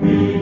We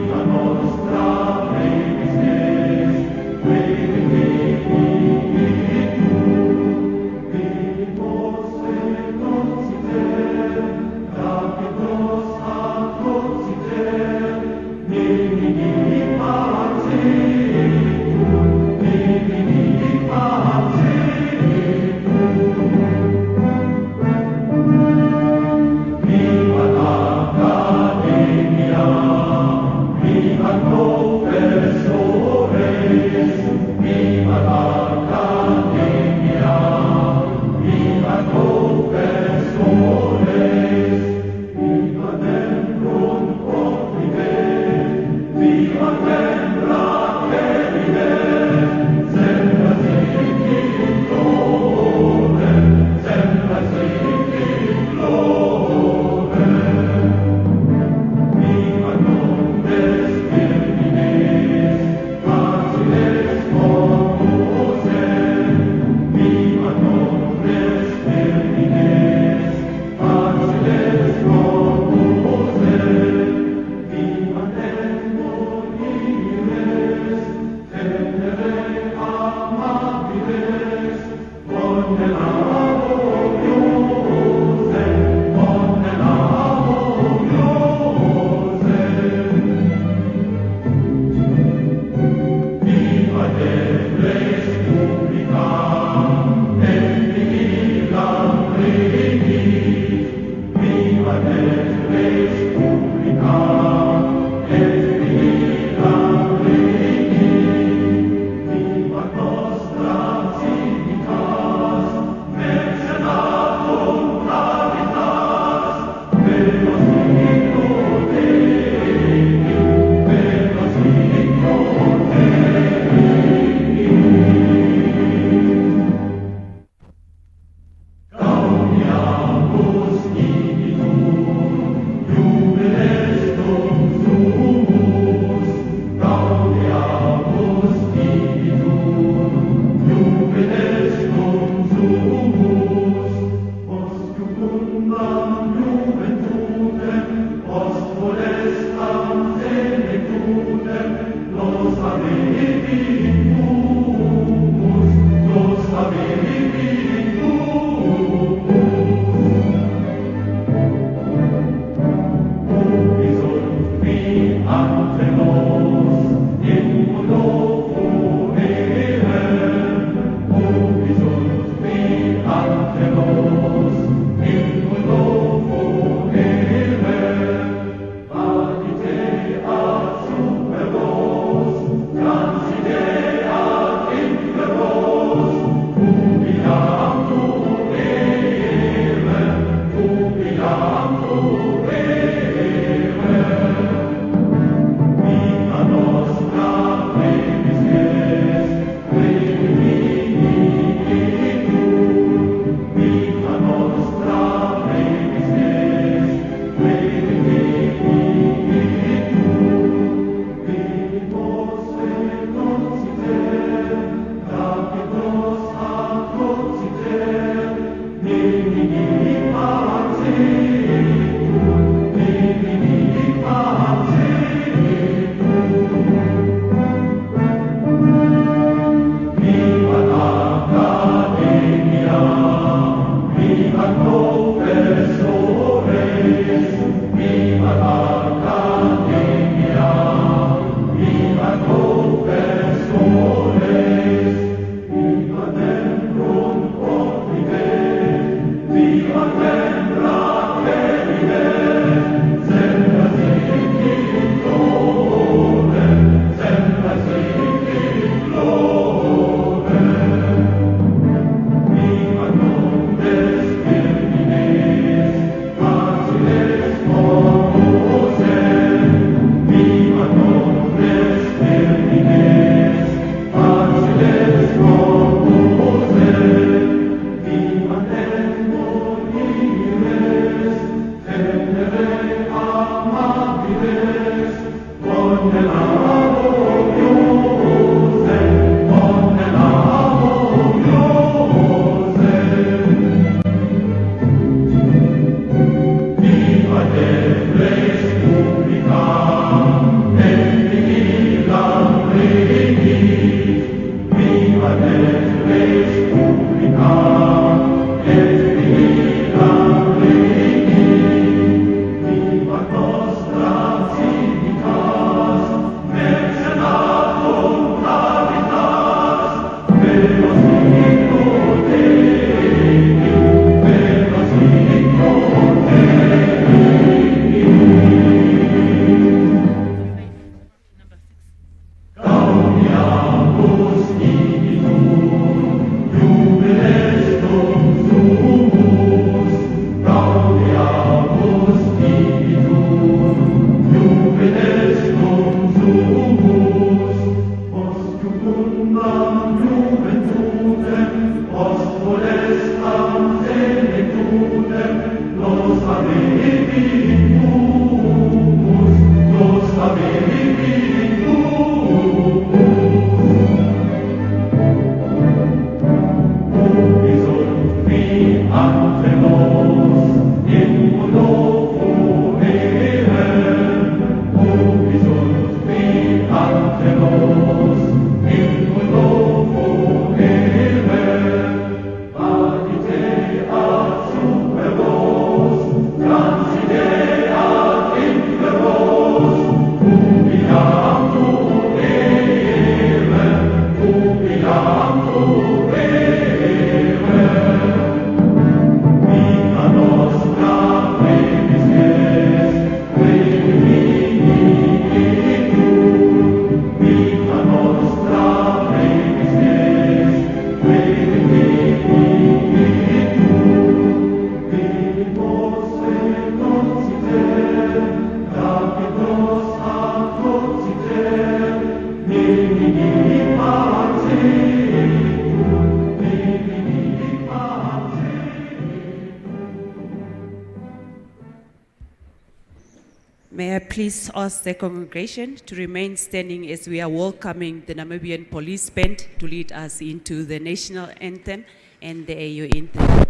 May I please ask the congregation to remain standing as we are welcoming the Namibian Police Band to lead us into the national anthem and the AU anthem.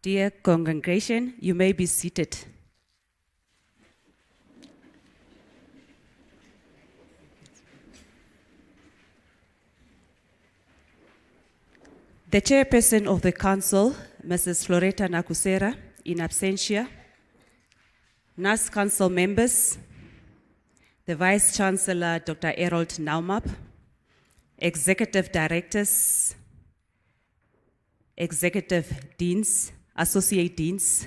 Dear congregation, you may be seated. The chairperson of the council, Mrs. Floreta Nakusera, in absentia, NAS council members, the vice chancellor, Dr. Errol Naumap, executive directors, executive deans, associate deans,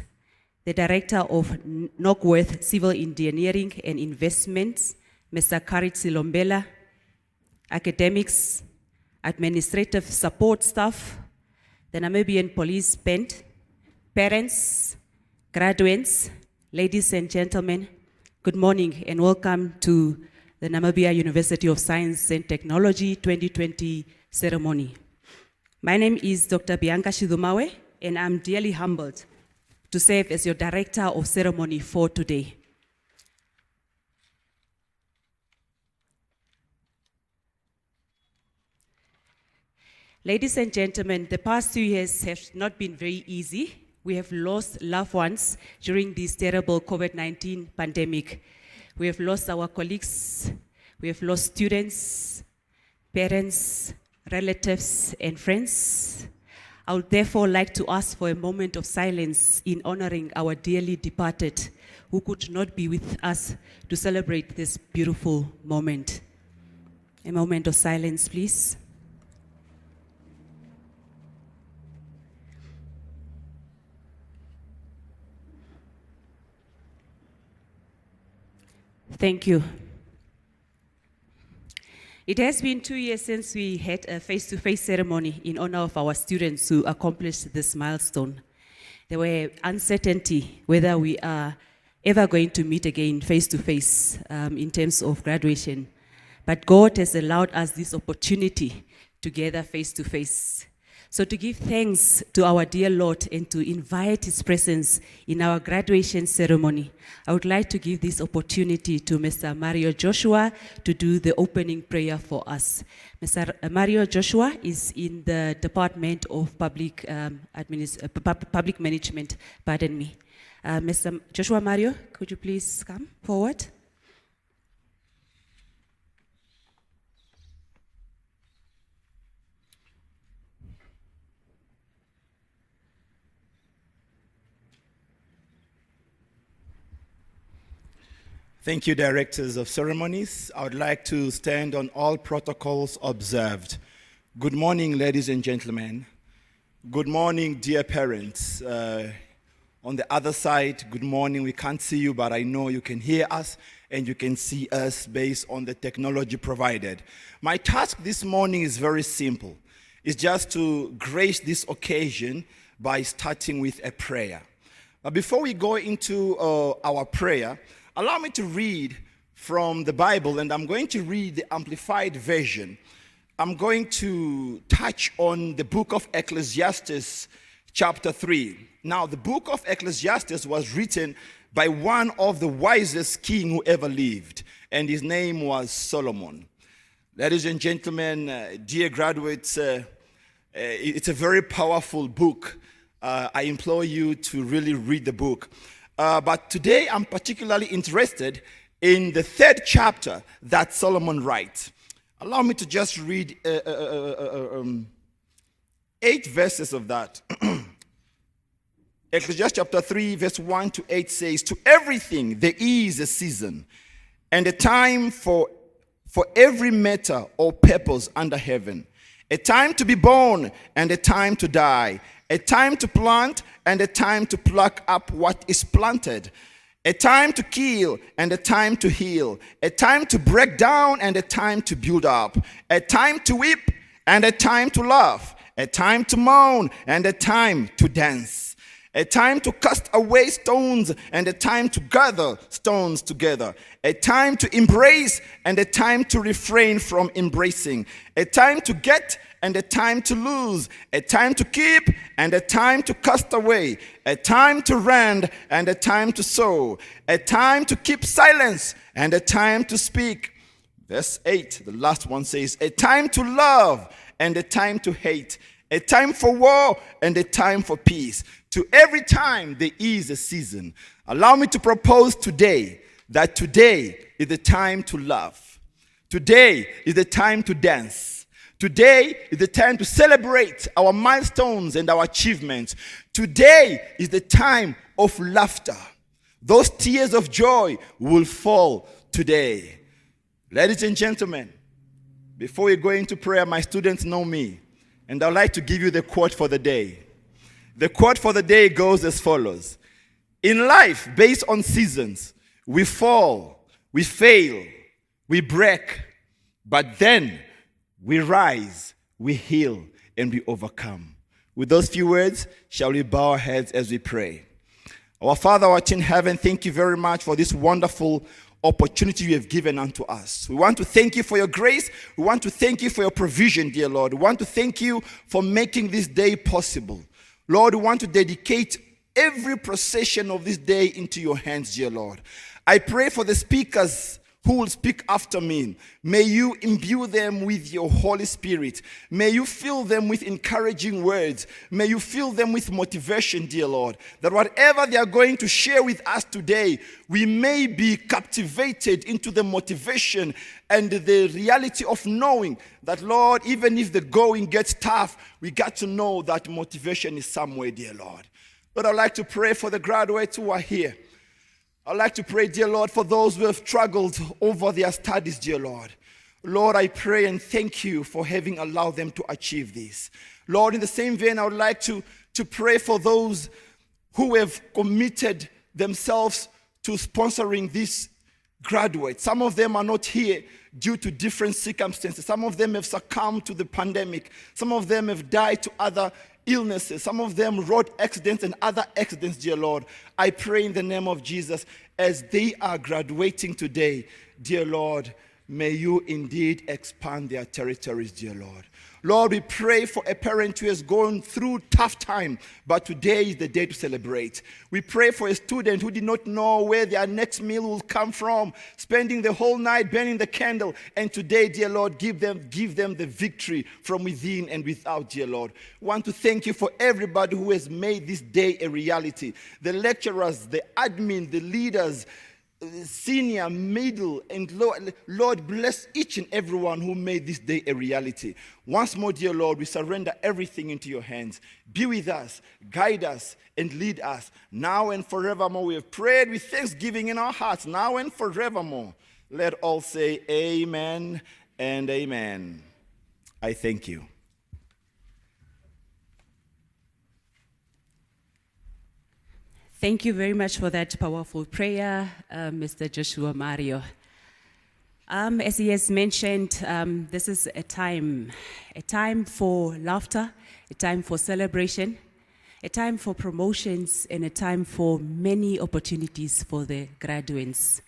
the director of Northworth Civil Engineering and Investments, Mr. Karit Silombela, academics, administrative support staff, the Namibian Police Band, parents, graduates, ladies and gentlemen, good morning and welcome to the Namibia University of Science and Technology 2020 ceremony. My name is Dr. Bianca Shidumawe, and I'm dearly humbled to serve as your director of ceremony for today. Ladies and gentlemen, the past 2 years have not been very easy. We have lost loved ones during this terrible COVID-19 pandemic. We have lost our colleagues, we have lost students, parents, relatives, and friends. I would therefore like to ask for a moment of silence in honoring our dearly departed who could not be with us to celebrate this beautiful moment. A moment of silence, please. Thank you. It has been 2 years since we had a face-to-face ceremony in honor of our students who accomplished this milestone. There were uncertainty whether we are ever going to meet again face-to-face in terms of graduation. But God has allowed us this opportunity to gather face-to-face. So to give thanks to our dear Lord and to invite His presence in our graduation ceremony, I would like to give this opportunity to Mr. Mario Joshua to do the opening prayer for us. Mr. Mario Joshua is in the Department of Public Management. Pardon me. Mr. Joshua Mario, could you please come forward? Thank you, Directors of Ceremonies. I would like to stand on all protocols observed. Good morning, ladies and gentlemen. Good morning, dear parents. On the other side, good morning. We can't see you, but I know you can hear us and you can see us based on the technology provided. My task this morning is very simple. It's just to grace this occasion by starting with a prayer. But before we go into our prayer, allow me to read from the Bible, and I'm going to read the Amplified Version. I'm going to touch on the book of Ecclesiastes, chapter 3. Now, the book of Ecclesiastes was written by one of the wisest king who ever lived, and his name was Solomon. Ladies and gentlemen, dear graduates, it's a very powerful book. I implore you to really read the book. But today I'm particularly interested in the 3rd chapter that Solomon writes. Allow me to just read 8 verses of that. Ecclesiastes chapter 3 verse 1 to 8 says, "To everything there is a season and a time for every matter or purpose under heaven, a time to be born and a time to die, a time to plant and a time to pluck up what is planted, a time to kill and a time to heal, a time to break down and a time to build up, a time to weep and a time to laugh, a time to mourn and a time to dance, a time to cast away stones and a time to gather stones together, a time to embrace and a time to refrain from embracing, a time to get and a time to lose, a time to keep and a time to cast away, a time to rend and a time to sow, a time to keep silence and a time to speak." Verse 8, the last one says, "A time to love and a time to hate, a time for war and a time for peace. To every time there is a season." Allow me to propose today that today is the time to love. Today is the time to dance. Today is the time to celebrate our milestones and our achievements. Today is the time of laughter. Those tears of joy will fall today. Ladies and gentlemen, before we go into prayer, my students know me, and I'd like to give you the quote for the day. The quote for the day goes as follows: "In life, based on seasons, we fall, we fail, we break, but then we rise, we heal, and we overcome." With those few words, shall we bow our heads as we pray? Our Father, who art in heaven, thank you very much for this wonderful opportunity you have given unto us. We want to thank you for your grace. We want to thank you for your provision, dear Lord. We want to thank you for making this day possible. Lord, we want to dedicate every procession of this day into your hands, dear Lord. I pray for the speakers who will speak after me. May you imbue them with your Holy Spirit. May you fill them with encouraging words. May you fill them with motivation, dear Lord, that whatever they are going to share with us today, we may be captivated into the motivation and the reality of knowing that, Lord, even if the going gets tough, we got to know that motivation is somewhere, dear Lord. Lord, I'd like to pray for the graduates who are here. I'd like to pray, dear Lord, for those who have struggled over their studies, dear Lord. Lord, I pray and thank you for having allowed them to achieve this. Lord, in the same vein, I would like to pray for those who have committed themselves to sponsoring these graduates. Some of them are not here due to different circumstances. Some of them have succumbed to the pandemic. Some of them have died to other illnesses. Some of them road accidents and other accidents, dear Lord. I pray in the name of Jesus, as they are graduating today, dear Lord, may you indeed expand their territories, dear Lord. Lord, we pray for a parent who has gone through tough time, but today is the day to celebrate. We pray for a student who did not know where their next meal will come from, spending the whole night burning the candle. And today, dear Lord, give them the victory from within and without, dear Lord. We want to thank you for everybody who has made this day a reality. The lecturers, the admin, the leaders, senior, middle, and Lord, bless each and everyone who made this day a reality. Once more, dear Lord, we surrender everything into your hands. Be with us, guide us, and lead us now and forevermore. We have prayed with thanksgiving in our hearts, now and forevermore. Let all say amen and amen. I thank you. Thank you very much for that powerful prayer, Mr. Joshua Mario. As he has mentioned, this is a time for laughter, a time for celebration, a time for promotions, and a time for many opportunities for the graduates.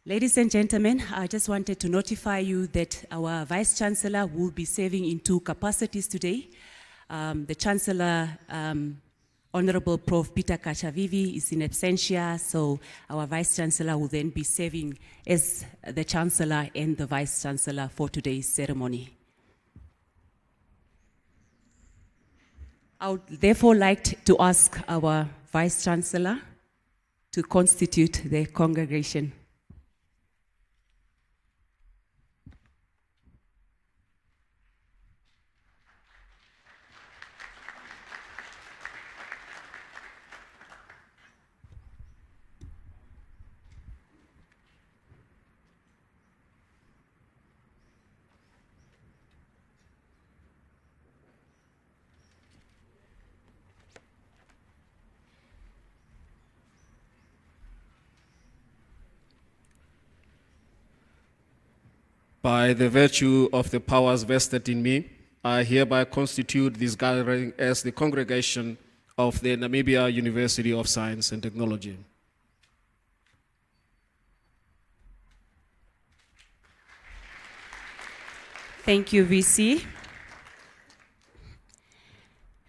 Ladies and gentlemen, I just wanted to notify you that our Vice Chancellor will be serving in two capacities today. The Chancellor, Honorable Prof. Peter Kachavivi, is in absentia, so our Vice Chancellor will then be serving as the Chancellor and the Vice Chancellor for today's ceremony. I would therefore like to ask our Vice Chancellor to constitute the congregation. By the virtue of the powers vested in me, I hereby constitute this gathering as the congregation of the Namibia University of Science and Technology. Thank you, VC.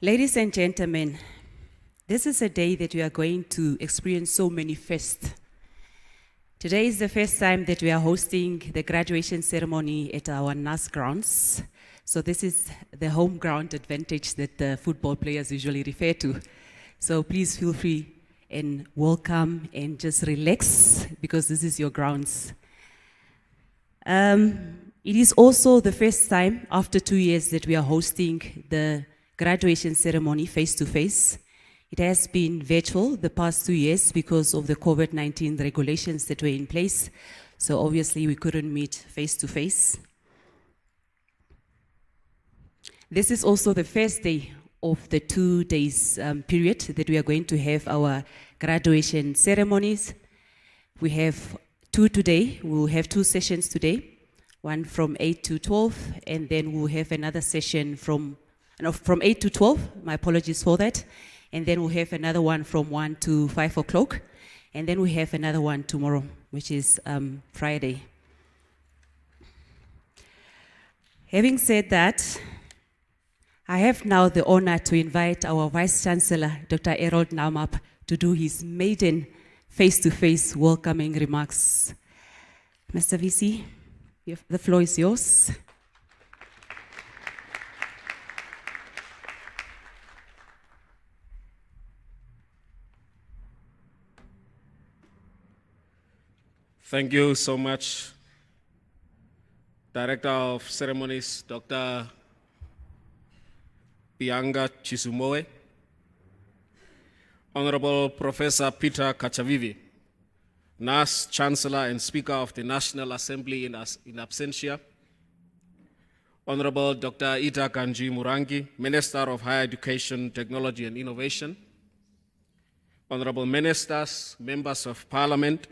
Ladies and gentlemen, this is a day that we are going to experience so many firsts. Today is the first time that we are hosting the graduation ceremony at our NAS grounds. So this is the home ground advantage that the football players usually refer to. So please feel free and welcome and just relax because this is your grounds. It is also the first time after 2 years that we are hosting the graduation ceremony face-to-face. It has been virtual the past 2 years because of the COVID-19 regulations that were in place. So obviously we couldn't meet face-to-face. This is also the first day of the 2 days period that we are going to have our graduation ceremonies. We have two today. We'll have 2 sessions today, one from 8 to 12, and then we'll have another session from 8 to 12. My apologies for that. And then we'll have another one from 1 to 5 o'clock. And then we have another one tomorrow, which is Friday. Having said that, I have now the honor to invite our Vice Chancellor, Dr. Harold Naumap, to do his maiden face-to-face welcoming remarks. Mr. VC, the floor is yours. Thank you so much, Director of Ceremonies, Dr. Bianga Chisumoe, Honorable Professor Peter Kachavivi, NAS Chancellor and Speaker of the National Assembly in absentia, Honorable Dr. Ita Kanji Murangi, Minister of Higher Education, Technology and Innovation, Honorable Ministers, Members of Parliament,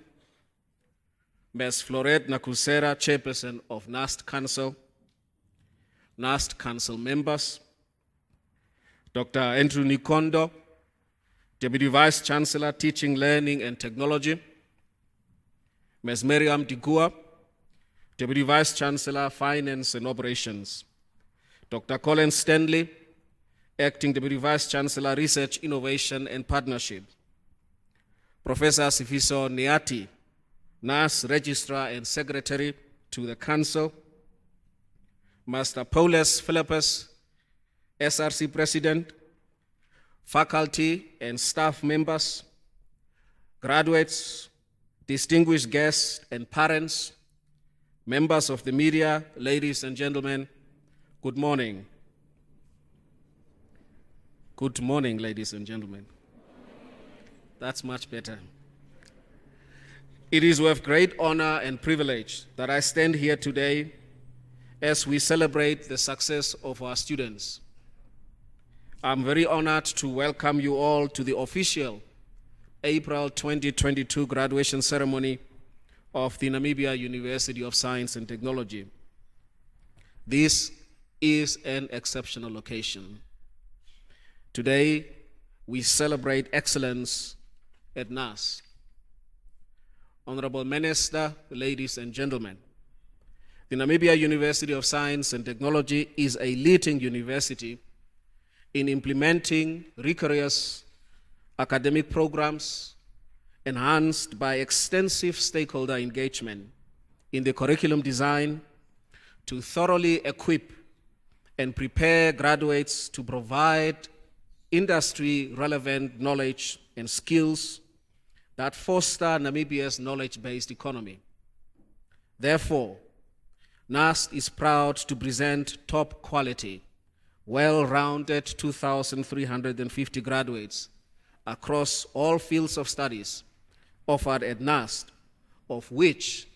Ms. Florette Nakusera, Chairperson of NAST Council members, Dr. Andrew Nikondo, Deputy Vice Chancellor, Teaching, Learning and Technology, Ms. Miriam Digua, Deputy Vice Chancellor, Finance and Operations, Dr. Colin Stanley, Acting Deputy Vice Chancellor, Research, Innovation and Partnership, Professor Sifiso Niati, NAS Registrar and Secretary to the Council, Master Paulus Philippus, SRC President, faculty and staff members, graduates, distinguished guests and parents, members of the media, ladies and gentlemen, good morning. Good morning, ladies and gentlemen. That's much better. It is with great honor and privilege that I stand here today as we celebrate the success of our students. I'm very honored to welcome you all to the official April 2022 graduation ceremony of the Namibia University of Science and Technology. This is an exceptional occasion. Today, we celebrate excellence at NAS. Honorable Minister, ladies and gentlemen, the Namibia University of Science and Technology is a leading university in implementing rigorous academic programs enhanced by extensive stakeholder engagement in the curriculum design to thoroughly equip and prepare graduates to provide industry-relevant knowledge and skills that foster Namibia's knowledge-based economy. Therefore, NAST is proud to present top quality, well-rounded 2,350 graduates across all fields of studies offered at NAST, of which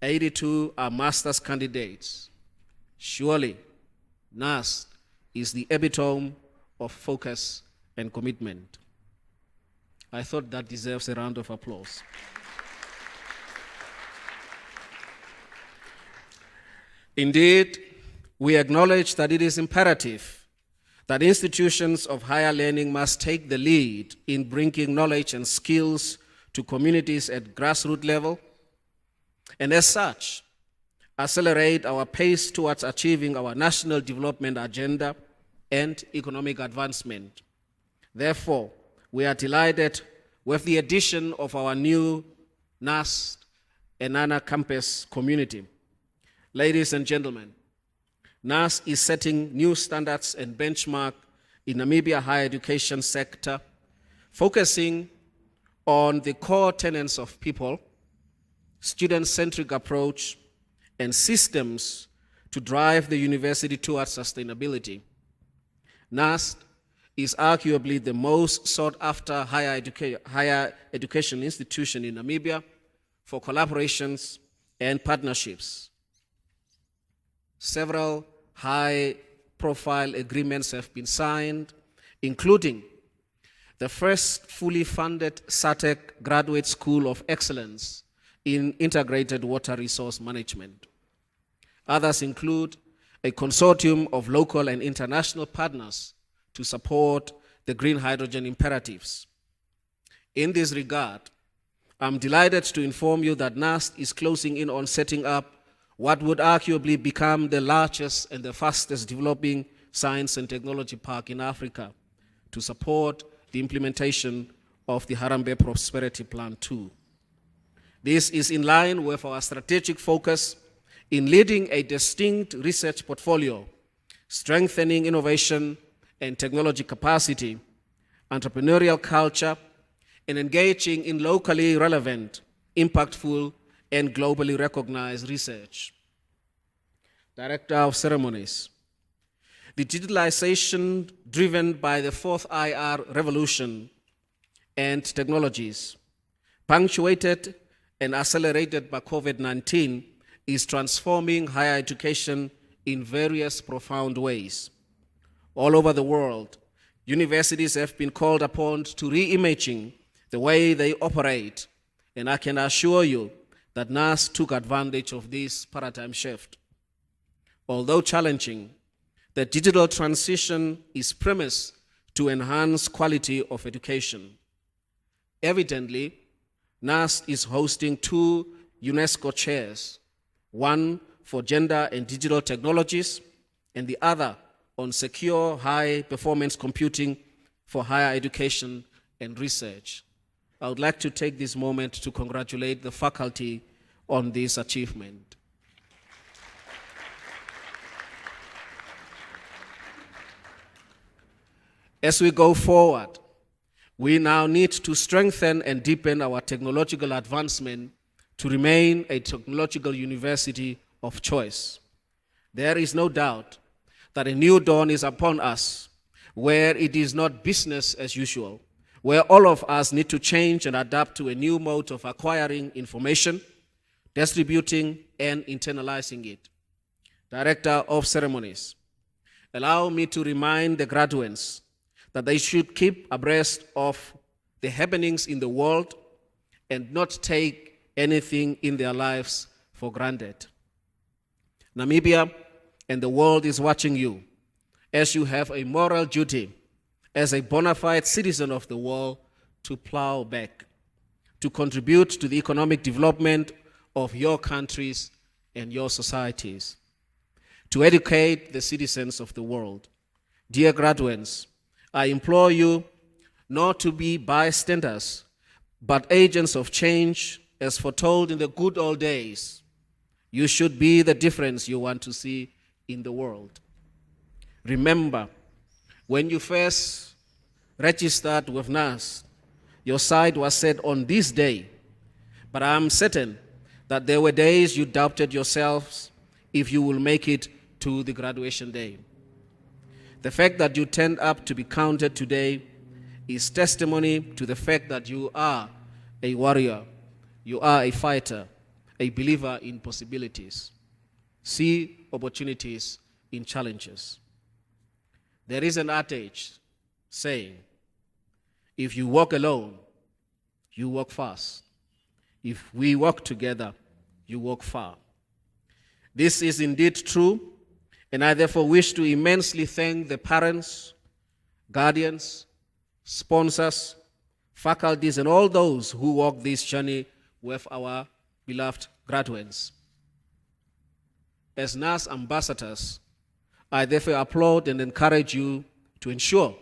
82 are master's candidates. Surely, NAST is the epitome of focus and commitment. I thought that deserves a round of applause. Indeed, we acknowledge that it is imperative that institutions of higher learning must take the lead in bringing knowledge and skills to communities at grassroots level, and as such, accelerate our pace towards achieving our national development agenda and economic advancement. Therefore, we are delighted with the addition of our new NAST Enana campus community. Ladies and gentlemen, NAST is setting new standards and benchmark in Namibia higher education sector, focusing on the core tenets of people, student-centric approach, and systems to drive the university towards sustainability. NAST is arguably the most sought-after higher education institution in Namibia for collaborations and partnerships. Several high-profile agreements have been signed, including the first fully funded SATEC Graduate School of Excellence in Integrated Water Resource Management. Others include a consortium of local and international partners to support the green hydrogen imperatives. In this regard, I'm delighted to inform you that NAST is closing in on setting up what would arguably become the largest and the fastest developing science and technology park in Africa to support the implementation of the Harambee Prosperity Plan 2. This is in line with our strategic focus in leading a distinct research portfolio, strengthening innovation and technology capacity, entrepreneurial culture, and engaging in locally relevant, impactful, and globally recognized research. Director of Ceremonies. The digitalization driven by the fourth IR revolution and technologies, punctuated and accelerated by COVID-19, is transforming higher education in various profound ways. All over the world, universities have been called upon to reimagine the way they operate, and I can assure you that NAS took advantage of this paradigm shift. Although challenging, the digital transition is premised to enhance quality of education. Evidently, NAS is hosting 2 UNESCO chairs, one for gender and digital technologies, and the other on secure high-performance computing for higher education and research. I would like to take this moment to congratulate the faculty on this achievement. As we go forward, we now need to strengthen and deepen our technological advancement to remain a technological university of choice. There is no doubt that a new dawn is upon us, where it is not business as usual, where all of us need to change and adapt to a new mode of acquiring information, distributing, and internalizing it. Director of Ceremonies, allow me to remind the graduates that they should keep abreast of the happenings in the world and not take anything in their lives for granted. Namibia and the world is watching you, as you have a moral duty as a bona fide citizen of the world to plow back, to contribute to the economic development of your countries and your societies, to educate the citizens of the world. Dear graduates, I implore you not to be bystanders, but agents of change as foretold in the good old days. You should be the difference you want to see in the world. Remember, when you first registered with NAS, your sight was set on this day, but I am certain that there were days you doubted yourselves if you will make it to the graduation day. The fact that you turned up to be counted today is testimony to the fact that you are a warrior, you are a fighter, a believer in possibilities. See opportunities in challenges. There is an adage saying, if you walk alone, you walk fast. If we walk together, you walk far. This is indeed true, and I therefore wish to immensely thank the parents, guardians, sponsors, faculties, and all those who walk this journey with our beloved graduates. As NAS ambassadors, I therefore applaud and encourage you to ensure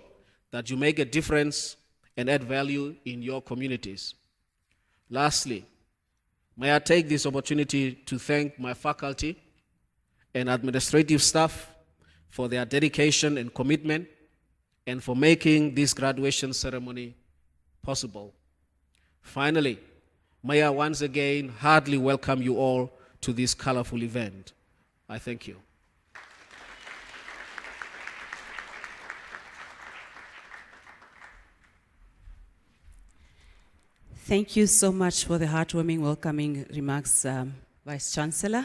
that you make a difference and add value in your communities. Lastly, may I take this opportunity to thank my faculty and administrative staff for their dedication and commitment and for making this graduation ceremony possible. Finally, may I once again heartily welcome you all to this colorful event. I thank you. Thank you so much for the heartwarming, welcoming remarks, Vice-Chancellor.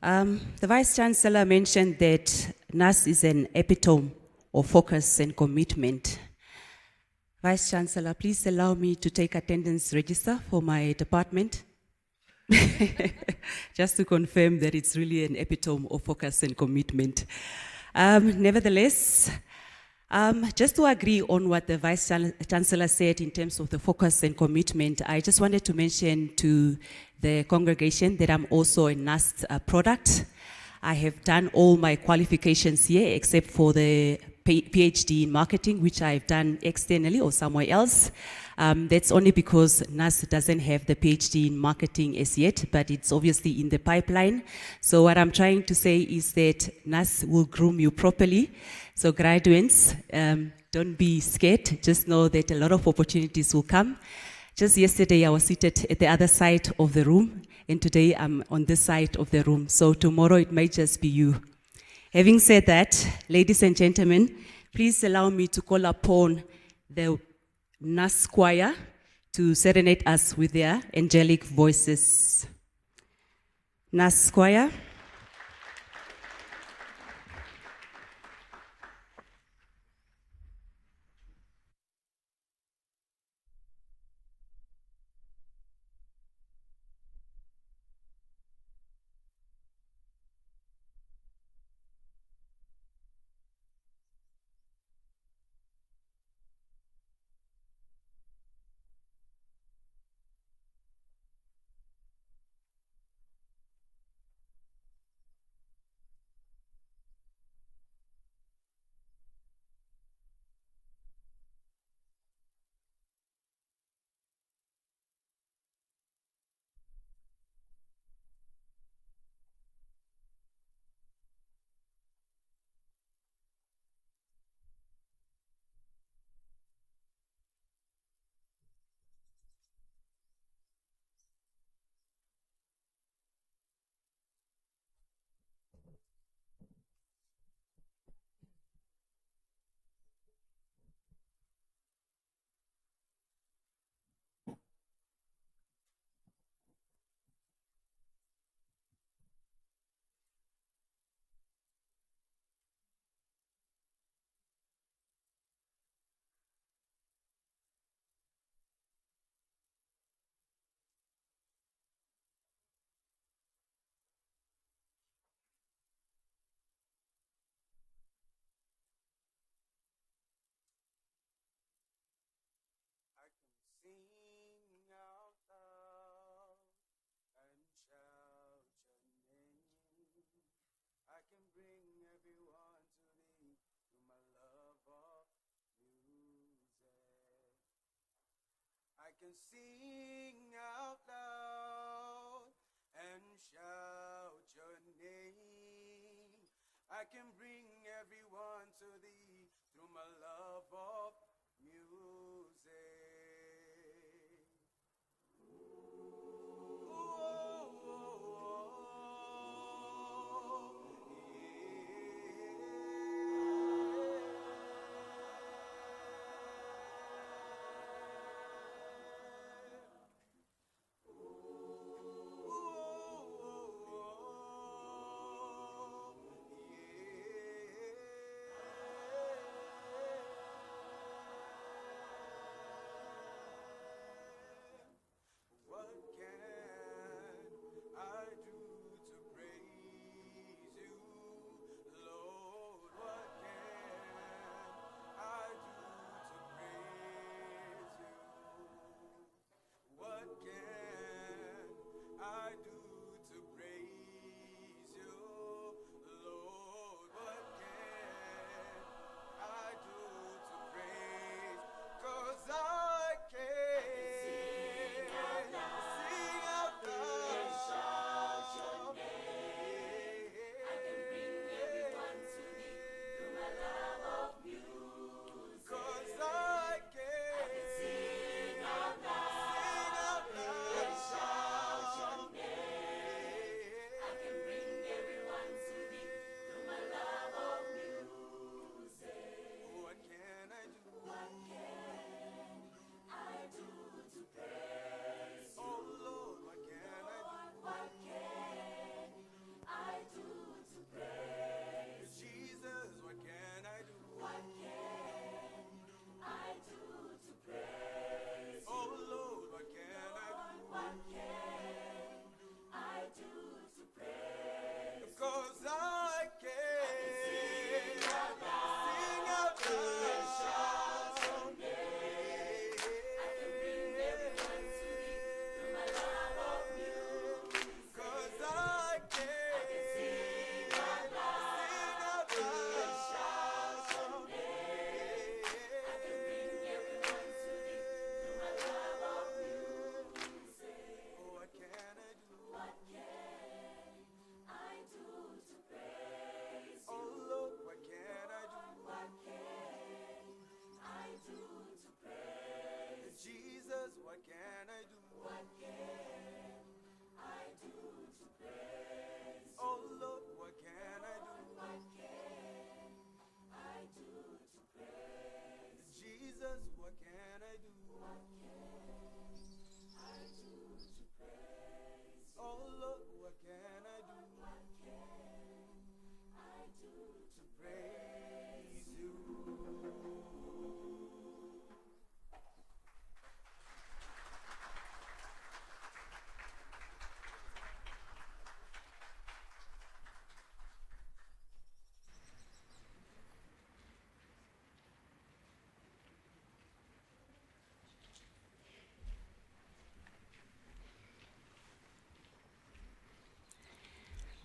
The Vice-Chancellor mentioned that NAS is an epitome of focus and commitment. Vice-Chancellor, please allow me to take attendance register for my department. Just to confirm that it's really an epitome of focus and commitment. Nevertheless, just to agree on what the Vice-Chancellor said in terms of the focus and commitment, I just wanted to mention to the congregation that I'm also a NAS product. I have done all my qualifications here except for the PhD in marketing, which I've done externally or somewhere else. That's only because NAS doesn't have the PhD in marketing as yet, but it's obviously in the pipeline. So what I'm trying to say is that NAS will groom you properly. So graduates, don't be scared. Just know that a lot of opportunities will come. Just yesterday, I was seated at the other side of the room, and today I'm on this side of the room. So tomorrow it may just be you. Having said that, ladies and gentlemen, please allow me to call upon the NAS choir to serenade us with their angelic voices. NAS choir. Sing out loud and shout your name. I can bring everyone to thee through my love of music. I can sing out loud and shout your name. I can bring everyone to thee through my love of music.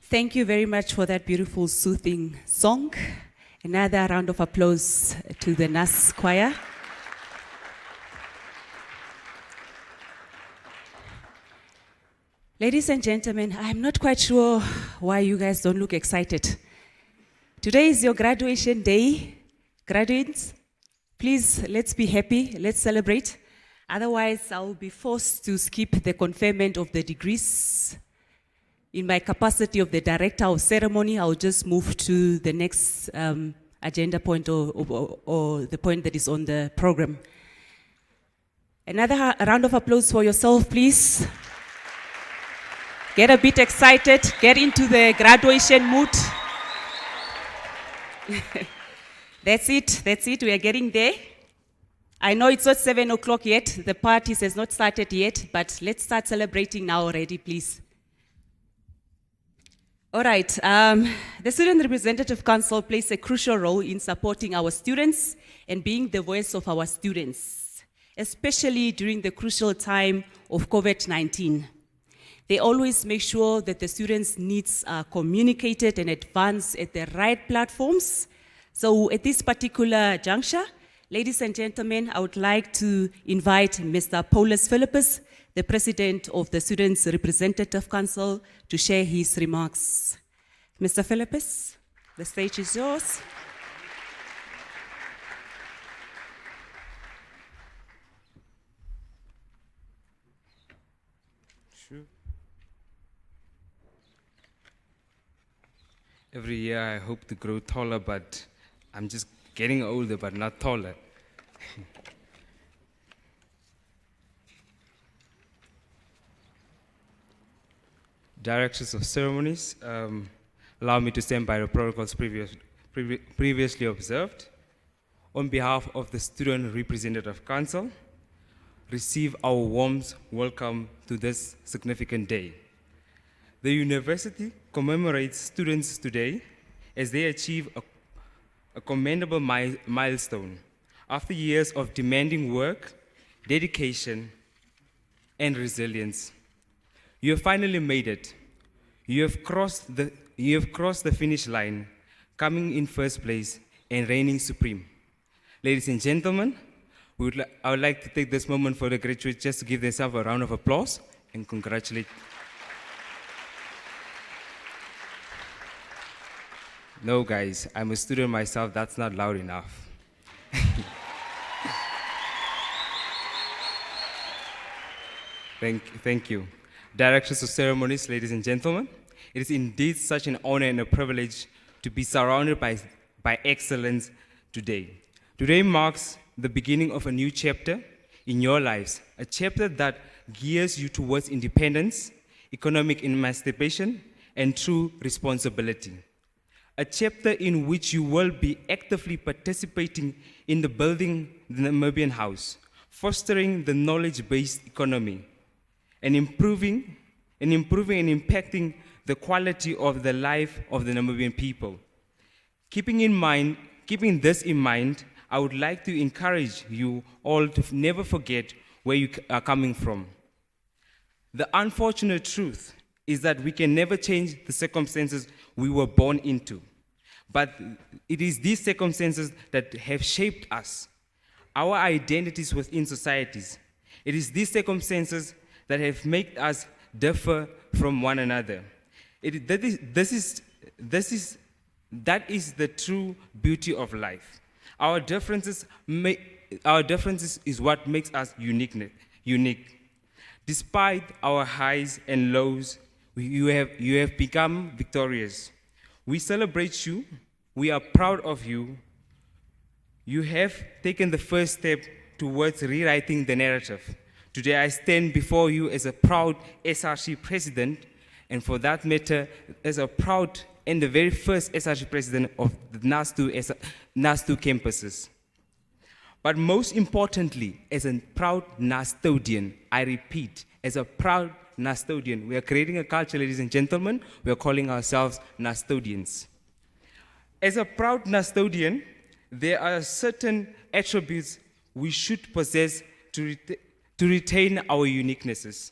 Thank you very much for that beautiful, soothing song. Another round of applause to the NAS choir. Ladies and gentlemen, I'm not quite sure why you guys don't look excited. Today is your graduation day. Graduates, please, let's be happy, let's celebrate. Otherwise, I'll be forced to skip the conferment of the degrees. In my capacity of the director of ceremony, I'll just move to the next agenda point or the point that is on the program. Another round of applause for yourself, please. Get a bit excited, get into the graduation mood. That's it, we are getting there. I know it's not 7 o'clock yet, the parties has not started yet, but let's start celebrating now already, please. All right, the Student Representative Council plays a crucial role in supporting our students and being the voice of our students, especially during the crucial time of COVID-19. They always make sure that the students' needs are communicated and advanced at the right platforms. So at this particular juncture, ladies and gentlemen, I would like to invite Mr. Paulus Philippus, the President of the Students' Representative Council, to share his remarks. Mr. Philippus, the stage is yours. Every year I hope to grow taller, but I'm just getting older, but not taller. Directors of ceremonies, allow me to stand by the protocols previously observed. On behalf of the Student Representative Council, receive our warm welcome to this significant day. The university commemorates students today as they achieve a commendable milestone. After years of demanding work, dedication, and resilience, you have finally made it. You have crossed the finish line, coming in first place and reigning supreme. Ladies and gentlemen, I would like to take this moment for the graduates just to give themselves a round of applause and congratulate. No, guys, I'm a student myself. That's not loud enough. Thank you. Directors of ceremonies, ladies and gentlemen, it is indeed such an honor and a privilege to be surrounded by excellence today. Today marks the beginning of a new chapter in your lives, a chapter that gears you towards independence, economic emancipation, and true responsibility. A chapter in which you will be actively participating in the building the Namibian house, fostering the knowledge-based economy, and improving and impacting the quality of the life of the Namibian people. Keeping this in mind, I would like to encourage you all to never forget where you are coming from. The unfortunate truth is that we can never change the circumstances we were born into. But it is these circumstances that have shaped us, our identities within societies. It is these circumstances that have made us differ from one another. That is the true beauty of life. Our differences is what makes us unique. Despite our highs and lows, you have become victorious. We celebrate you. We are proud of you. You have taken the first step towards rewriting the narrative. Today I stand before you as a proud SRC president, and for that matter, as a proud and the very first SRC president of the NAS2 campuses. But most importantly, as a proud NASTodian, I repeat, as a proud NASTodian, we are creating a culture, ladies and gentlemen, we are calling ourselves NASTodians. As a proud NASTodian, there are certain attributes we should possess to retain our uniquenesses.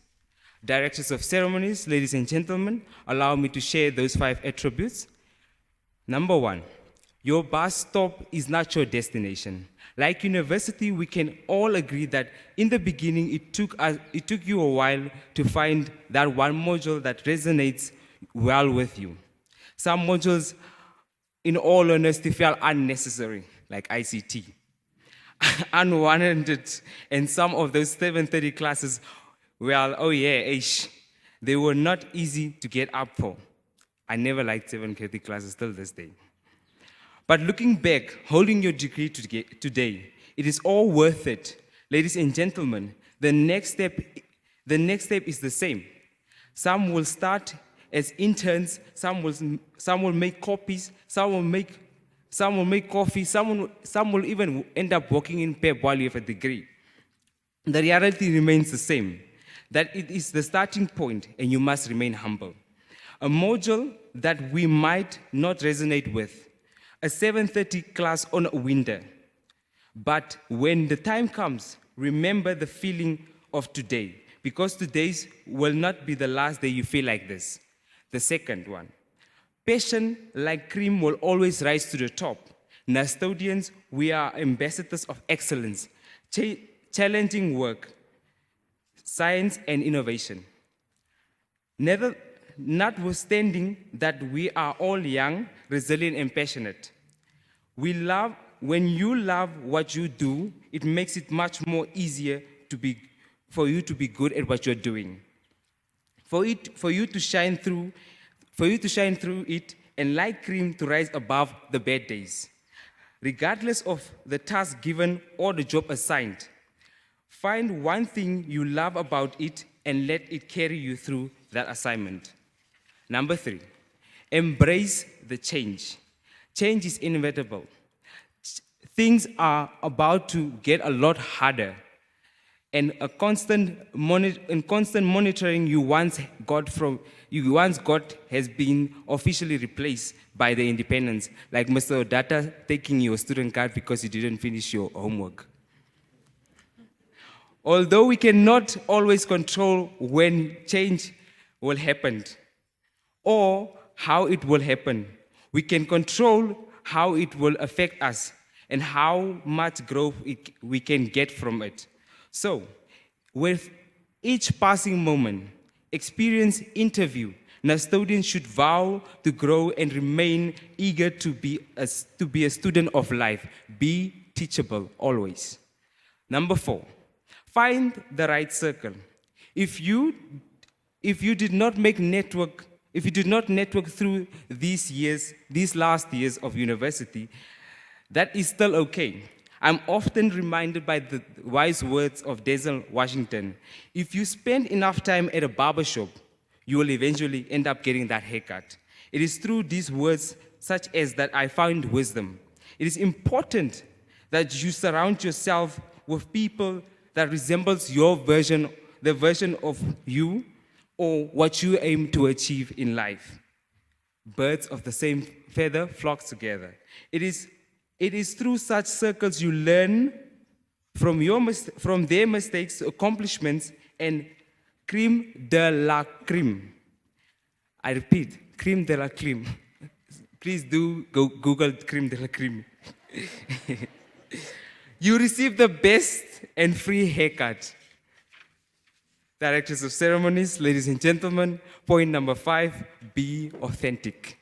Directors of ceremonies, ladies and gentlemen, allow me to share those 5 attributes. Number 1, your bus stop is not your destination. Like university, we can all agree that in the beginning, it took you a while to find that one module that resonates well with you. Some modules, in all honesty, felt unnecessary, like ICT, unwarranted, and some of those 7:30 classes, well, oh yeah, they were not easy to get up for. I never liked 7:30 classes till this day. But looking back, holding your degree today, it is all worth it. Ladies and gentlemen, the next step is the same. Some will start as interns, some will make copies, some will make coffee, some will even end up working in PEP while you have a degree. The reality remains the same, that it is the starting point and you must remain humble. A module that we might not resonate with, a 7:30 class on a window. But when the time comes, remember the feeling of today, because today's will not be the last day you feel like this. The second one, passion like cream will always rise to the top. Custodians, we are ambassadors of excellence, challenging work, science and innovation. Notwithstanding that we are all young, resilient and passionate, when you love what you do, it makes it much more easier for you to be good at what you're doing. For you to shine through it, and like cream to rise above the bad days. Regardless of the task given or the job assigned, find one thing you love about it and let it carry you through that assignment. Number 3, embrace the change. Change is inevitable. Things are about to get a lot harder, and constant monitoring you once got has been officially replaced by the independence, like Mr. Odata taking your student card because you didn't finish your homework. Although we cannot always control when change will happen or how it will happen, we can control how it will affect us and how much growth we can get from it. So, with each passing moment, experience, interview, custodians should vow to grow and remain eager to be a student of life. Be teachable always. Number 4, find the right circle. If you did not network through these last years of university, that is still okay. I'm often reminded by the wise words of Denzel Washington. If you spend enough time at a barber shop, you will eventually end up getting that haircut. It is through these words such as that I found wisdom. It is important that you surround yourself with people that resembles the version of you or what you aim to achieve in life. Birds of the same feather flock together. It is through such circles you learn from their mistakes to accomplishments and crème de la crème. I repeat, crème de la crème. Please do go Google crème de la crème. You receive the best and free haircut. Directors of ceremonies, ladies and gentlemen, point number 5, be authentic.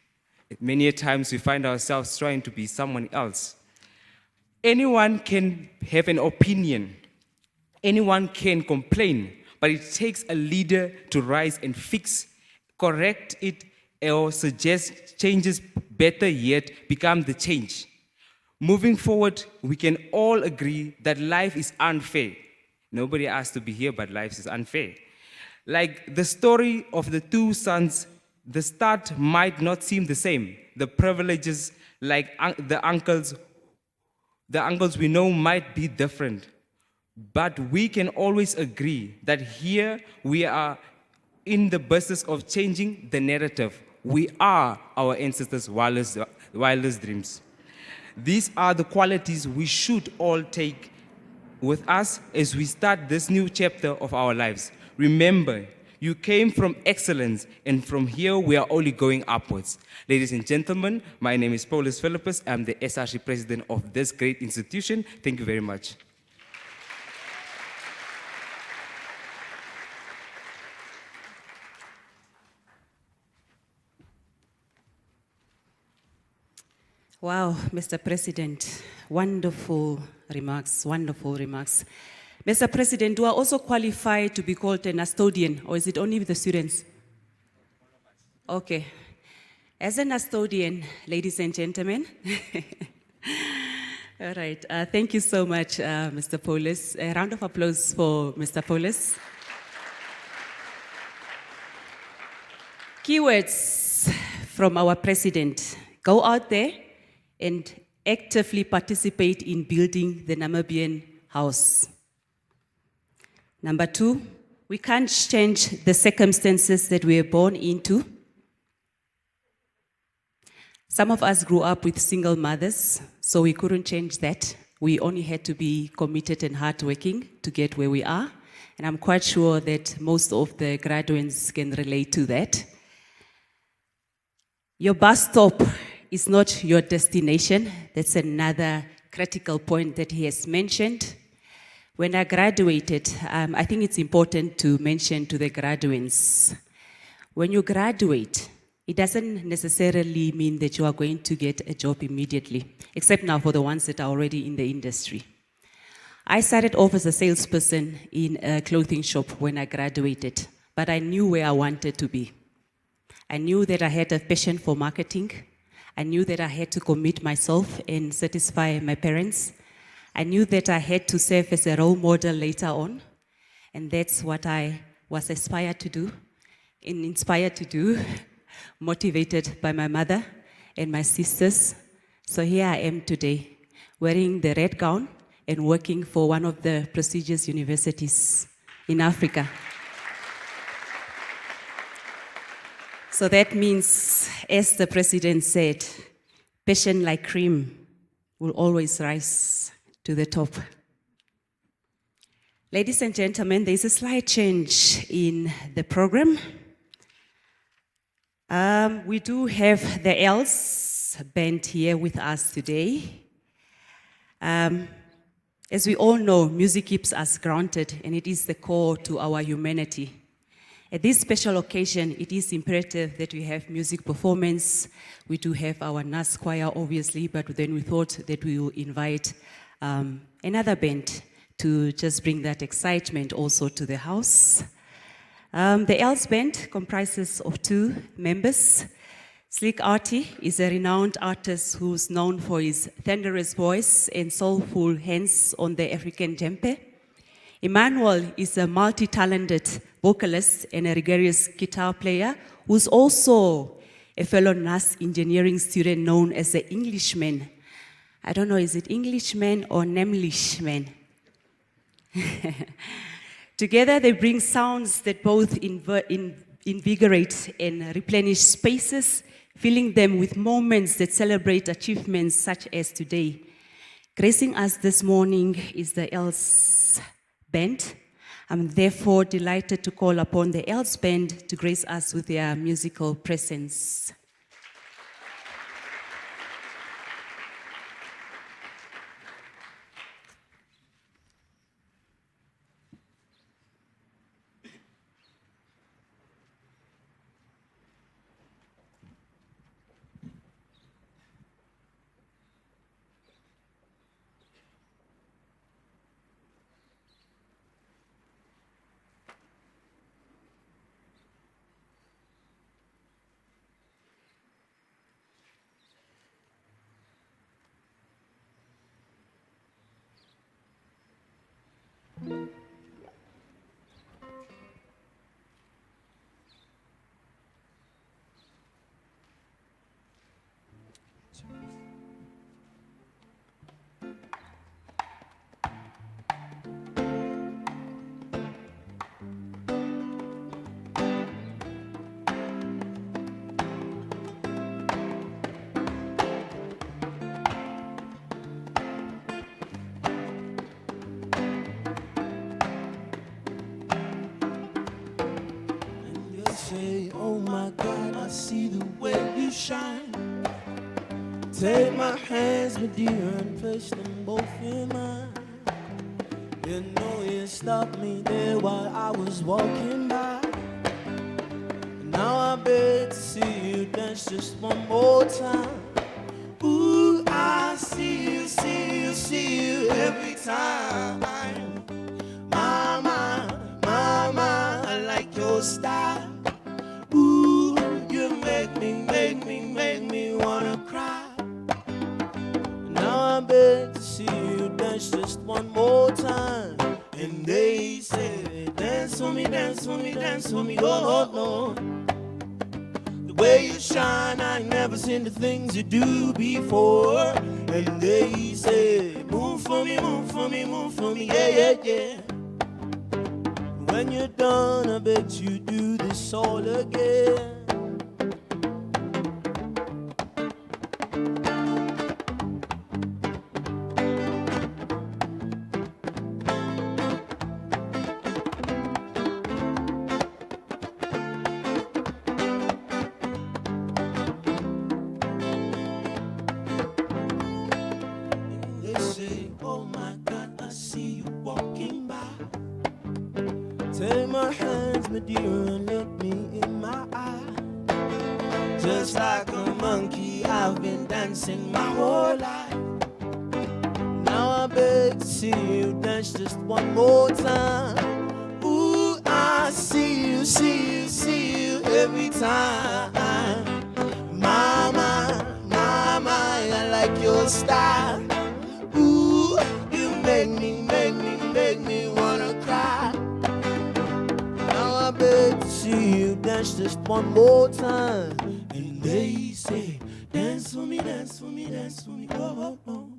Many a times we find ourselves trying to be someone else. Anyone can have an opinion. Anyone can complain, but it takes a leader to rise and fix, correct it, or suggest changes, better yet, become the change. Moving forward, we can all agree that life is unfair. Nobody asked to be here, but life is unfair. Like the story of the 2 sons, the start might not seem the same. The privileges, like the uncles we know, might be different. But we can always agree that here we are in the business of changing the narrative. We are our ancestors' wildest dreams. These are the qualities we should all take with us as we start this new chapter of our lives. Remember, You came from excellence, and from here we are only going upwards. Ladies and gentlemen, my name is Paulus Philippus. I'm the SRC president of this great institution. Thank you very much. Wow, Mr. President, wonderful remarks, wonderful remarks. Mr. President, do I also qualify to be called an custodian, or is it only with the students? Okay. As an custodian, ladies and gentlemen, all right, thank you so much, Mr. Paulus. A round of applause for Mr. Paulus. Keywords from our president: go out there and actively participate in building the Namibian house. Number 2, we can't change the circumstances that we were born into. Some of us grew up with single mothers, so we couldn't change that. We only had to be committed and hardworking to get where we are. And I'm quite sure that most of the graduates can relate to that. Your bus stop is not your destination. That's another critical point that he has mentioned. When I graduated, I think it's important to mention to the graduates, when you graduate, it doesn't necessarily mean that you are going to get a job immediately, except now for the ones that are already in the industry. I started off as a salesperson in a clothing shop when I graduated, but I knew where I wanted to be. I knew that I had a passion for marketing. I knew that I had to commit myself and satisfy my parents. I knew that I had to serve as a role model later on, and that's what I was inspired to do, motivated by my mother and my sisters. So here I am today, wearing the red gown and working for one of the prestigious universities in Africa. So that means, as the president said, passion like cream will always rise to the top. Ladies and gentlemen, there's a slight change in the program. We do have the ELS band here with us today. As we all know, music keeps us grounded, and it is the core to our humanity. At this special occasion, it is imperative that we have music performance. We do have our NAS choir, obviously, but then we thought that we will invite another band to just bring that excitement also to the house. The ELS band comprises of 2 members. Slick Artie is a renowned artist who's known for his thunderous voice and soulful hands on the African djembe. Emmanuel is a multi-talented vocalist and a rigorous guitar player who's also a fellow NAS engineering student known as the Englishman. I don't know, is it Englishman or Nemlishman? Together they bring sounds that both invigorate and replenish spaces, filling them with moments that celebrate achievements such as today. Gracing us this morning is the ELS band. I'm therefore delighted to call upon the ELS band to grace us with their musical presence. shine. Take my hands, my dear, and place them both in mine. You know you stopped me there while I was walking by. Now I beg to see you dance just one more time. Ooh, I see you, see you, see you every time. Mama, I like your style. Ooh, you make me wanna cry. Now I beg to see you dance just one more time. And they say, dance for me, dance for me, dance for me, oh, oh, oh. The way you shine, I ain't never seen the things you do before. And they say, move for me, move for me, move for me, yeah, yeah, yeah. When you're done, I bet you do this all again. They say, oh my God, I see you walking by. Take my hands, my dear, and look me in my eye. Just like a monkey, I've been dancing my whole life. Now I beg to see you dance just one more time. Ooh, I see you, see you, see you every time. Mama, I like your style. Ooh, you make me wanna cry. Now I beg to see you dance just one more time. And they say, dance for me, dance for me, dance for me, oh, oh, oh.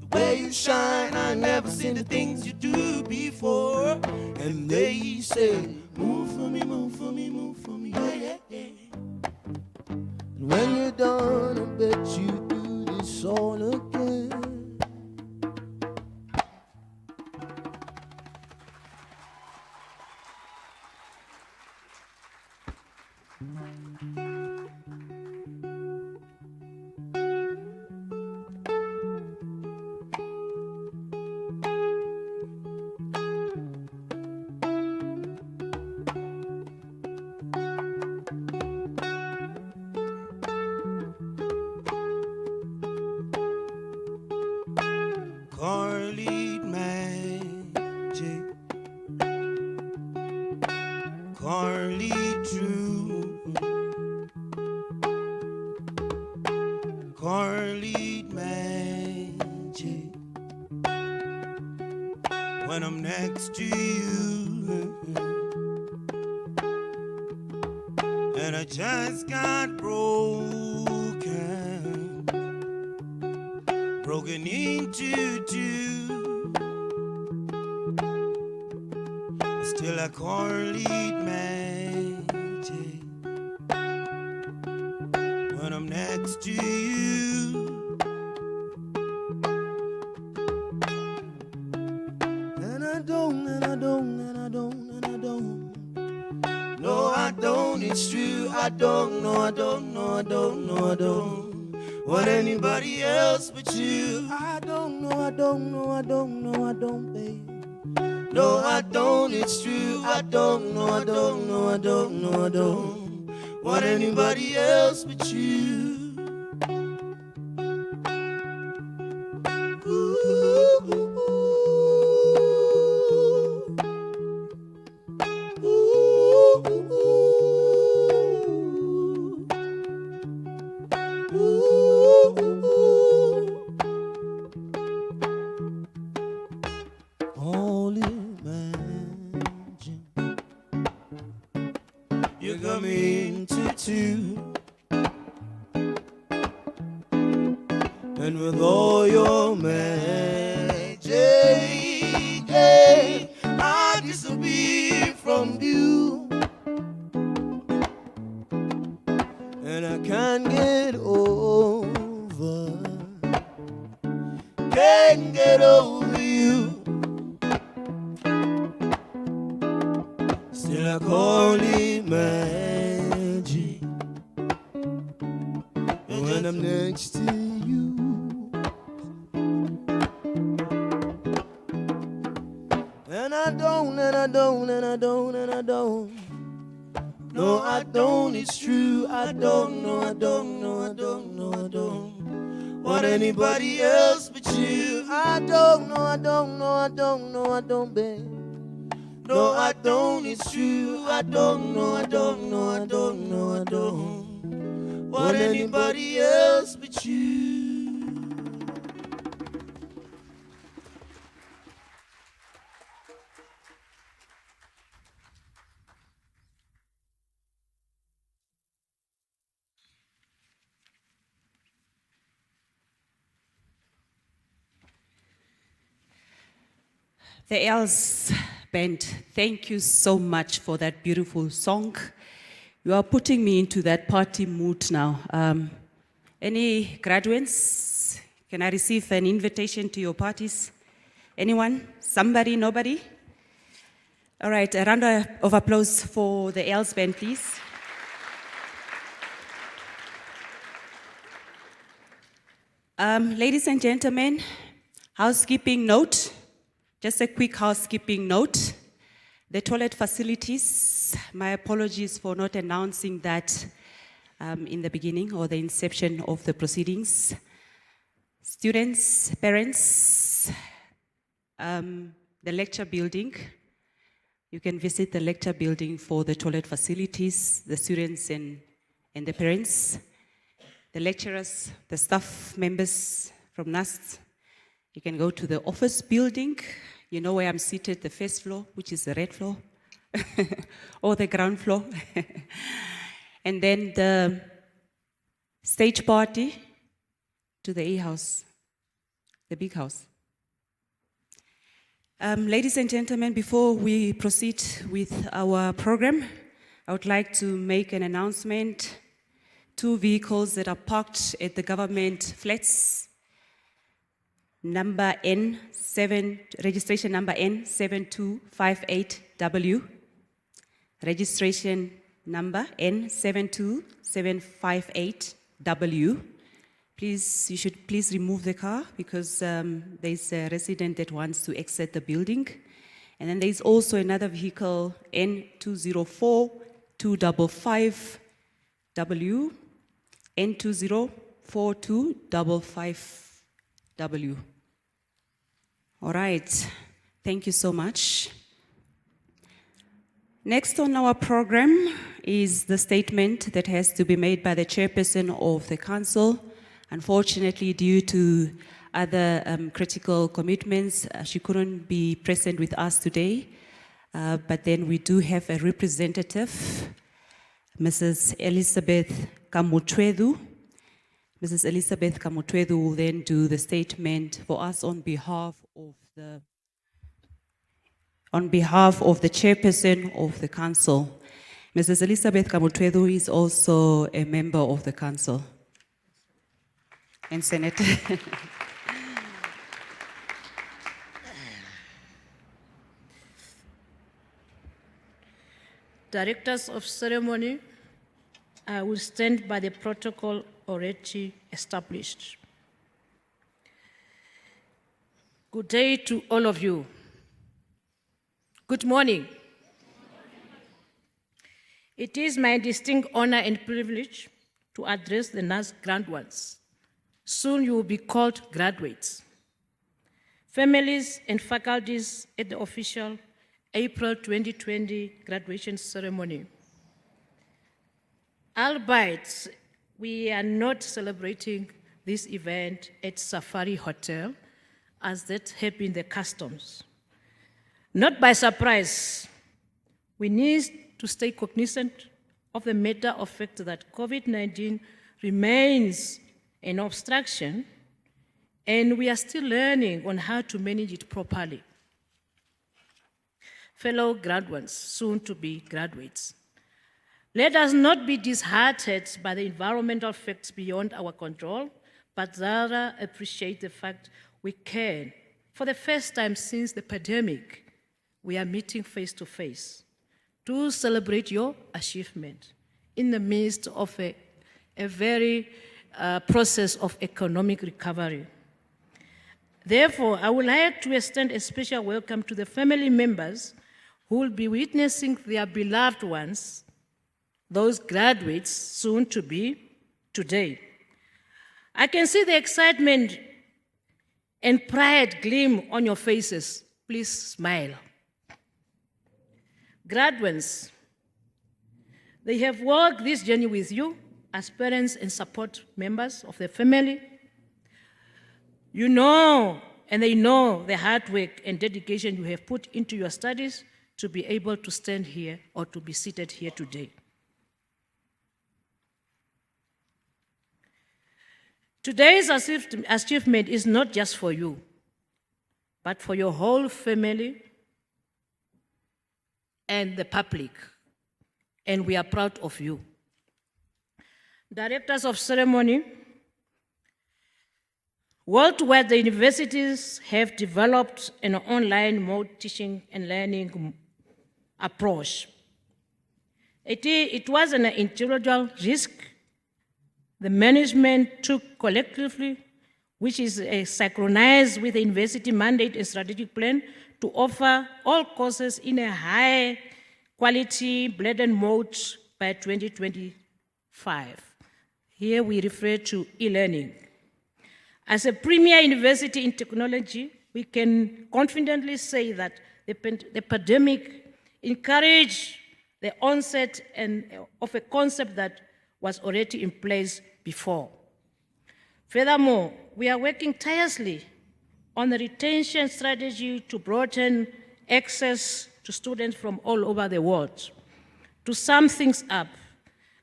The way you shine, I never seen the things you do before. And they say, move for me, move for me, move for me, yeah, yeah, yeah. And when you're done, I bet you do this all again. Carly magic, Carly true, Carly magic. When I'm next to you, and I just got broken into two. Still I correlate magic when I'm next to you. And I don't. No, I don't, it's true. I don't want anybody else but you. I don't, babe. No, I don't, it's true. I don't want anybody else but you. Only imagine you got me into two, and with all your magic, I disappear from you, and I can't get over you. Still I call it magic when I'm next to you. And I don't, and I don't, and I don't, and I don't. No, I don't, it's true. I don't, no, I don't, no, I don't, no, I don't want anybody else but you. I don't, no, I don't, no, I don't, no, I don't, babe. No, I don't, it's true. I don't, no, I don't, no, I don't, no, I don't want anybody else but you. The Els Band, thank you so much for that beautiful song. You are putting me into that party mood now. Any graduates? Can I receive an invitation to your parties? Anyone? Somebody? Nobody? All right, a round of applause for the Els Band, please. Ladies and gentlemen, housekeeping note. Just a quick housekeeping note. The toilet facilities, my apologies for not announcing that in the beginning or the inception of the proceedings. Students, parents, the lecture building. You can visit the lecture building for the toilet facilities, the students and the parents, the lecturers, the staff members from NAST. You can go to the office building. You know where I'm seated, the first floor, which is the red floor, or the ground floor. And then the stage party to the A house, the big house. Ladies and gentlemen, before we proceed with our program, I would like to make an announcement. 2 vehicles that are parked at the government flats, number N7, registration number N7258W, registration number N72758W. Please, you should please remove the car because there's a resident that wants to exit the building. And then there's also another vehicle, N204255W, N204255W. All right, thank you so much. Next on our program is the statement that has to be made by the chairperson of the council. Unfortunately, due to other critical commitments, she couldn't be present with us today. But then we do have a representative, Mrs. Elizabeth Kamutwedu. Mrs. Elizabeth Kamutwedu will then do the statement for us on behalf of the chairperson of the council. Mrs. Elizabeth Kamutwedu is also a member of the council and Senate. Directors of ceremony, I will stand by the protocol already established. Good day to all of you. Good morning. It is my distinct honor and privilege to address the NAS graduates. Soon you will be called graduates. Families and faculties at the official April 2020 graduation ceremony. Albeit we are not celebrating this event at Safari Hotel, as that has been the customs. Not by surprise, we need to stay cognizant of the matter of fact that COVID-19 remains an obstruction, and we are still learning on how to manage it properly. Fellow graduates, soon to be graduates, let us not be disheartened by the environmental facts beyond our control, but rather appreciate the fact we can, for the first time since the pandemic, we are meeting face to face to celebrate your achievement in the midst of a very process of economic recovery. Therefore, I would like to extend a special welcome to the family members who will be witnessing their beloved ones, those graduates soon to be, today. I can see the excitement and pride gleam on your faces. Please smile. Graduates, they have walked this journey with you as parents and support members of the family. You know, and they know the hard work and dedication you have put into your studies to be able to stand here or to be seated here today. Today's achievement is not just for you, but for your whole family and the public, and we are proud of you. Directors of ceremony, worldwide, the universities have developed an online mode teaching and learning approach. It was an individual risk the management took collectively, which is synchronized with the university mandate and strategic plan to offer all courses in a high quality blended mode by 2025. Here we refer to e-learning. As a premier university in technology, we can confidently say that the pandemic encouraged the onset of a concept that was already in place before. Furthermore, we are working tirelessly on the retention strategy to broaden access to students from all over the world. To sum things up,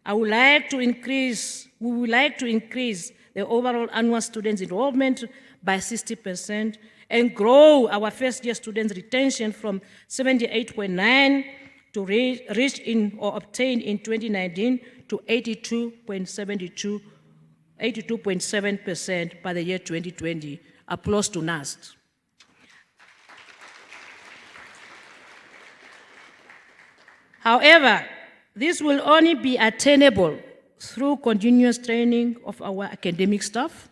we would like to increase the overall annual students enrollment by 60% and grow our first-year students retention from 78.9 to reach in or obtain in 2019 to 82.7% by the year 2020. Applause to NAST. However, this will only be attainable through continuous training of our academic staff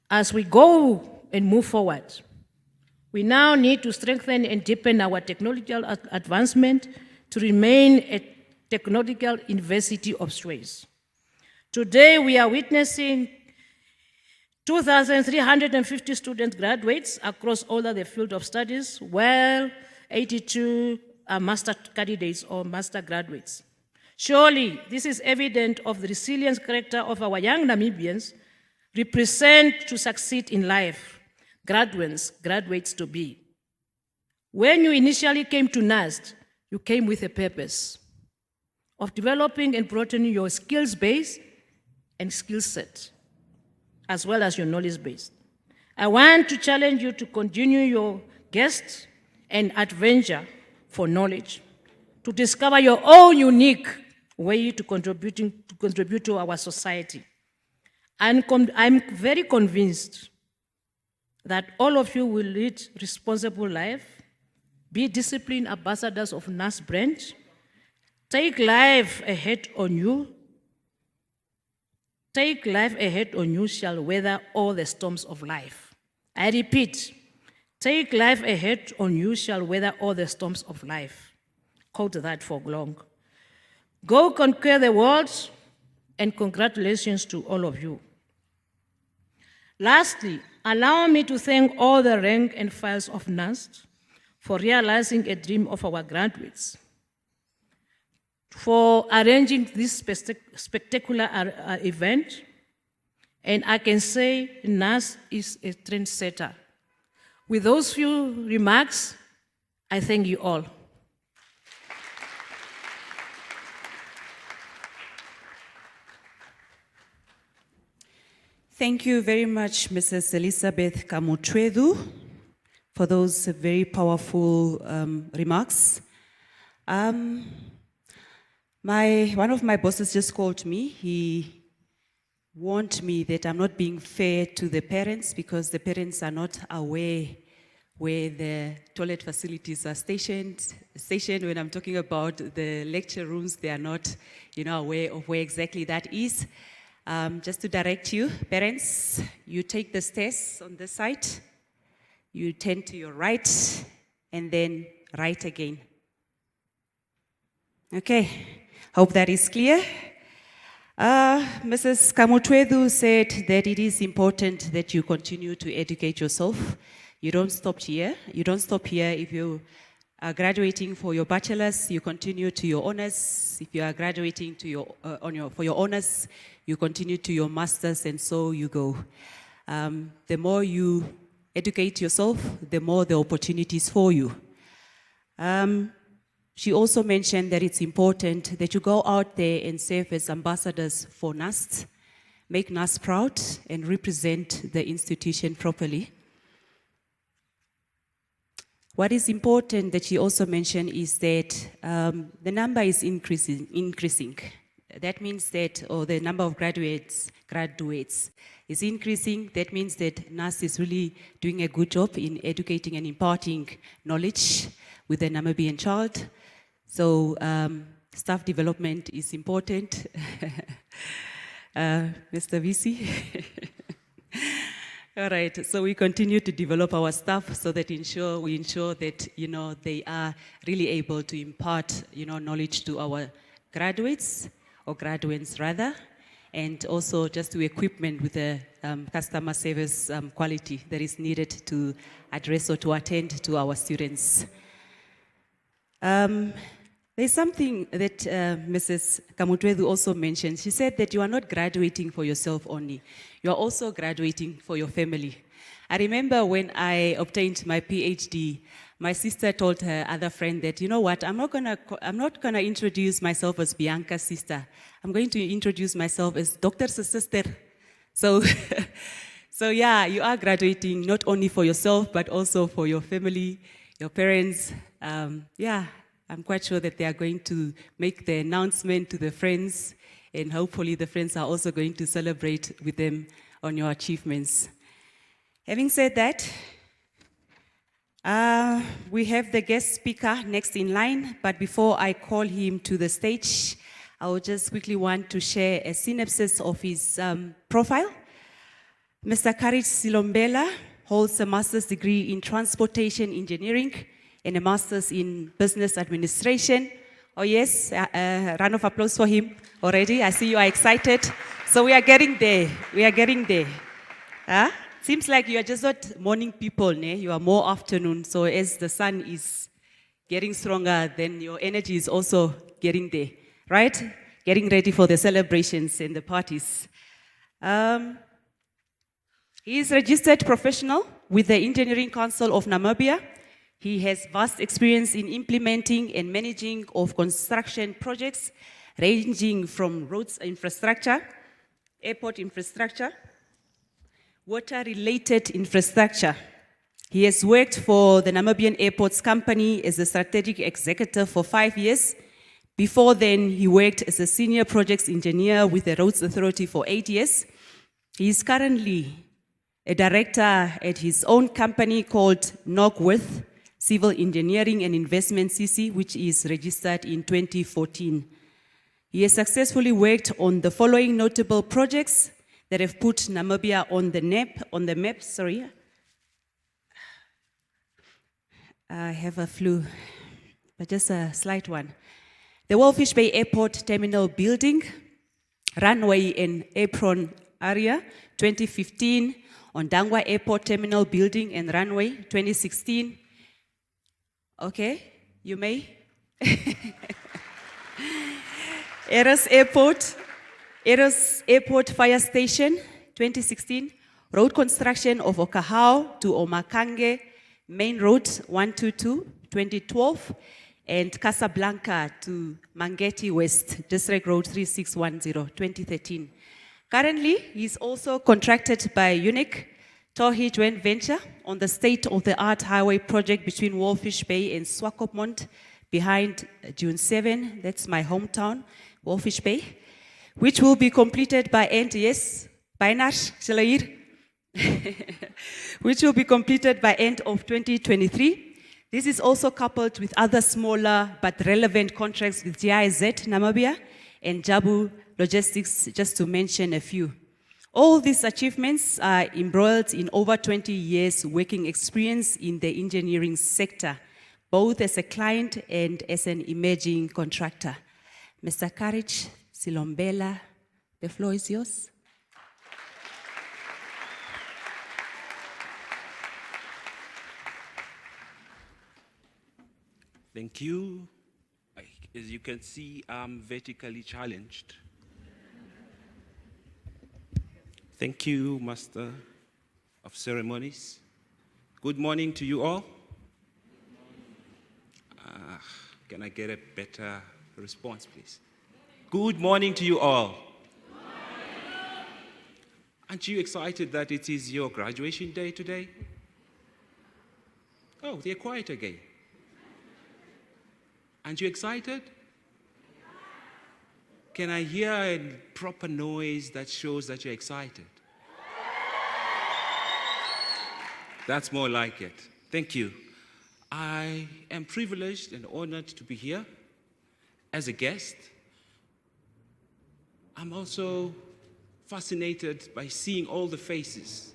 as we go and move forward. We now need to strengthen and deepen our technological advancement to remain a technological university of choice. Today, we are witnessing 2,350 student graduates across all of the field of studies, while 82 are master candidates or master graduates. Surely, this is evident of the resilient character of our young Namibians represent to succeed in life, graduates to be. When you initially came to NAST, you came with a purpose of developing and broadening your skills base and skill set, as well as your knowledge base. I want to challenge you to continue your quest and adventure for knowledge, to discover your own unique way to contribute to our society. I'm very convinced that all of you will lead responsible life, be disciplined ambassadors of NAST brand, take life ahead on you, shall weather all the storms of life. I repeat, take life ahead on you, shall weather all the storms of life. Quote that for long. Go conquer the world, and congratulations to all of you. Lastly, allow me to thank all the rank and files of NAST for realizing a dream of our graduates, for arranging this spectacular event, and I can say NAST is a trendsetter. With those few remarks, I thank you all. Thank you very much, Mrs. Elizabeth Kamutwedu, for those very powerful remarks. One of my bosses just called me. He warned me that I'm not being fair to the parents because the parents are not aware where the toilet facilities are stationed. When I'm talking about the lecture rooms, they are not, aware of where exactly that is. Just to direct you, parents, you take the stairs on this side, you turn to your right, and then right again. Okay, hope that is clear. Mrs. Kamutwedu said that it is important that you continue to educate yourself. You don't stop here. You don't stop here. If you are graduating for your bachelor's, you continue to your honors. If you are graduating to for your honors, you continue to your master's, and so you go. The more you educate yourself, the more the opportunities for you. She also mentioned that it's important that you go out there and serve as ambassadors for NUST, make NUST proud, and represent the institution properly. What is important that she also mentioned is that the number is increasing. That means that, or the number of graduates is increasing. That means that NUST is really doing a good job in educating and imparting knowledge with the Namibian child. So staff development is important. Mr. VC. All right, so we continue to develop our staff so that we ensure that, they are really able to impart, knowledge to our graduates, or graduates rather, and also just to equipment with the customer service quality that is needed to address or to attend to our students. There's something that Mrs. Kamutwedu also mentioned. She said that you are not graduating for yourself only. You are also graduating for your family. I remember when I obtained my PhD, my sister told her other friend that, you know what, I'm not gonna introduce myself as Bianca's sister. I'm going to introduce myself as Doctor's sister. So, so yeah, you are graduating not only for yourself, but also for your family, your parents. I'm quite sure that they are going to make the announcement to the friends, and hopefully the friends are also going to celebrate with them on your achievements. Having said that, we have the guest speaker next in line, but before I call him to the stage, I would just quickly want to share a synopsis of his profile. Mr. Courage Silombela holds a master's degree in transportation engineering and a master's in business administration. Oh yes, round of applause for him already. I see you are excited. So we are getting there. Seems like you are just not morning people, ne? You are more afternoon. So as the sun is getting stronger, then your energy is also getting there, right? Getting ready for the celebrations and the parties. He is registered professional with the Engineering Council of Namibia. He has vast experience in implementing and managing of construction projects ranging from roads infrastructure, airport infrastructure, water-related infrastructure. He has worked for the Namibian Airports Company as a strategic executive for 5 years. Before then, he worked as a senior projects engineer with the Roads Authority for 8 years. He is currently a director at his own company called Northworth Civil Engineering and Investment CC, which is registered in 2014. He has successfully worked on the following notable projects that have put Namibia on the map. I have a flu, but just a slight one. The Walfish Bay Airport Terminal Building, Runway and Apron Area, 2015. On Dangwa Airport Terminal Building and Runway, 2016. Okay, you may. Eros Airport Fire Station, 2016. Road construction of Okahau to Omakange Main Road 122, 2012. And Casablanca to Mangeti West, District Road 3610, 2013. Currently, he's also contracted by UNIC Tohi Joint Venture on the state-of-the-art highway project between Walfish Bay and Swakopmund behind June 7, that's my hometown, Walfish Bay, which will be completed by end, yes, Bainash, Shalair, which will be completed by end of 2023. This is also coupled with other smaller but relevant contracts with GIZ Namibia and Jabu logistics, just to mention a few. All these achievements are embroiled in over 20 years working experience in the engineering sector, both as a client and as an emerging contractor. Mr. Courage Silombela, the floor is yours. Thank you. As you can see, I'm vertically challenged. Thank you, Master of Ceremonies. Good morning to you all. Can I get a better response, please? Good morning to you all. Aren't you excited that it is your graduation day today? Oh, they're quiet again. Aren't you excited? Can I hear a proper noise that shows that you're excited? That's more like it. Thank you. I am privileged and honored to be here as a guest. I'm also fascinated by seeing all the faces,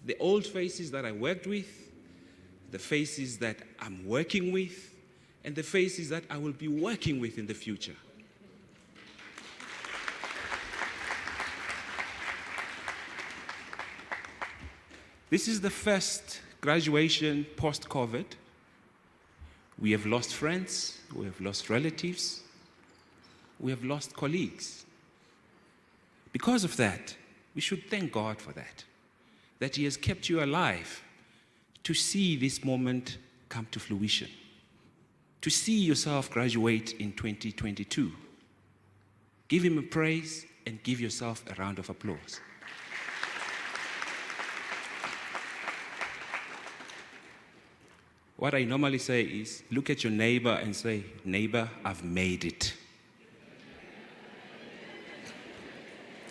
the old faces that I worked with, the faces that I'm working with, and the faces that I will be working with in the future. This is the first graduation post-COVID. We have lost friends, we have lost relatives, we have lost colleagues. Because of that, we should thank God for that He has kept you alive to see this moment come to fruition, to see yourself graduate in 2022. Give Him a praise and give yourself a round of applause. What I normally say is, look at your neighbor and say, neighbor, I've made it.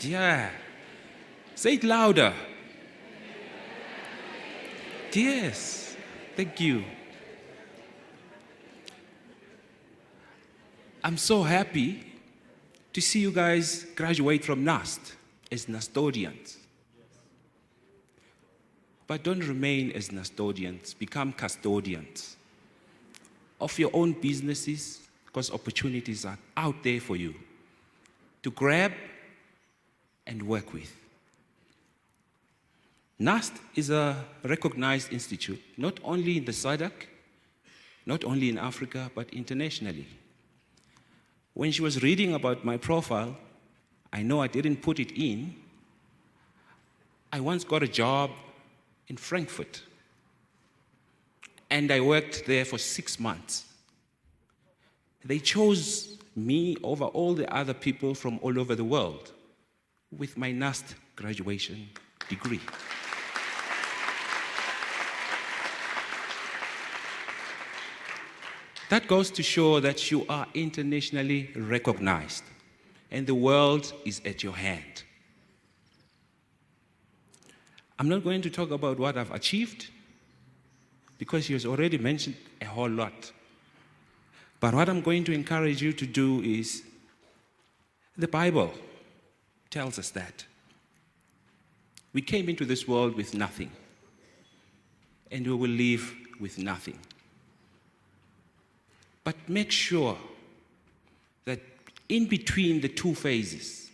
Yeah. Say it louder. Yes. Thank you. I'm so happy to see you guys graduate from NAST as Nastodians. But don't remain as Nastodians, become custodians of your own businesses, because opportunities are out there for you to grab and work with. NAST is a recognized institute, not only in the SADC, not only in Africa, but internationally. When she was reading about my profile, I know I didn't put it in. I once got a job in Frankfurt, and I worked there for 6 months. They chose me over all the other people from all over the world with my NAST graduation degree. That goes to show that you are internationally recognized and the world is at your hand. I'm not going to talk about what I've achieved because he has already mentioned a whole lot. But what I'm going to encourage you to do is, the Bible tells us that we came into this world with nothing and we will leave with nothing. But make sure that in between the two phases,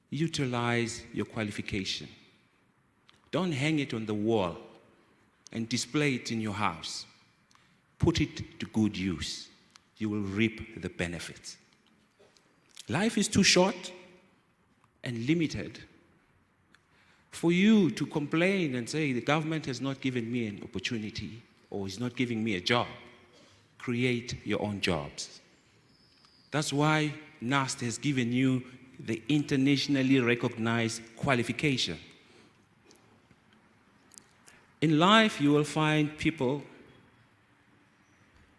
utilize your qualification. Don't hang it on the wall and display it in your house. Put it to good use. You will reap the benefits. Life is too short and limited for you to complain and say, the government has not given me an opportunity or is not giving me a job. Create your own jobs. That's why NAST has given you the internationally recognized qualification. In life, you will find people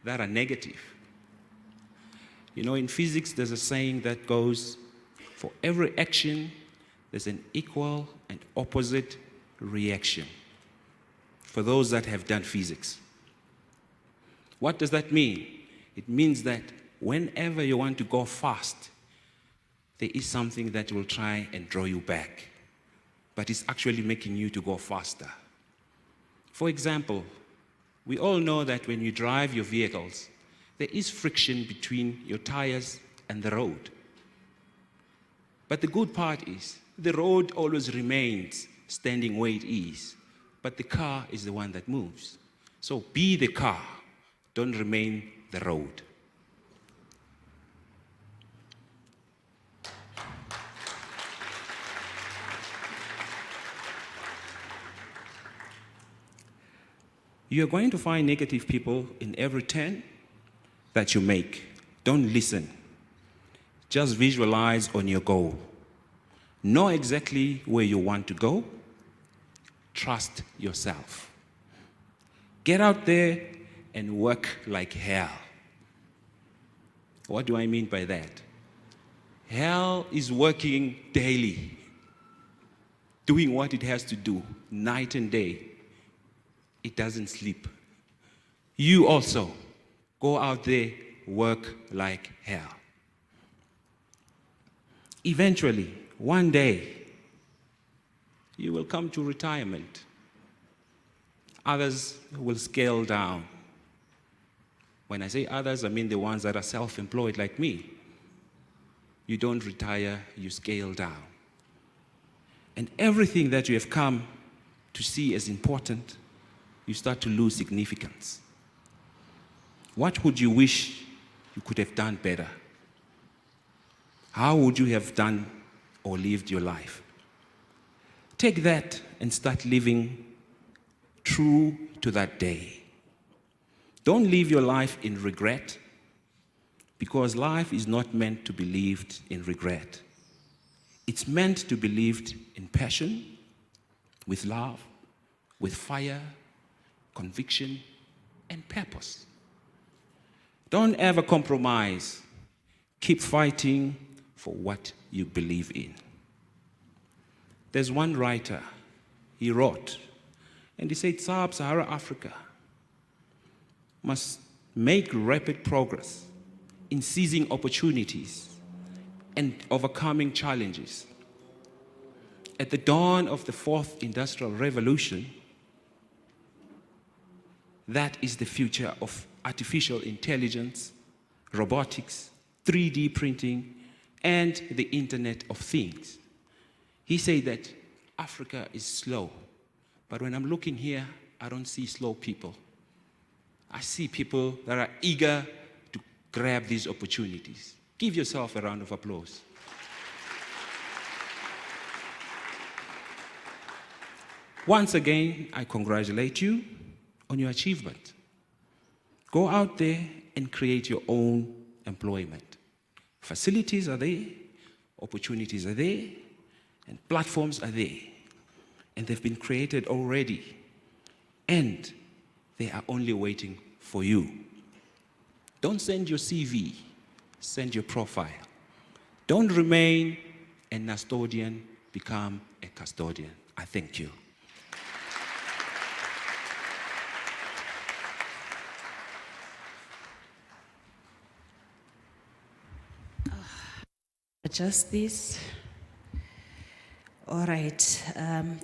that are negative. You know, in physics, there's a saying that goes, for every action, there's an equal and opposite reaction. For those that have done physics. What does that mean? It means that whenever you want to go fast, there is something that will try and draw you back, but it's actually making you to go faster. For example, we all know that when you drive your vehicles, there is friction between your tires and the road. But the good part is, the road always remains standing where it is, but the car is the one that moves. So be the car, don't remain the road. You're going to find negative people in every turn that you make. Don't listen. Just visualize on your goal. Know exactly where you want to go. Trust yourself. Get out there and work like hell. What do I mean by that? Hell is working daily, doing what it has to do, night and day. It doesn't sleep. You also go out there, work like hell. Eventually, one day, you will come to retirement. Others will scale down. When I say others, I mean the ones that are self-employed like me. You don't retire, you scale down. And everything that you have come to see as important, you start to lose significance. What would you wish you could have done better? How would you have done or lived your life? Take that and start living true to that day. Don't live your life in regret, because life is not meant to be lived in regret. It's meant to be lived in passion, with love, with fire, conviction, and purpose. Don't ever compromise. Keep fighting for what you believe in. There's one writer, he wrote, and he said Sub-Saharan Africa must make rapid progress in seizing opportunities and overcoming challenges. At the dawn of the fourth industrial revolution, that is the future of artificial intelligence, robotics, 3D printing, and the Internet of Things. He said that Africa is slow, but when I'm looking here, I don't see slow people. I see people that are eager to grab these opportunities. Give yourself a round of applause. Once again, I congratulate you on your achievement. Go out there and create your own employment. Facilities are there, opportunities are there, and platforms are there. And they've been created already. And they are only waiting for you. Don't send your CV, send your profile. Don't remain a custodian, become a custodian. I thank you. Adjust this. All right.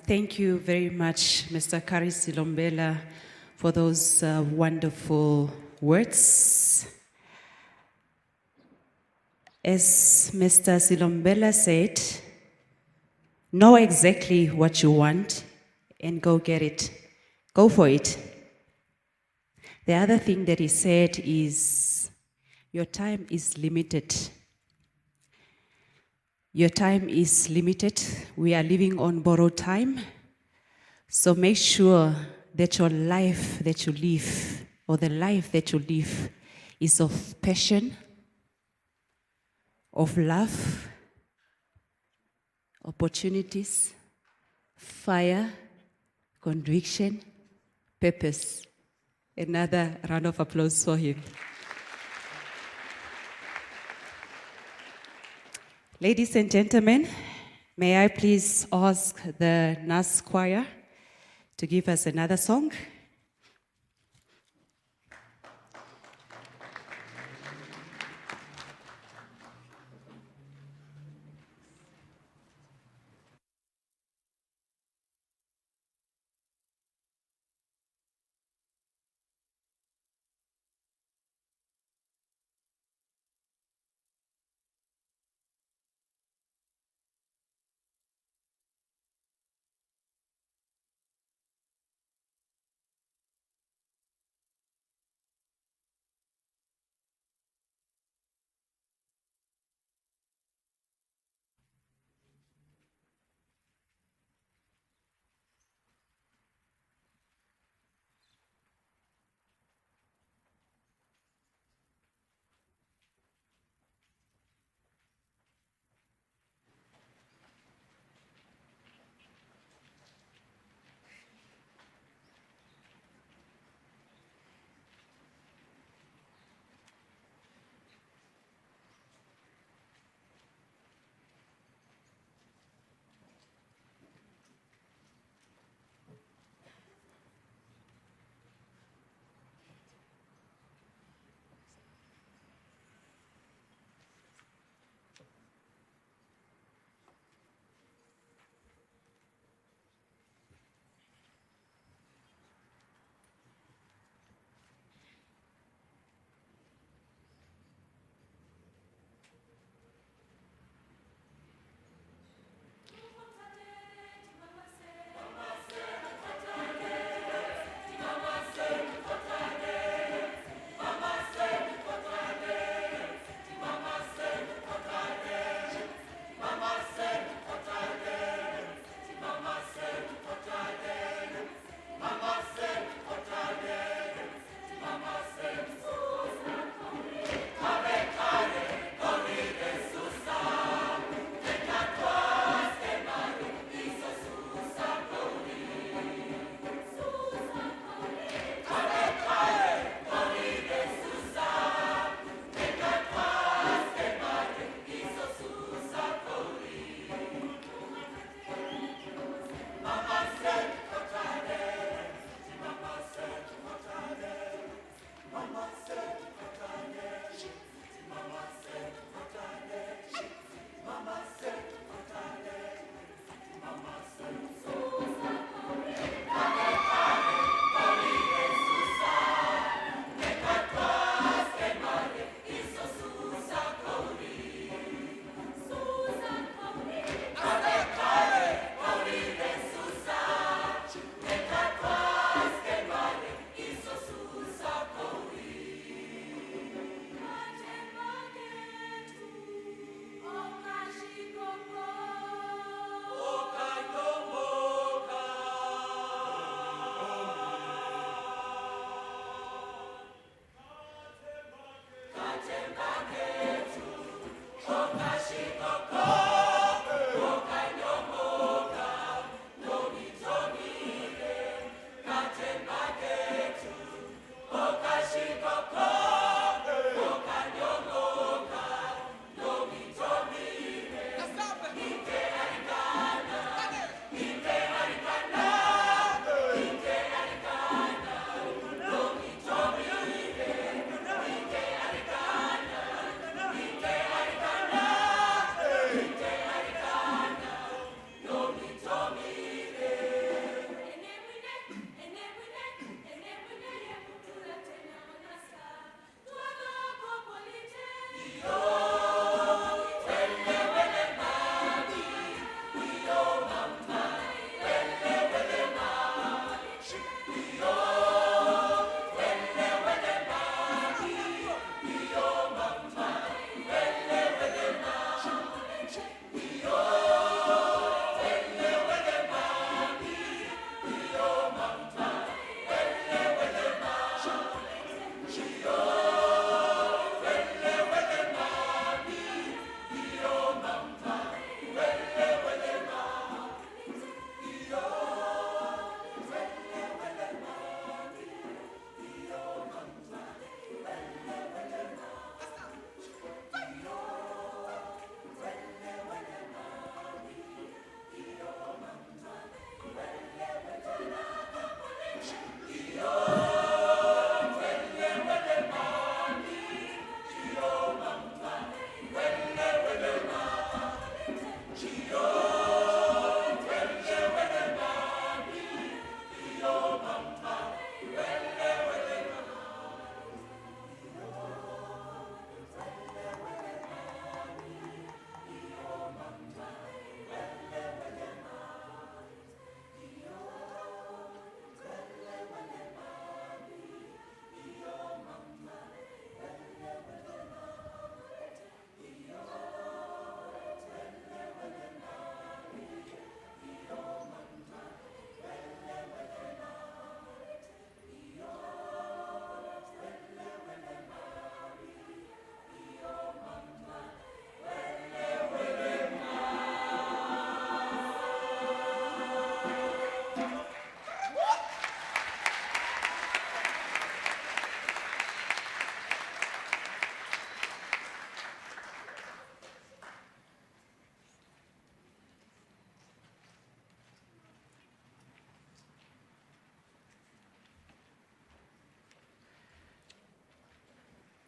Thank you very much, Mr. Kari Silombela, for those wonderful words. As Mr. Silombela said, know exactly what you want and go get it. Go for it. The other thing that he said is, your time is limited. Your time is limited. We are living on borrowed time. So make sure that your life that you live, or the life that you live, is of passion, of love, opportunities, fire, conviction, purpose. Another round of applause for him. Ladies and gentlemen, may I please ask the NAS choir to give us another song?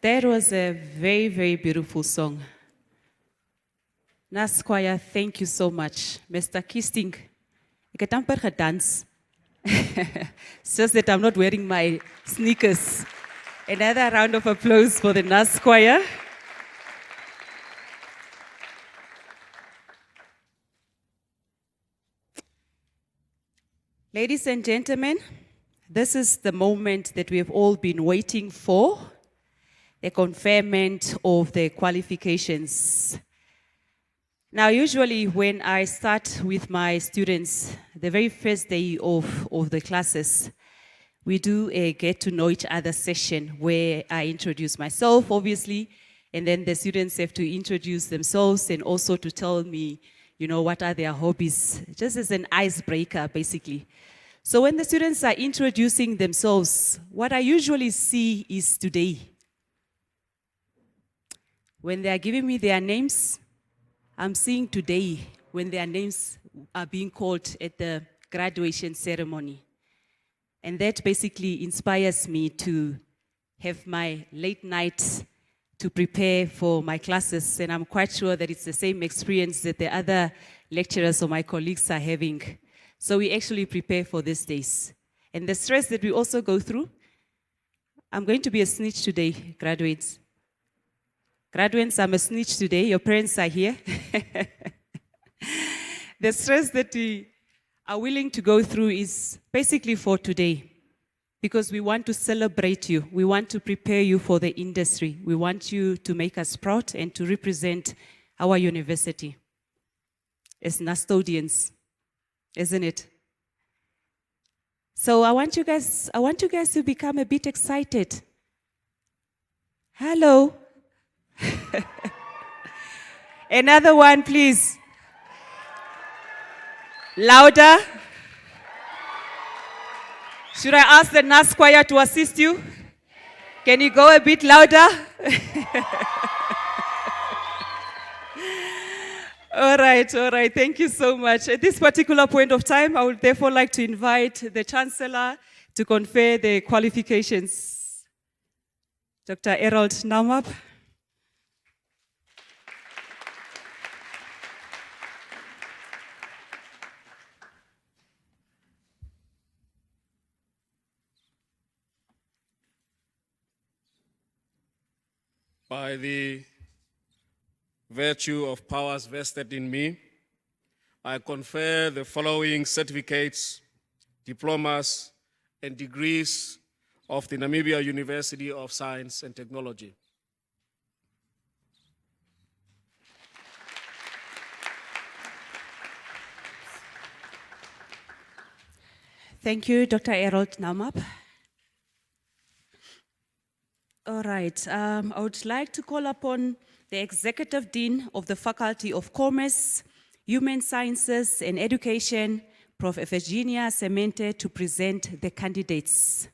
That was a very, very beautiful song. Nas Choir, thank you so much. Mr. Kisting, ek het amper gedans. It's just that I'm not wearing my sneakers. Another round of applause for the Nas Choir. Ladies and gentlemen, this is the moment that we have all been waiting for, the conferment of the qualifications. Now, usually when I start with my students, the very first day of the classes, we do a get to know each other session where I introduce myself, obviously, and then the students have to introduce themselves and also to tell me, what are their hobbies, just as an icebreaker, basically. So when the students are introducing themselves, what I usually see is today. When they are giving me their names, I'm seeing today when their names are being called at the graduation ceremony. And that basically inspires me to have my late nights to prepare for my classes. And I'm quite sure that it's the same experience that the other lecturers or my colleagues are having. So we actually prepare for these days. And the stress that we also go through, I'm going to be a snitch today, graduates. Graduates, I'm a snitch today. Your parents are here. The stress that we are willing to go through is basically for today, because we want to celebrate you. We want to prepare you for the industry. We want you to make us proud and to represent our university as custodians, isn't it? So I want you guys to become a bit excited. Hello. Another one, please. Louder. Should I ask the Nas Choir to assist you? Can you go a bit louder? All right. Thank you so much. At this particular point of time, I would therefore like to invite the Chancellor to confer the qualifications. Dr. Harold Naumap. By the virtue of powers vested in me, I confer the following certificates, diplomas, and degrees of the Namibia University of Science and Technology. Thank you, Dr. Harold Naumap. All right, I would like to call upon the Executive Dean of the Faculty of Commerce, Human Sciences and Education, Prof. Virginia Semente, to present the candidates.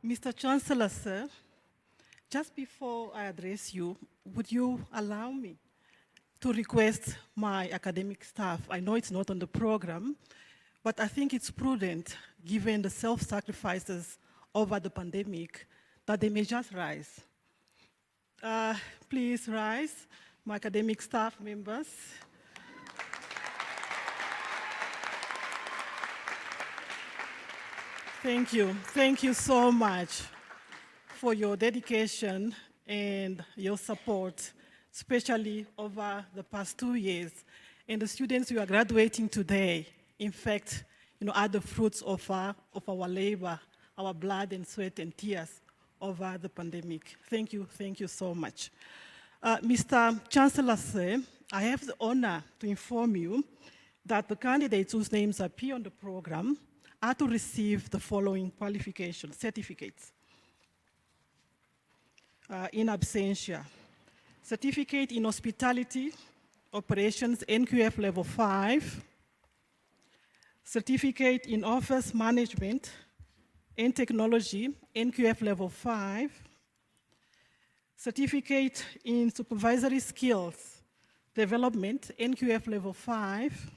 Mr. Chancellor, sir, just before I address you, would you allow me to request my academic staff? I know it's not on the program, but I think it's prudent, given the self-sacrifices over the pandemic, that they may just rise. Please rise, my academic staff members. Thank you. Thank you so much for your dedication and your support, especially over the past 2 years. And the students who are graduating today, in fact, are the fruits of our labor, our blood and sweat and tears over the pandemic. Thank you so much. Mr. Chancellor, sir, I have the honor to inform you that the candidates whose names appear on the program are to receive the following qualification certificates. In absentia, certificate in hospitality, operations, NQF level 5, certificate in office management and technology, NQF level 5, Certificate in Supervisory Skills Development, NQF Level 5.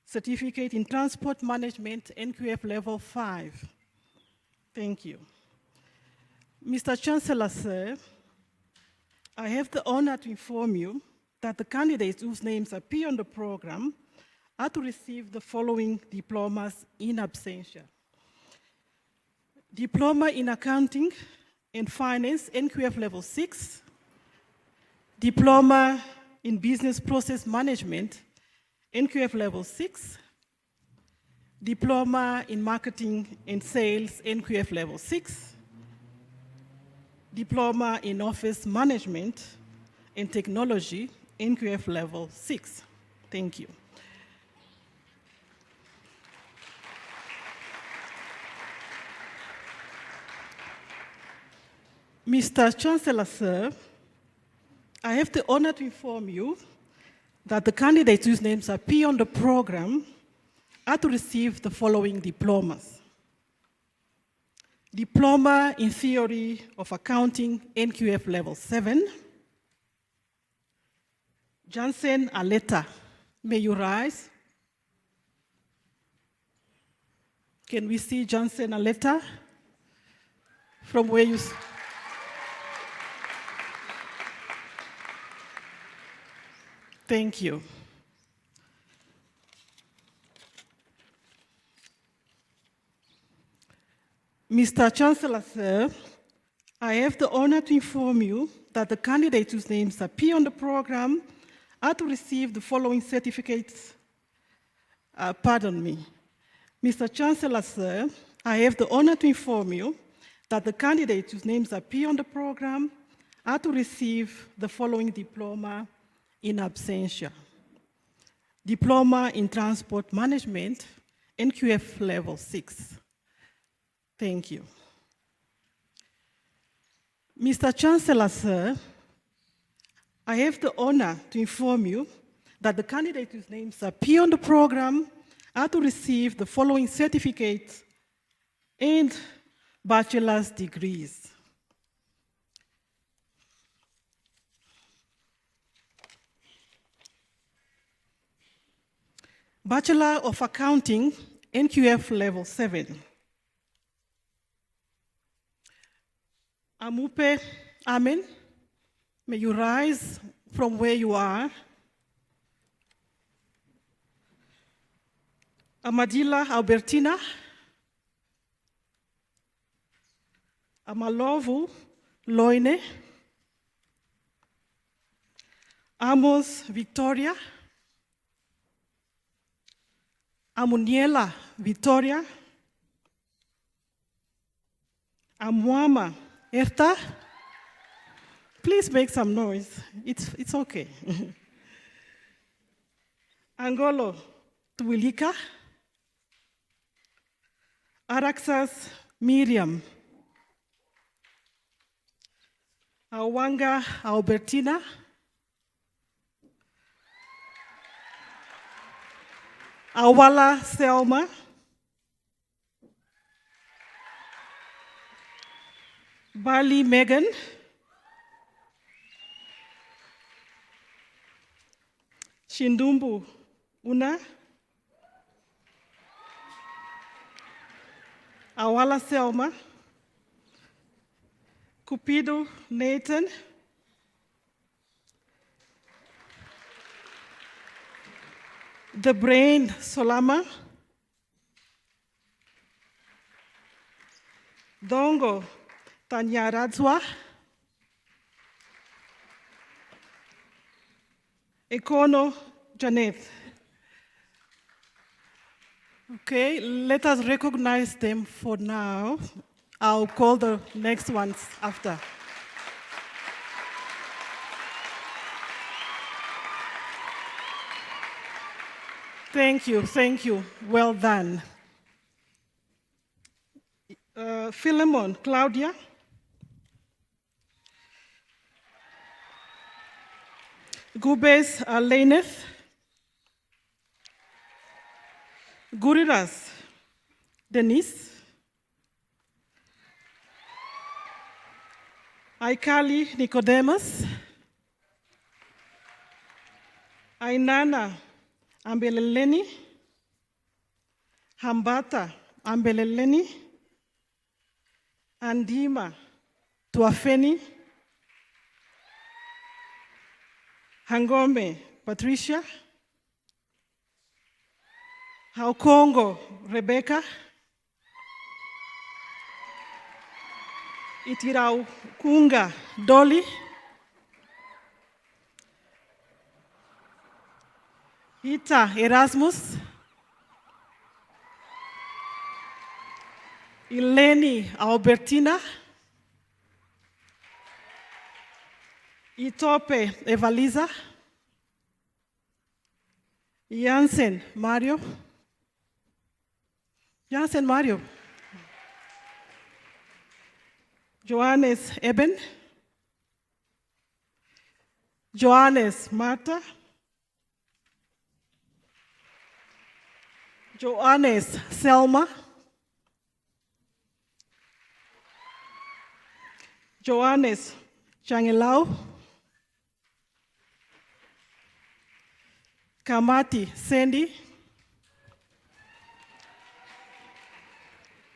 Certificate in Transport Management, NQF Level 5. Thank you. Mr. Chancellor, sir, I have the honor to inform you that the candidates whose names appear on the program are to receive the following diplomas in absentia. Diploma in Accounting and Finance, NQF Level 6. Diploma in Business Process Management, NQF Level 6. Diploma in Marketing and Sales, NQF Level 6. Diploma in Office Management and Technology, NQF Level 6. Thank you. Mr. Chancellor, sir, I have the honor to inform you that the candidates whose names appear on the program are to receive the following diplomas. Diploma in Theory of Accounting, NQF Level 7. Jansen Aleta, may you rise? Can we see Jansen Aleta from where you... Thank you. Mr. Chancellor, sir, I have the honor to inform you that the candidates whose names appear on the program are to receive the following certificates. Mr. Chancellor, sir, I have the honor to inform you that the candidates whose names appear on the program are to receive the following diploma in absentia. Diploma in Transport Management, NQF Level 6. Thank you. Mr. Chancellor, sir, I have the honor to inform you that the candidates whose names appear on the program are to receive the following certificates and bachelor's degrees. Bachelor of Accounting, NQF Level 7. Amupe Amen, may you rise from where you are. Amadila Albertina. Amalovu Loine. Amos Victoria. Amuniela Victoria. Amwama Erta. Please make some noise. It's okay. Angolo Tuilika. Araxas Miriam. Awanga Albertina. Awala Selma. Bali Megan. Shindumbu Una. Awala Selma. Cupido Nathan. The Brain Solama. Dongo Tanya Radzwa. Ekono Janet. Okay, let us recognize them for now. I'll call the next ones after. Thank you, well done. Philemon, Claudia. Gubes Aleneth. Guriras, Denise. Aikali Nicodemus, Ainana Ambeleleni, Hambata Ambeleleni, Andima Tuafeni, Hangome Patricia, Haukongo Rebecca, Itirau Kunga Dolly, Ita Erasmus, Eleni Albertina, Itope Evaliza, Jansen Mario, Johannes Eben, Johannes Marta, Johannes Selma, Johannes Changelau, Kamati Sandy,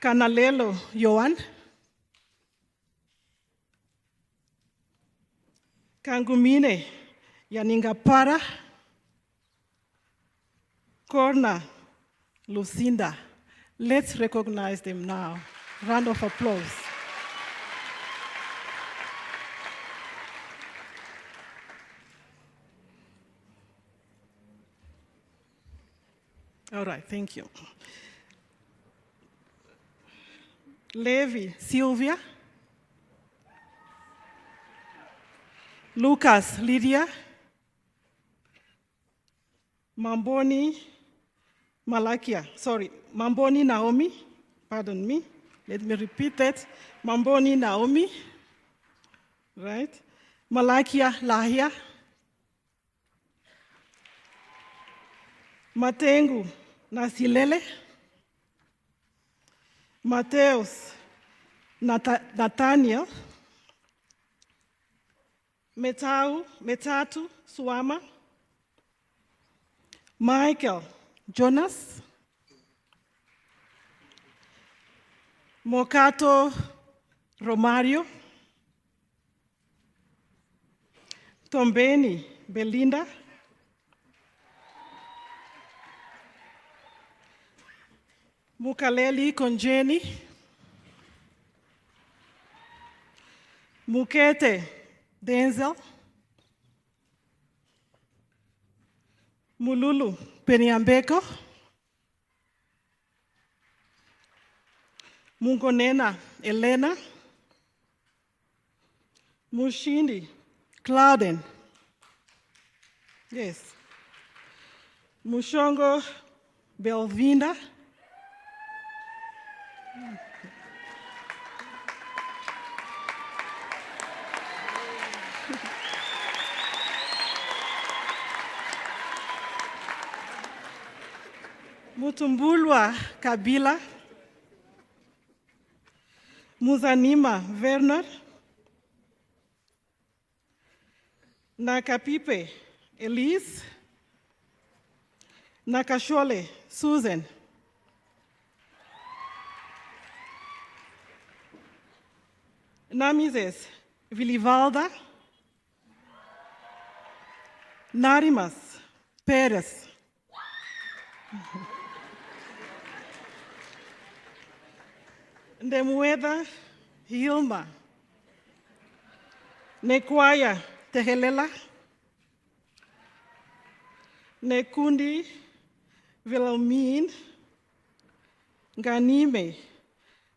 Canalelo Joan, Kangumine Yaningapara, Corna Lucinda. Let's recognize them now. Round of applause. All right, thank you. Levi Sylvia, Lucas Lydia, Mamboni Naomi, pardon me, let me repeat that. Mamboni Naomi, right? Malakia Lahia, Matengu Nasilele, Mateus Nathaniel, Metatu Suama, Michael Jonas, Mocato Romario, Tombeni Belinda, Mukaleli Konjeni, Mukete Denzel, Mululu Peniambeko, Mungonena Elena, Mushindi Clauden, yes, Mushongo Belvinda, Mutumbulwa Kabila, Muzanima Werner, Nakapipe Elise, Nakashole Susan, Namizes Vilivalda, Narimas Perez, Ndemueda Hilma, Nekwaya Tehelela, Nekundi Wilhelmine, Ganime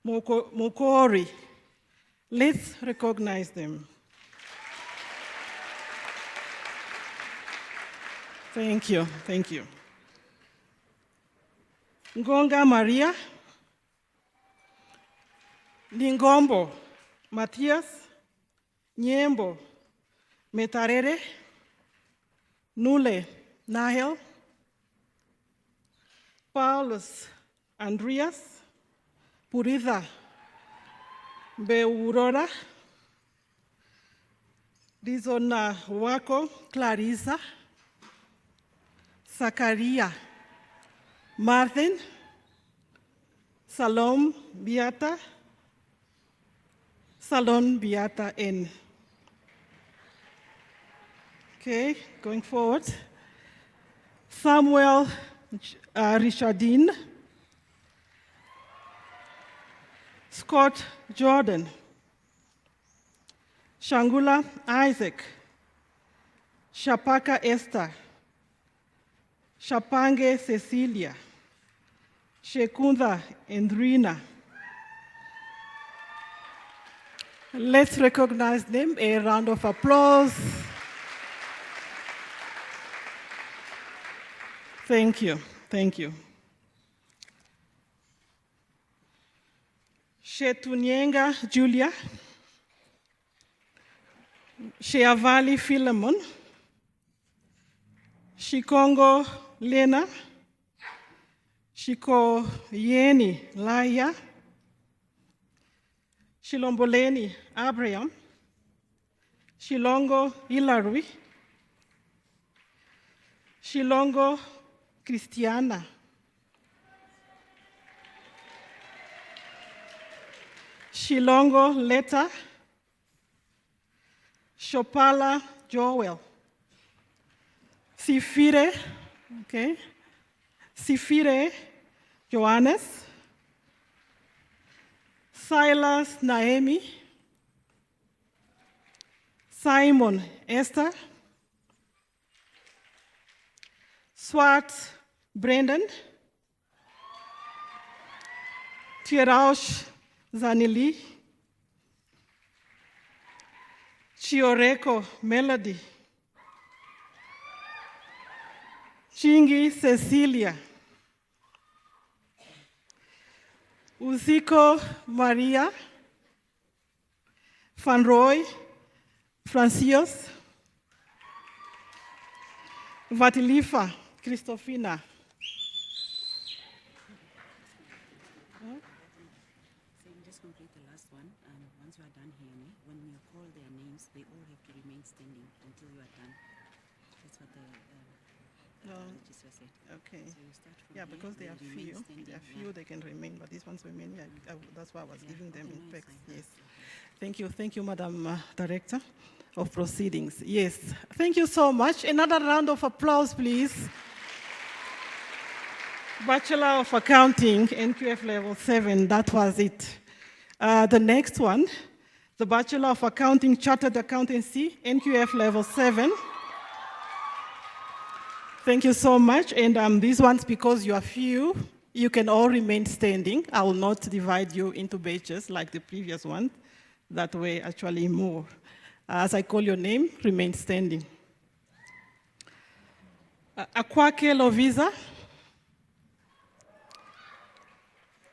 Mokori. Let's recognize them. Thank you, thank you. Ngonga Maria, Lingombo Matthias, Nyembo Metarere, Nule Nahel, Paulus Andreas, Purida Beurora, Rizona wako Clarissa, Zakaria, Martin, Salom Beata, Salon Beata N. Okay, going forward. Samuel Richardine, Scott Jordan, Shangula Isaac, Shapaka Esther, Shapange Cecilia, Shekunda Endrina. Let's recognize them. A round of applause. Thank you. Thank you. Shetunyenga Julia, Sheavali Philemon, Shikongo Lena, Shiko Yeni Laya, Shilomboleni Abraham, Shilongo Hilary, Shilongo Christiana, Shilongo Leta, Shopala Joel, Sifire, okay, Sifire Johannes, Silas Naomi, Simon Esther, Swart Brendan, Tiraush Zanili, Chioreko Melody, Chingi Cecilia, Uziko Maria, Fanroy Francios, Vatilifa Christofina. Just complete the last one. Once you are done here, when you call their names, they all have to remain standing until you are done. That's what the register said. Okay. So you start from Yeah, here, because they are remain few. standing. They are few, they can remain, but these ones remain. Yeah, that's why I was giving them in okay, no, it's text. fine. Yes. Thank you, Madam Director of Proceedings. Yes. Thank you so much. Another round of applause, please. Bachelor of Accounting, NQF Level 7, that was it. The next one, the Bachelor of Accounting, Chartered Accountancy, NQF Level 7. Thank you so much. And these ones, because you are few, you can all remain standing. I will not divide you into batches like the previous one. That way, actually more. As I call your name, remain standing. Akwake Lovisa,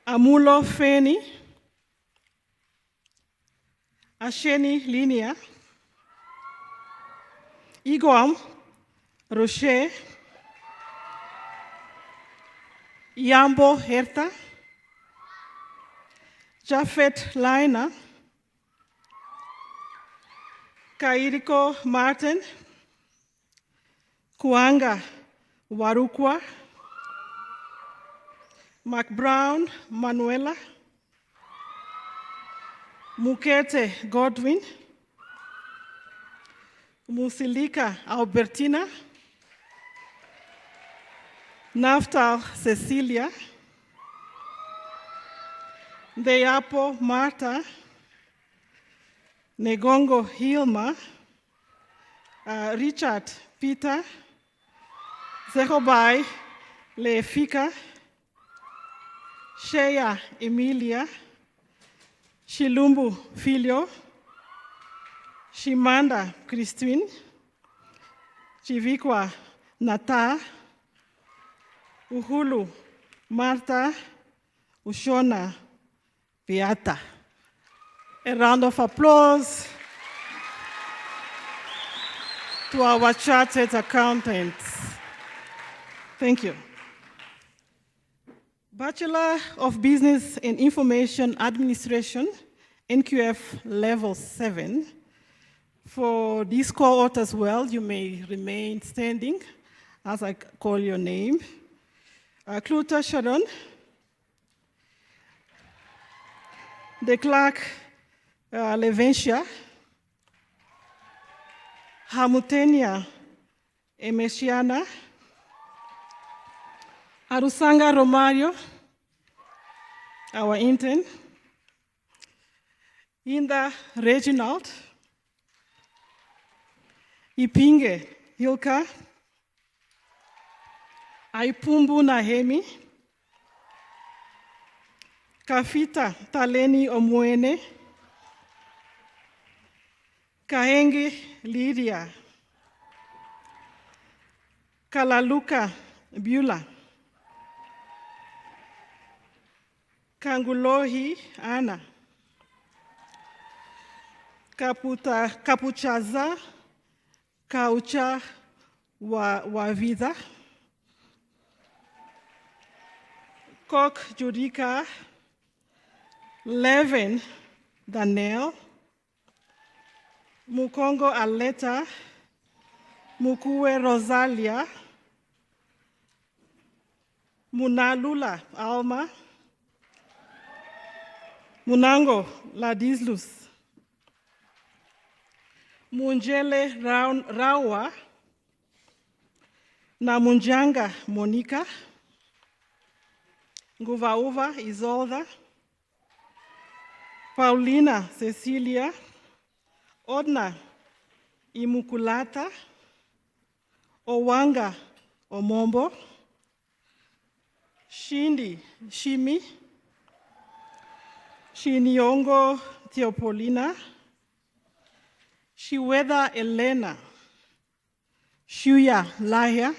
Amulo Feni, Asheni Linia, Igwam Rocher, Yambo Herta, Jafet Laina, Kairiko Martin, Kuanga Warukwa, Mark Brown Manuela, Mukete Godwin, Musilika Albertina, Naftal Cecilia, Deapo Marta, Negongo Hilma, Richard Peter, Zehobai Lefika, Shea Emilia, Shilumbu Filio, Shimanda Christine, Chivikwa Nata, Uhulu Marta, Ushona Beata. A round of applause to our chartered accountants. Thank you. Bachelor of Business and Information Administration, NQF Level 7. For this cohort as well, you may remain standing as I call your name. Kluta Sharon, de Klerk Leventia, Hamutenia Emesiana, Arusanga Romario, our intern, Inda Reginald, Ipinge Hilka, Aipumbu Nahemi, Kafita Taleni Omwene, Kahenge Lydia, Kalaluka Bula, Kangulohi Ana, Kapuchaza Kaucha Wavida, Kok Judika, Levin Daniel, Mukongo Aleta, Mukue Rosalia, Munalula Alma, Munango Ladislus, Munjele Rawa, na Munjanga Monica, Nguvauva Isolda, Paulina Cecilia, Odna Imukulata, Owanga Omombo, Shindi Shimi, Shiniongo Theopolina, Shiweda Elena, Shuya Lahia,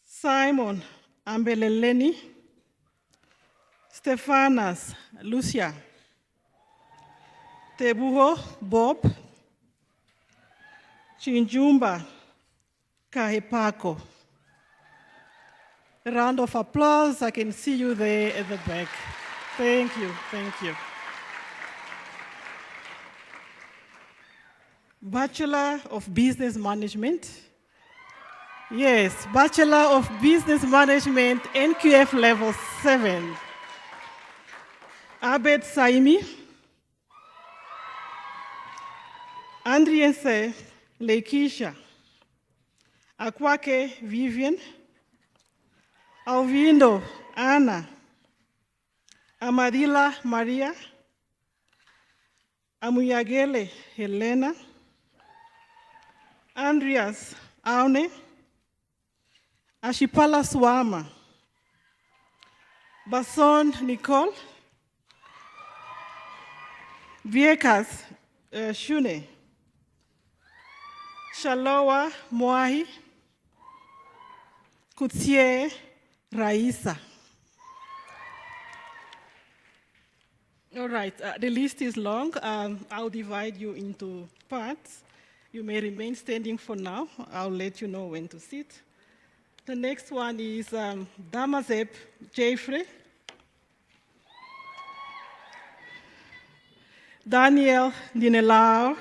Simon Ambeleleni, Stefanas Lucia, Tebuho Bob, Chinjumba Kahepako. A round of applause. I can see you there at the back. Thank you, thank you. Bachelor of Business Management. Yes, Bachelor of Business Management, NQF Level 7. Abed Saimi. Andriense Lekisha. Akwake Vivian. Alvindo Ana. Amadila Maria. Amuyagele Helena. Andreas Aune. Ashipala Swama. Bason Nicole. Viekas Shune. Shalowa Moahi. Kutie Raisa. All right, the list is long. I'll divide you into parts. You may remain standing for now. I'll let you know when to sit. The next one is Damazep Jeffrey, Daniel Dinelao,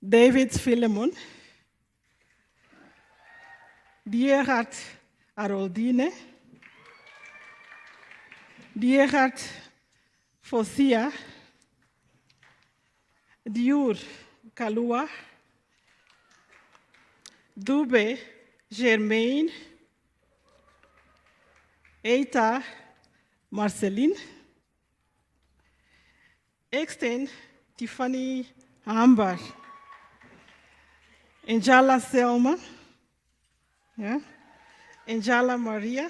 David Philemon, Dierhard Aroldine, Dierhard Fosia, Diur Kalua, Dube Germain, Eita Marceline, Extend Tiffany Amber, Angela Selma, yeah? Angela Maria,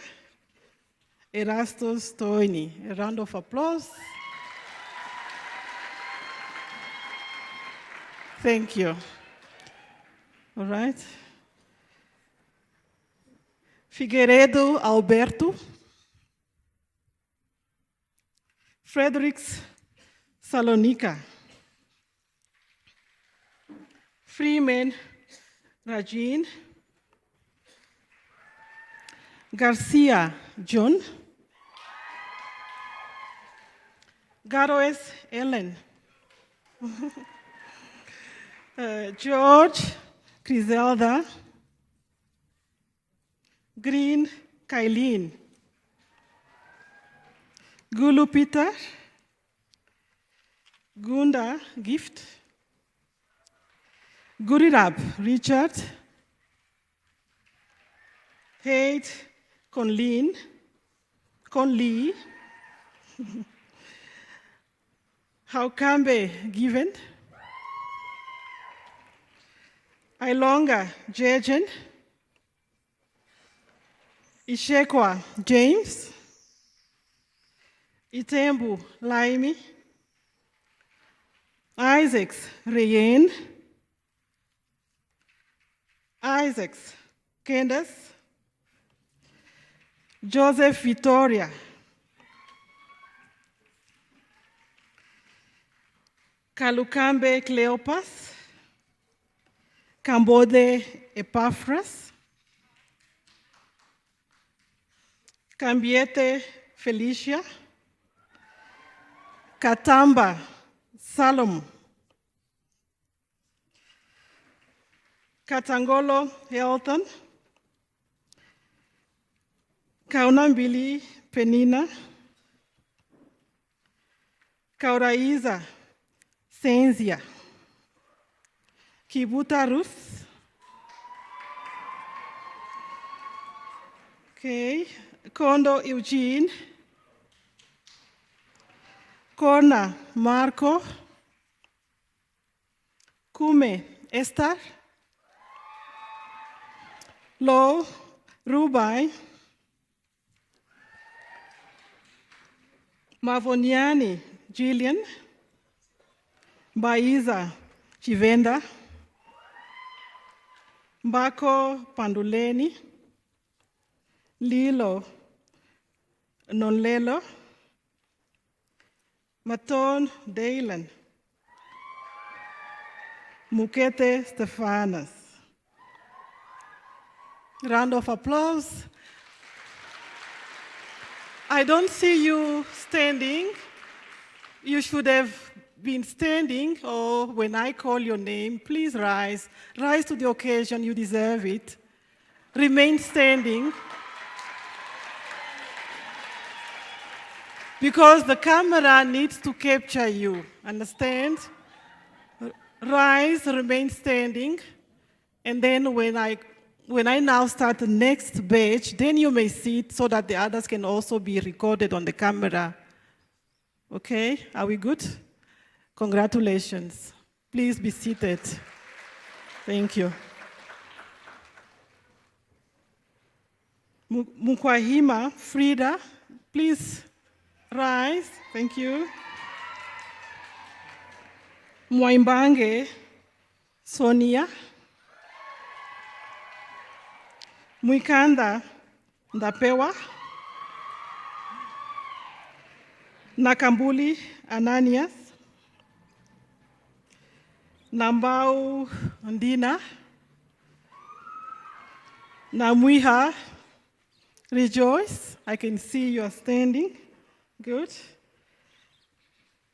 Erastus Toini. A round of applause. Thank you. All right. Figueiredo Alberto, Fredericks Salonika, Freeman Rajin, Garcia John, Garoes Ellen, George Griselda, Green Kylene, Gulu Peter, Gunda Gift, Gurirab Richard, Hate Conleen, Conlee, Haukambe Given, Ilonga Jejen, Ishekwa James, Itembu Laimi, Isaacs Rayen, Isaacs Candace, Joseph Vittoria, Kalukambe Cleopas, Kambode Epaphras, Cambiete Felicia, Katamba Salom, Katangolo Elton, Kaunambili Penina, Kauraiza Senzia, Kibuta Ruth, okay, Kondo Eugene, Corna Marco, Kume Esther, Lo Rubai, Mavoniani Jillian, Baiza Chivenda, Mbako Panduleni, Lilo Nonlelo, Maton Dalen, Mukete Stefanas. Round of applause. I don't see you standing. You should have been standing, or when I call your name, please rise. Rise to the occasion, you deserve it. Remain standing. Because the camera needs to capture you, understand? Rise, remain standing, and then when I now start the next batch, then you may sit so that the others can also be recorded on the camera. Okay, are we good? Congratulations. Please be seated. Thank you. Mukwahima Frida, please rise. Thank you. Mwaimbange Sonia. Mwikanda Ndapewa, Nakambuli Ananias, Nambau Ndina, Namwiha Rejoice. I can see you are standing. Good.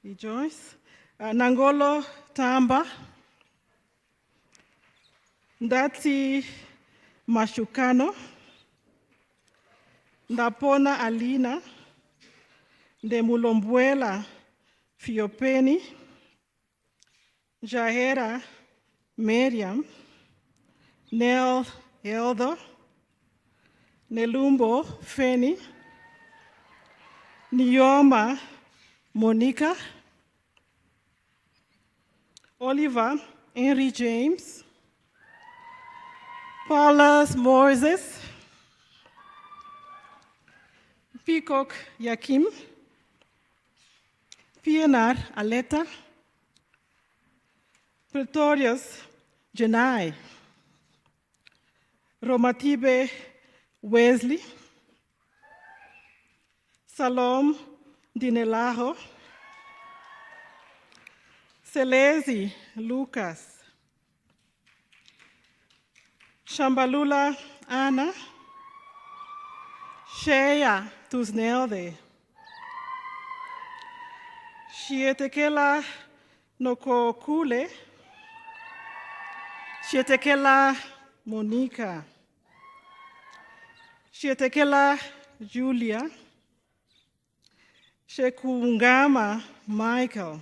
Rejoice. Nangolo Tamba, Ndati Mashukano, Ndapona Alina, Ndemulombuela Fiopeni, Jahera Miriam, Nel Eldo, Nelumbo Feni, Nioma Monica, Oliver Henry James, Paulus Moses, Peacock Yakim, PNR Aleta, Pretorius Janai, Romatibe Wesley, Salom Dinelaho, Selezi Lucas, Shambalula Anna, Shea Tusnelde, Shietekela Noko Kule, Shetekela Monica, Shetekela Julia, Shekungama Michael,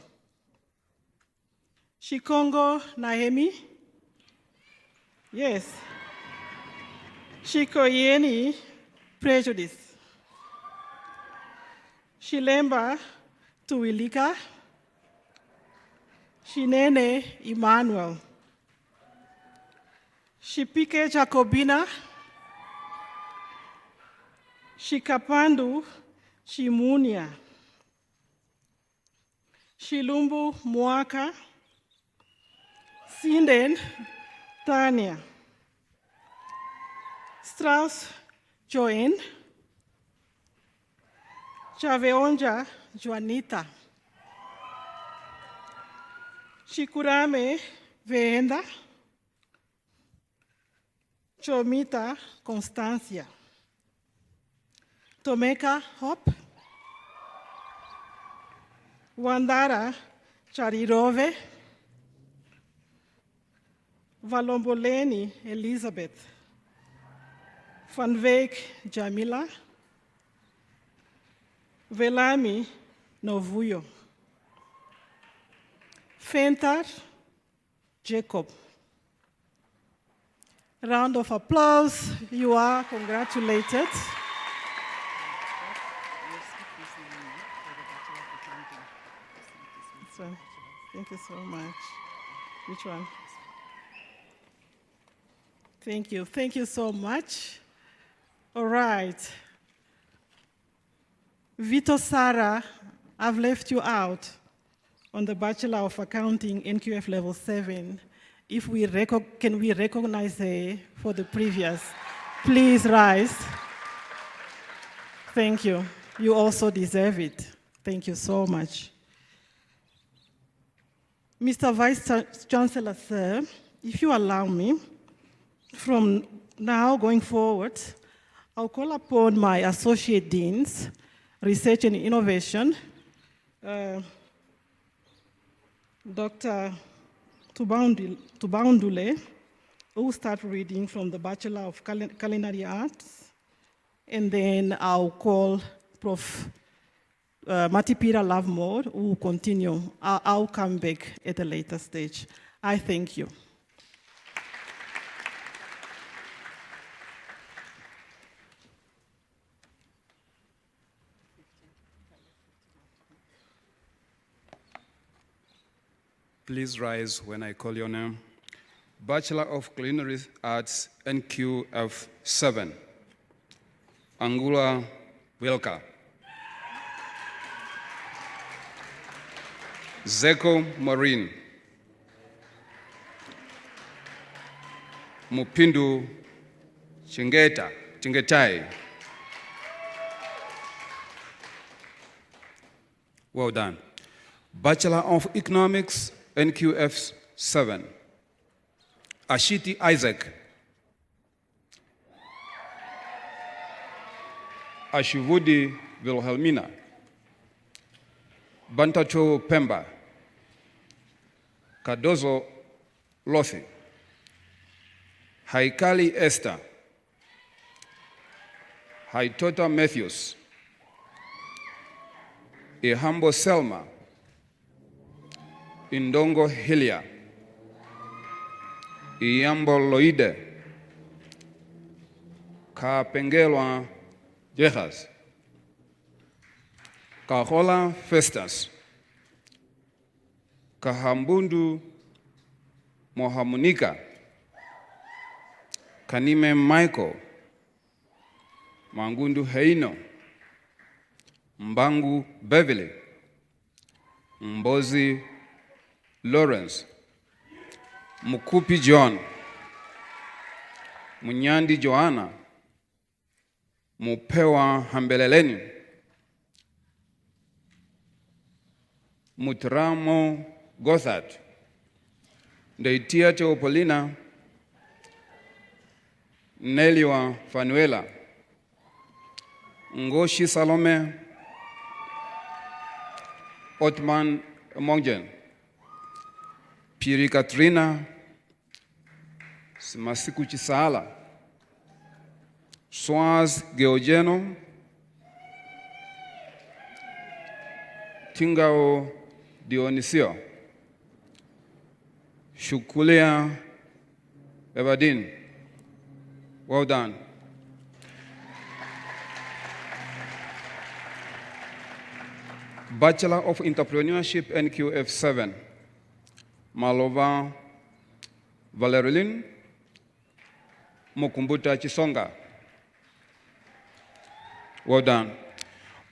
Shikongo Naomi, yes, Shikoyeni Prejudice, Shilemba Tuilika, Shinene Emmanuel, Shipike Jacobina, Shikapandu Shimunia, Shilumbu Mwaka, Sinden Tanya, Strauss Joanne, Chaveonja Juanita, Shikurame Veenda, Chomita Constancia, Tomeka Hop, Wandara Charirove, Valomboleni Elizabeth, Van Veek Jamila, Velami Novuyo, Fentar Jacob. Round of applause. You are congratulated. This one. Thank you so much. Which one? Thank you. Thank you so much. All right. Vito Sara, I've left you out on the Bachelor of Accounting NQF Level 7. If we can we recognize her for the previous? Please rise. Thank you. You also deserve it. Thank you so much. Mr. Vice Chancellor, sir, if you allow me, from now going forward, I'll call upon my Associate Deans, Research and Innovation, Dr. Tubaundule, who will start reading from the Bachelor of Culinary Arts, and then I'll call Prof. Matipira Lovemore, who will continue. I'll come back at a later stage. I thank you. Please rise when I call your name. Bachelor of Culinary Arts, NQF 7, Angula Wilka. Zeko Maureen. Mupindu Chingetai. Well done. Bachelor of Economics, NQF 7, Ashiti Isaac. Ashivudi Wilhelmina. Bantacho Pemba. Cardozo Lothi. Haikali Esther. Haitota Matthews. Ihambo Selma. Indongo Hilia, Iyambo Loide, Kapengelwa Jejas, Kahola Festas, Kahambundu Mohamunika, Kanime Michael, Mangundu Heino, Mbangu Beverly, Mbozi Lawrence, Mukupi John, Munyandi Joanna, Mupewa Hambeleleni, Mutramo Gothard, Deitia Teopolina, Neliwa Fanuela, Ngoshi Salome, Otman Mongjen, Piri Katrina Masiku Chisala, Swaz Geogeno, Tingao Dionisio, Shukulia Evadin. Well done. Bachelor of Entrepreneurship, NQF7, Malova Valerilin Mukumbuta Chisonga. Well done.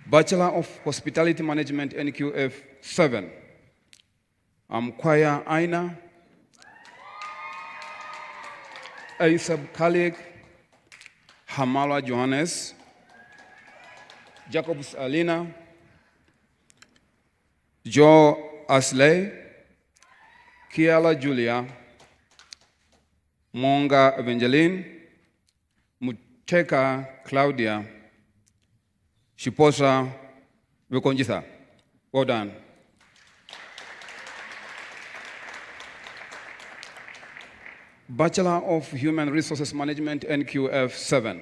Bachelor of Hospitality Management, NQF7, Amkwaya Aina, Aisab Khalid, Hamala Johannes, Jacobs Alina, Joe Asley, Kiala Julia, Monga Evangeline, Muteka Claudia, Shiposa Vikonjitha. Well done. Bachelor of Human Resources Management, NQF7.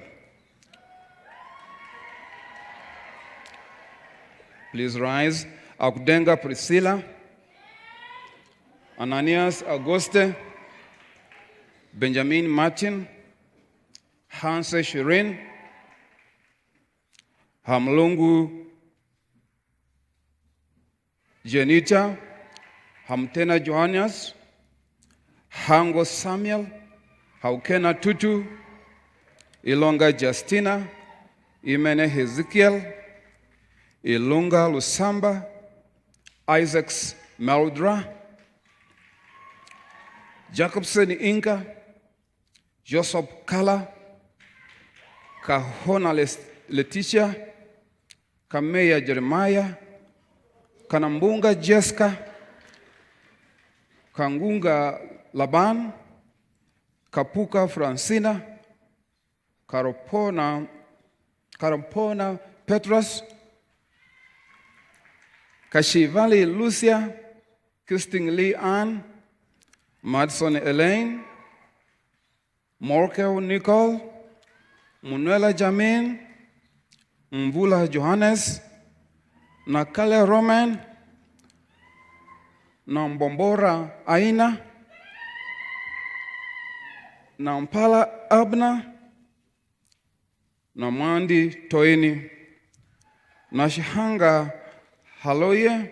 Please rise. Akudenga Priscilla, Ananias Auguste, Benjamin Martin, Hanse Shirin, Hamlungu Jenita, Hamtena Johannes, Hango Samuel, Haukena Tutu, Ilonga Justina, Imene Hezekiel, Ilunga Lusamba, Isaacs Meldra, Jacobson Inka, Joseph Kala, Kahona Leticia, Kameya Jeremiah, Kanambunga Jessica, Kangunga Laban, Kapuka Francina, Karopona Petros, Kashivali Lucia, Kirsten Lee Ann, Madson Elaine, Morkel Nicole, Manuela Jamin, Mvula Johannes, Nakale Roman, Nambombora Aina, Nampala Abna, Namandi Toini, Nashihanga Haloye,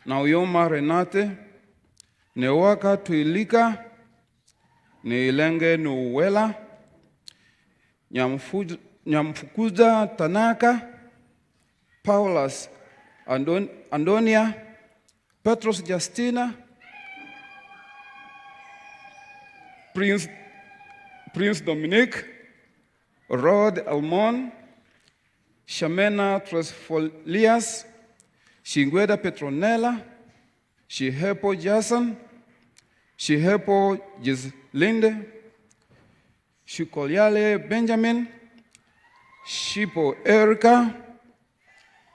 Nauyoma Renate, Newaka Tuilika, Neilenge Nuwela, Nyamfukuza Tanaka, Paulus Andonia, Petros Justina, Prince Dominic, Rod Almon, Shamena Tresfolias, Shingweda Petronella, Shihepo Jason, Shihepo Gislinde, Shikolyale Benjamin, Shipo Erica,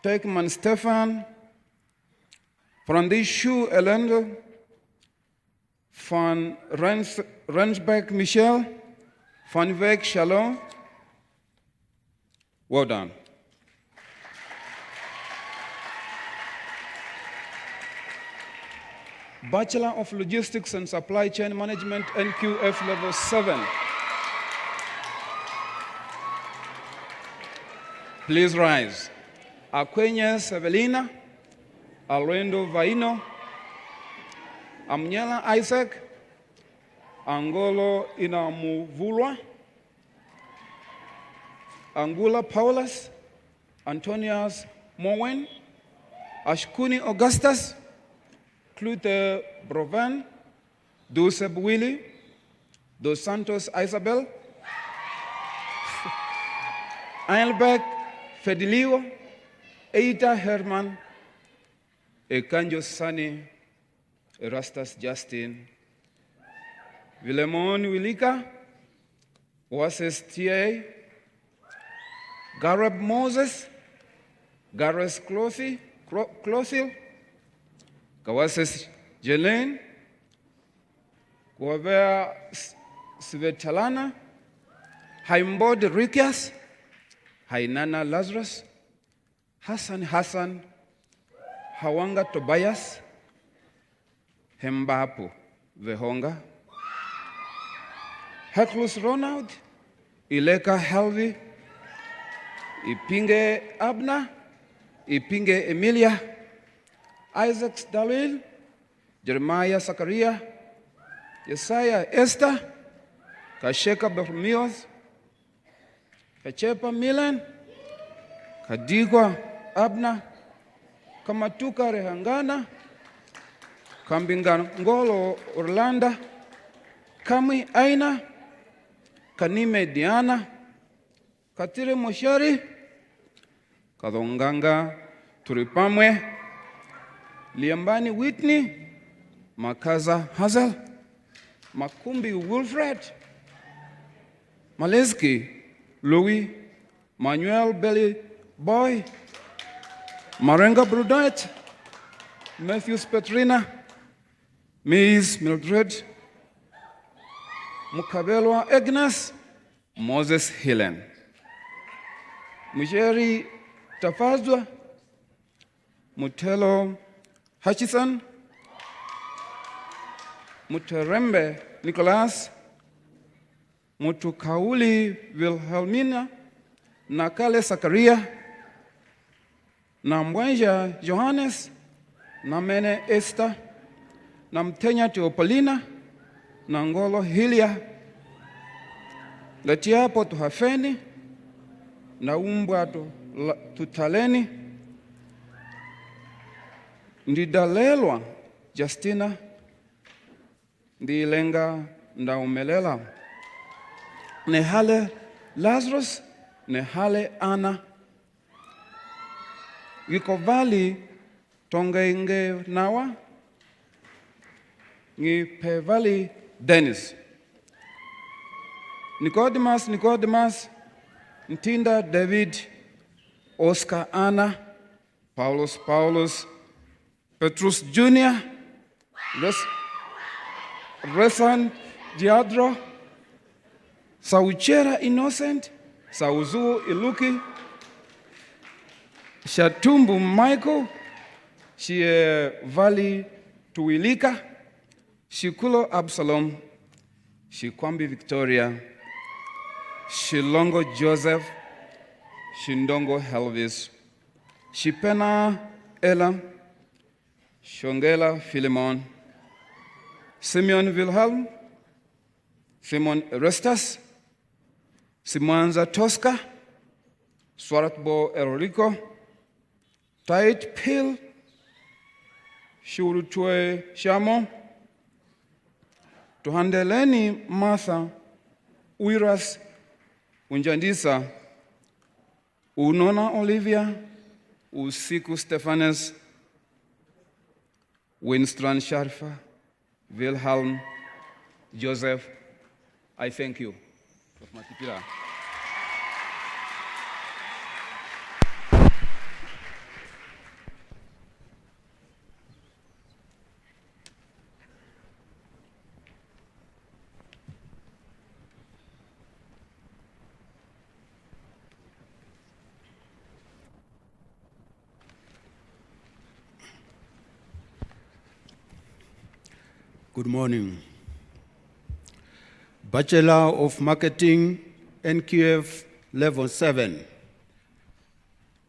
Tekman Stefan, Frandishu Elendo, Van Rensbeck Michel, Van Veek Shalom. Well done. Bachelor of Logistics and Supply Chain Management, NQF Level 7. Please rise. Aquenya Sevelina, Alwendo Vaino, Amnyela Isaac, Angolo Inamuvulwa, Angula Paulus, Antonius Mowen, Ashkuni Augustus, Clute Brovan, Doseb Willie, Dos Santos Isabel, Eilbeck Fedilio, Eita Herman, Ekanjo Sani, Erastus Justin, Vilemon Wilika, Wases T.A., Gareb Moses, Gares Clothil, Kawases Jelaine, Guavea Svetlana, Haimbod Rikias, Hainana Lazarus, Hassan, Hawanga Tobias, Hembapu Vehonga, Heklus Ronald, Ileka Helvi, Ipinge Abna, Ipinge Emilia, Isaac Dalil, Jeremiah Zachariah, Yesaya Esther, Kasheka Bermios, Kachepa Milan, Kadigwa Abna, Kamatuka Rehangana, Kambingangolo Orlando, Kami Aina, Kanime Diana, Katire Moshari, Kadonganga Turipamwe, Liambani Whitney, Makaza Hazel, Makumbi Wilfred, Maleski Louis, Manuel Belly Boy, Marenga Brudet, Matthews Petrina, Miss Mildred, Mukabelwa Agnes, Moses Helen, Mujeri Tafazwa, Mutelo Hutchison, Muterembe Nicholas, Mutukauli Wilhelmina, Nakale Zakaria, Namwanja Johannes, Namene Esther, Namtenya Teopolina, Nangolo Hilia, Letiapo Tuhafeni, Naumbwa Tutaleni, Ndidalelwa Justina, Ndilenga Ndaumelela, Nehale Lazarus, Nehale Anna, Gikovali Tongenge Nawa, Ngipevali Dennis, Nicodemus, Ntinda David, Oscar Anna, Paulus, Petrus Jr., Resan Diadro, Sauchera Innocent, Sauzu Iluki, Shatumbu Michael, Vali Tuilika, Shikulo Absalom, Shikwambi Victoria, Shilongo Joseph, Shindongo Helvis, Shipena Ella, Shongela Philemon, Simeon Wilhelm, Simon Erestas, Simanza Tosca, Swaratbo Errico, Tait Pil, Shurutwe Shamo, Tuhandeleni Martha, Uiras Unjandisa, Unona Olivia, Usiku Stephanes, Winston Sharfa, Wilhelm, Joseph, I thank you. Good morning. Bachelor of Marketing, NQF Level 7.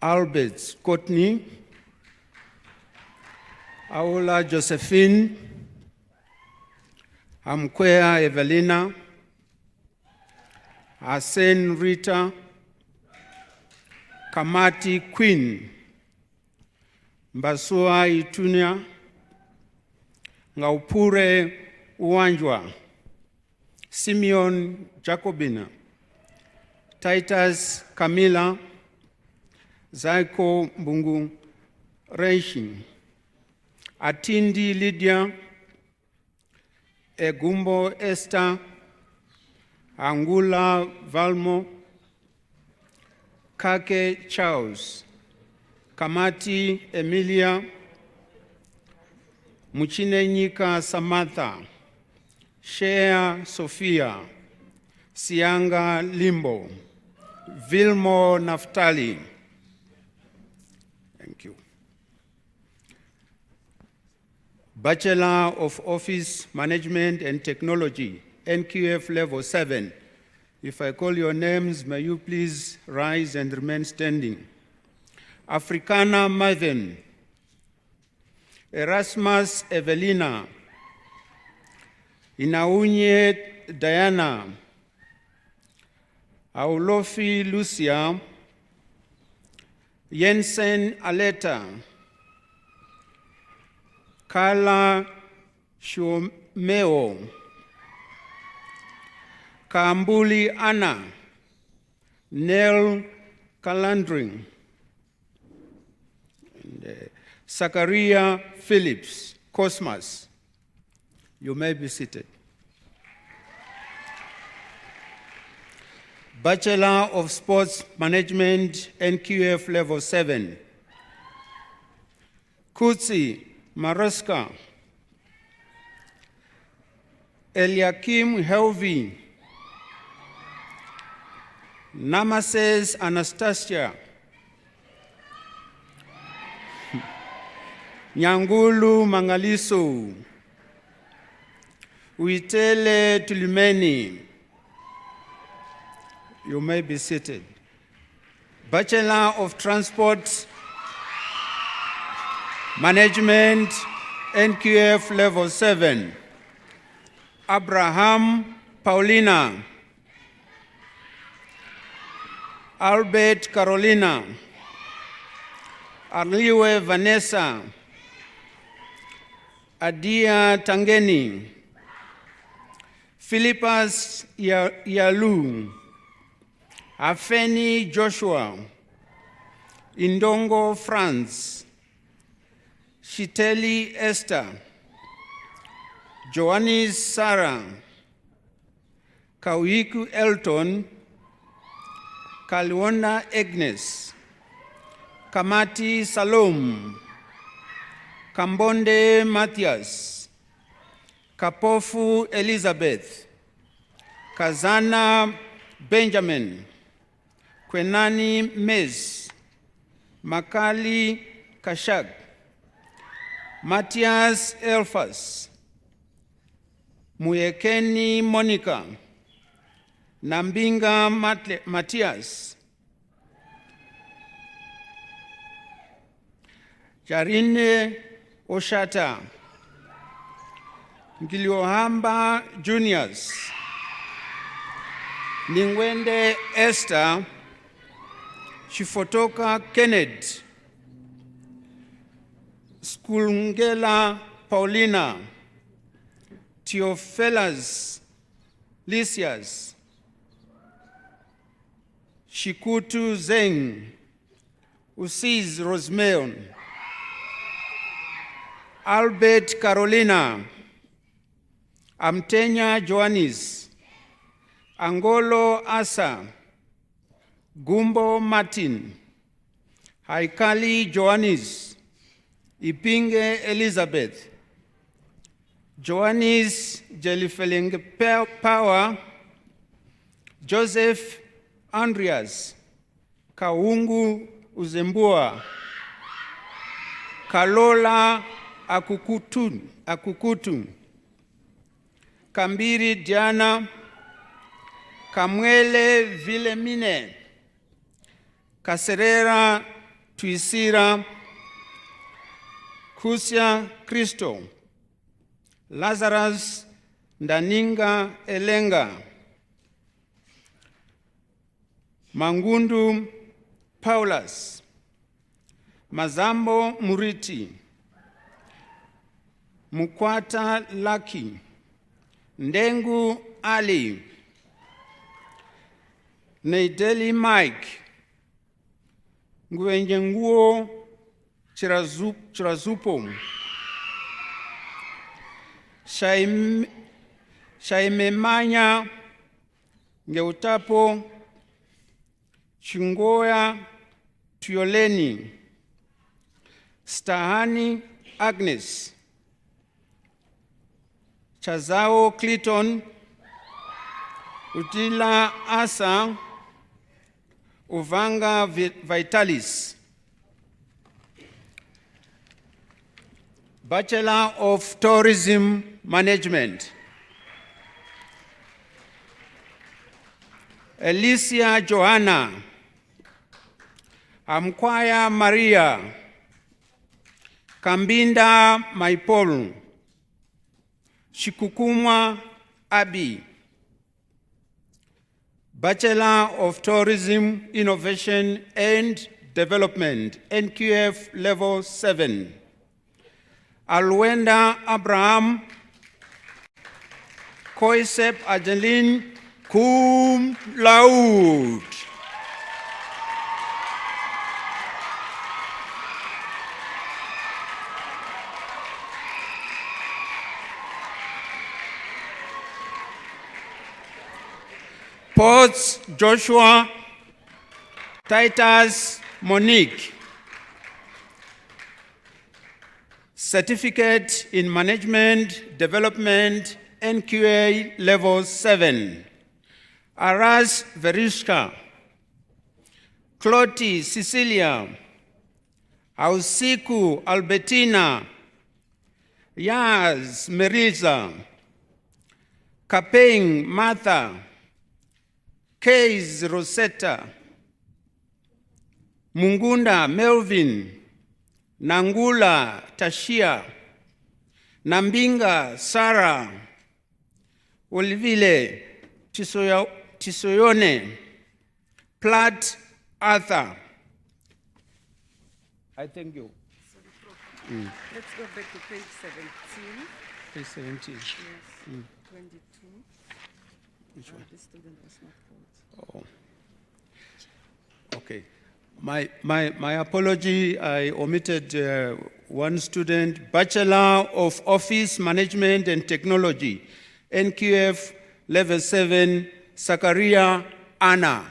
Albert Courtney, Aula Josephine, Amkwea Evelina, Asen Rita, Kamati Queen, Mbasua Itunia, Ngaupure Uwanjwa, Simeon Jacobina, Titus Camila, Zaiko Mbungu Reishi, Atindi Lydia, Egumbo Esther, Angula Valmo, Kake Charles, Kamati Emilia, Muchinenyika Samantha, Shea Sophia, Sianga Limbo, Vilmo Naftali. Thank you. Bachelor of Office Management and Technology, NQF Level 7. If I call your names, may you please rise and remain standing. Africana Marvin, Erasmus Evelina, Inaunye Diana, Aulofi Lucia, Jensen Aleta, Carla Shumeo, Kambuli Anna, Nell Calandring, and Zachariah Phillips, Cosmas. You may be seated. Bachelor of Sports Management, NQF Level 7. Kutsi Maraska, Eliakim Helvi, Namases Anastasia, Nyangulu Mangaliso, Uitele Tulimeni. You may be seated. Bachelor of Transport Management, NQF Level 7. Abraham Paulina, Albert Carolina, Arliwe Vanessa, Adia Tangeni, Philippas Yalu, Afeni Joshua, Indongo Franz, Shiteli Esther, Joannis Sarah, Kauiku Elton, Kaliwona Agnes, Kamati Salom, Kambonde Matthias, Kapofu Elizabeth, Kazana Benjamin, Kwenani Mez, Makali Kashag, Matthias Elfas, Muyekeni Monica, Nambinga Matthias, Jarine Oshata, Ngiliohamba Juniors, Ningwende Esther, Shifotoka Kenneth, Skulungela Paulina, Theophilas Lysias, Shikutu Zeng, Usiz Rosmeon, Albert Carolina, Amtenya Joannis, Angolo Asa, Gumbo Martin, Haikali Joannis, Ipinge Elizabeth, Joannis Jelifelenge Power, Joseph Andreas, Kaungu Uzembua, Kalola Akukutu, Kambiri Diana, Kamwele Vilemine, Kaserera Tuisira, Kusia Kristo, Lazarus Ndaninga Elenga, Mangundu Paulus, Mazambo Muriti, Mukwata Laki, Ndengu Ali, Neideli Mike, Nguenjenguo Chirazupo, Shaimemanya Ngeutapo, Chingoya Tuoleni, Stahani Agnes, Chazao Clinton, Utila Asa, Uvanga Vitalis. Bachelor of Tourism Management. Alicia Johanna. Amkwaya Maria. Kambinda Maipolu. Shikukumwa Abi. Bachelor of Tourism Innovation and Development, NQF Level 7. Alwenda Abraham, Koisep Adeline, cum laude. Potts Joshua, Titus Monique. Certificate in Management Development, NQA Level 7. Aras Verishka. Cloti Cecilia. Ausiku Albertina. Yaz Melissa. Kapeng Martha. Keys Rosetta. Mungunda Melvin. Nangula Tashia. Nambinga Sarah. Olivile Tisoyone. Platt Arthur. I thank you. Let's go back to page 17. Page 17. Yes, 22. Which one? The student was not called. Oh. Okay. My apology, I omitted one student, Bachelor of Office Management and Technology, NQF Level 7, Zakaria Anna.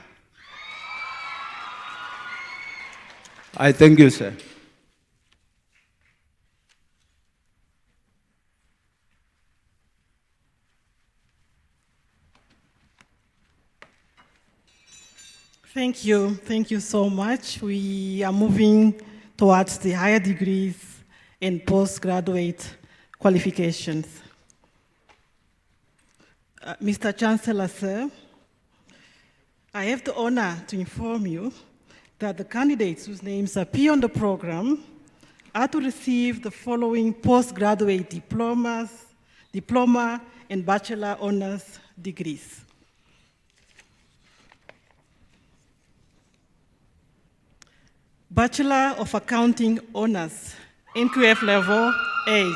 I thank you, sir. Thank you so much. We are moving towards the higher degrees and postgraduate qualifications. Mr. Chancellor, sir, I have the honor to inform you that the candidates whose names appear on the program are to receive the following postgraduate diploma and bachelor honors degrees. Bachelor of Accounting Honors, NQF Level 8.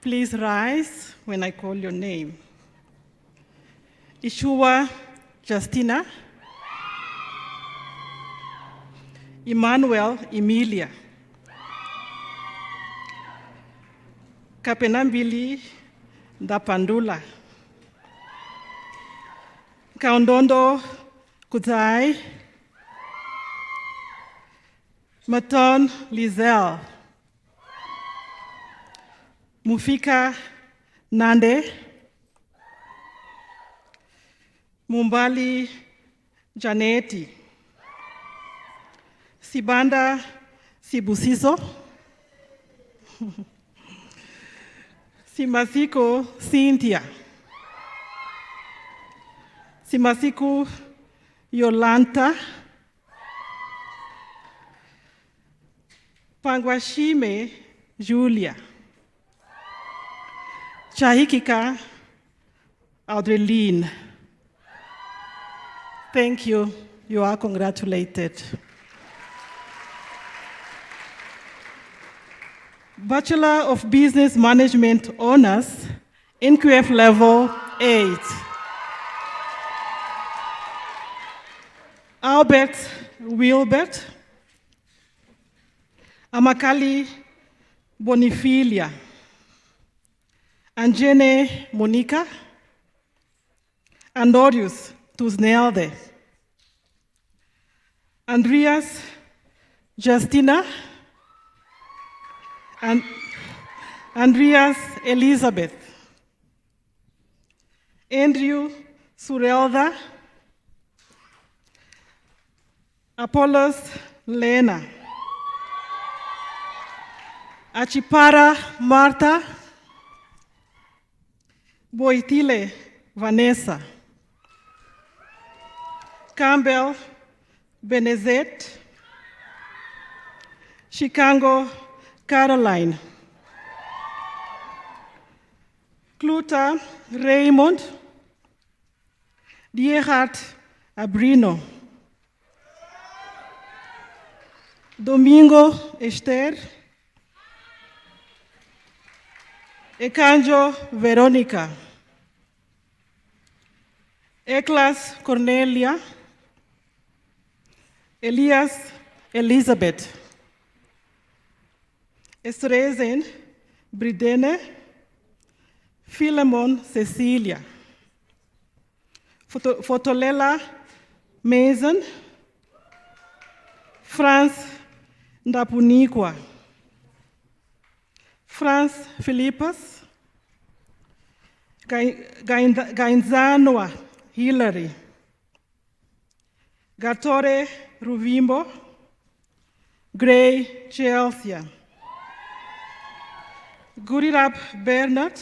Please rise when I call your name. Ishua Justina. Emmanuel Emilia. Kapenambili Dapandula. Kaundondo Kutai. Maton Lizelle. Mufika Nande. Mumbali Janeti. Sibanda Sibusiso. Simasiko Cynthia. Simasiku Yolanta. Pangwashime Julia. Chahikika Audreline. Thank you. You are congratulated. Bachelor of Business Management Honors, NQF Level 8. Albert Wilbert. Amakali Bonifilia. Angene Monica. Andorius Tusnealde. Andreas Justina. And Andreas Elizabeth. Andrew Surelda, Apollos Lena, Achipara Marta, Boitile Vanessa, Campbell Benezet, Chicago Caroline, Cluta Raymond, Diehard Abrino, Domingo Esther, Ekanjo Veronica, Eklas Cornelia, Elias Elizabeth, Estrezen Bridene, Philemon Cecilia, Fotolela Mason, Franz Ndapuniqua, Franz Philippus, Gainzanoa Hillary, Gatore Ruvimbo, Gray Chelsea, Gurirab Bernard,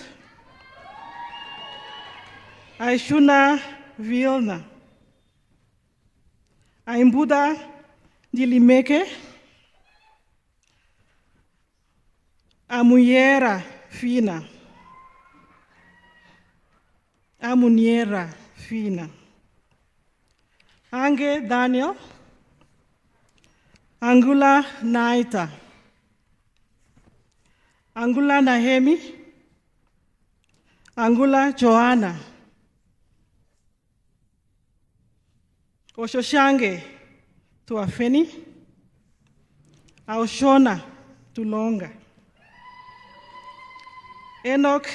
Aishuna Vilna, Aimbuda Dilimeke, Amuyera Fina, Amuniera Fina, Ange Daniel, Angula Naita, Angula Nahemi, Angula Joanna, Oshoshange Tuafeni, Aushona Tulonga, Enoch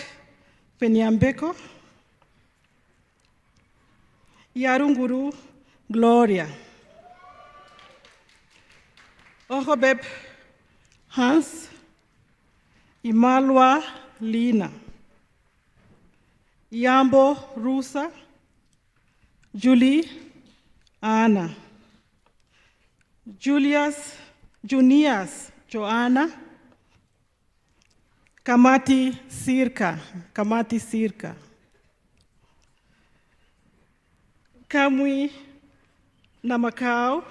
Penyambeko, Yarunguru Gloria, Ohobeb Hans, Imalwa Lina, Yambo Rusa, Julie Anna, Junius Joanna, Kamati Sirka, Kamui Namakau,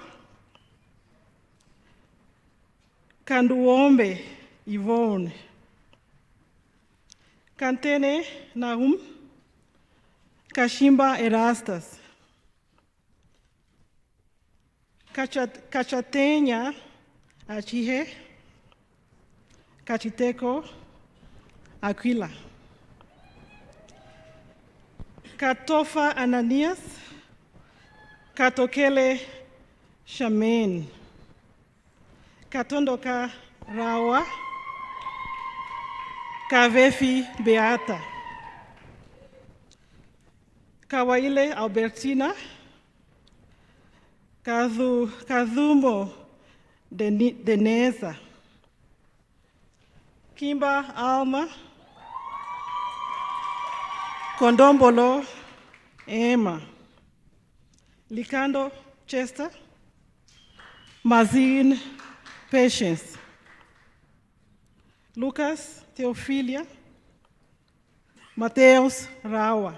Kanduombe Yvonne, Kantene Nahum, Kashimba Erastus, Cachatenya Achihe, Cachiteco Aquila, Katofa Ananias, Katokele Shaman, Katondoka Rawa, Kavefi Beata, Kawaile Albertina, Kazumo Deneza, Kimba Alma, Condombolo Emma, Likando Chester, Mazin Patience, Lucas Teofilia, Mateus Rawa,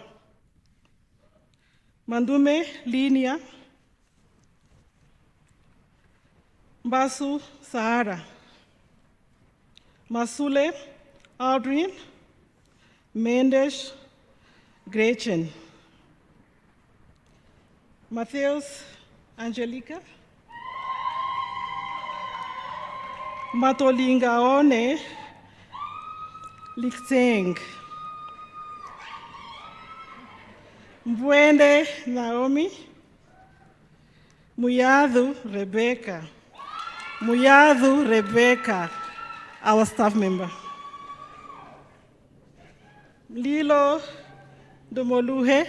Mandume Linia, Basu Sahara, Masule Audrey, Mendes Gretchen, Mateus Angelica, Matolingaone Likseng, Mbwende Naomi, Muyadu Rebecca, our staff member. Lilo Domoluhe,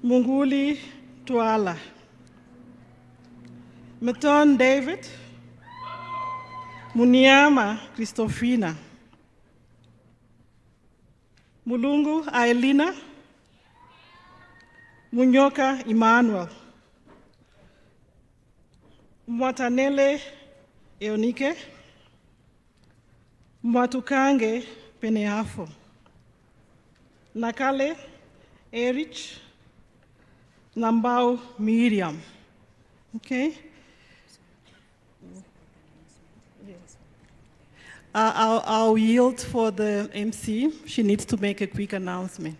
Munguli Tuala, Meton David, Muniama Christofina, Mulungu Aelina, Munyoka Emmanuel, Mwatanele Eonike, Mwatukange Peneafo, Nakale Erich, Nambao Miriam. Okay? I'll yield for the MC. She needs to make a quick announcement.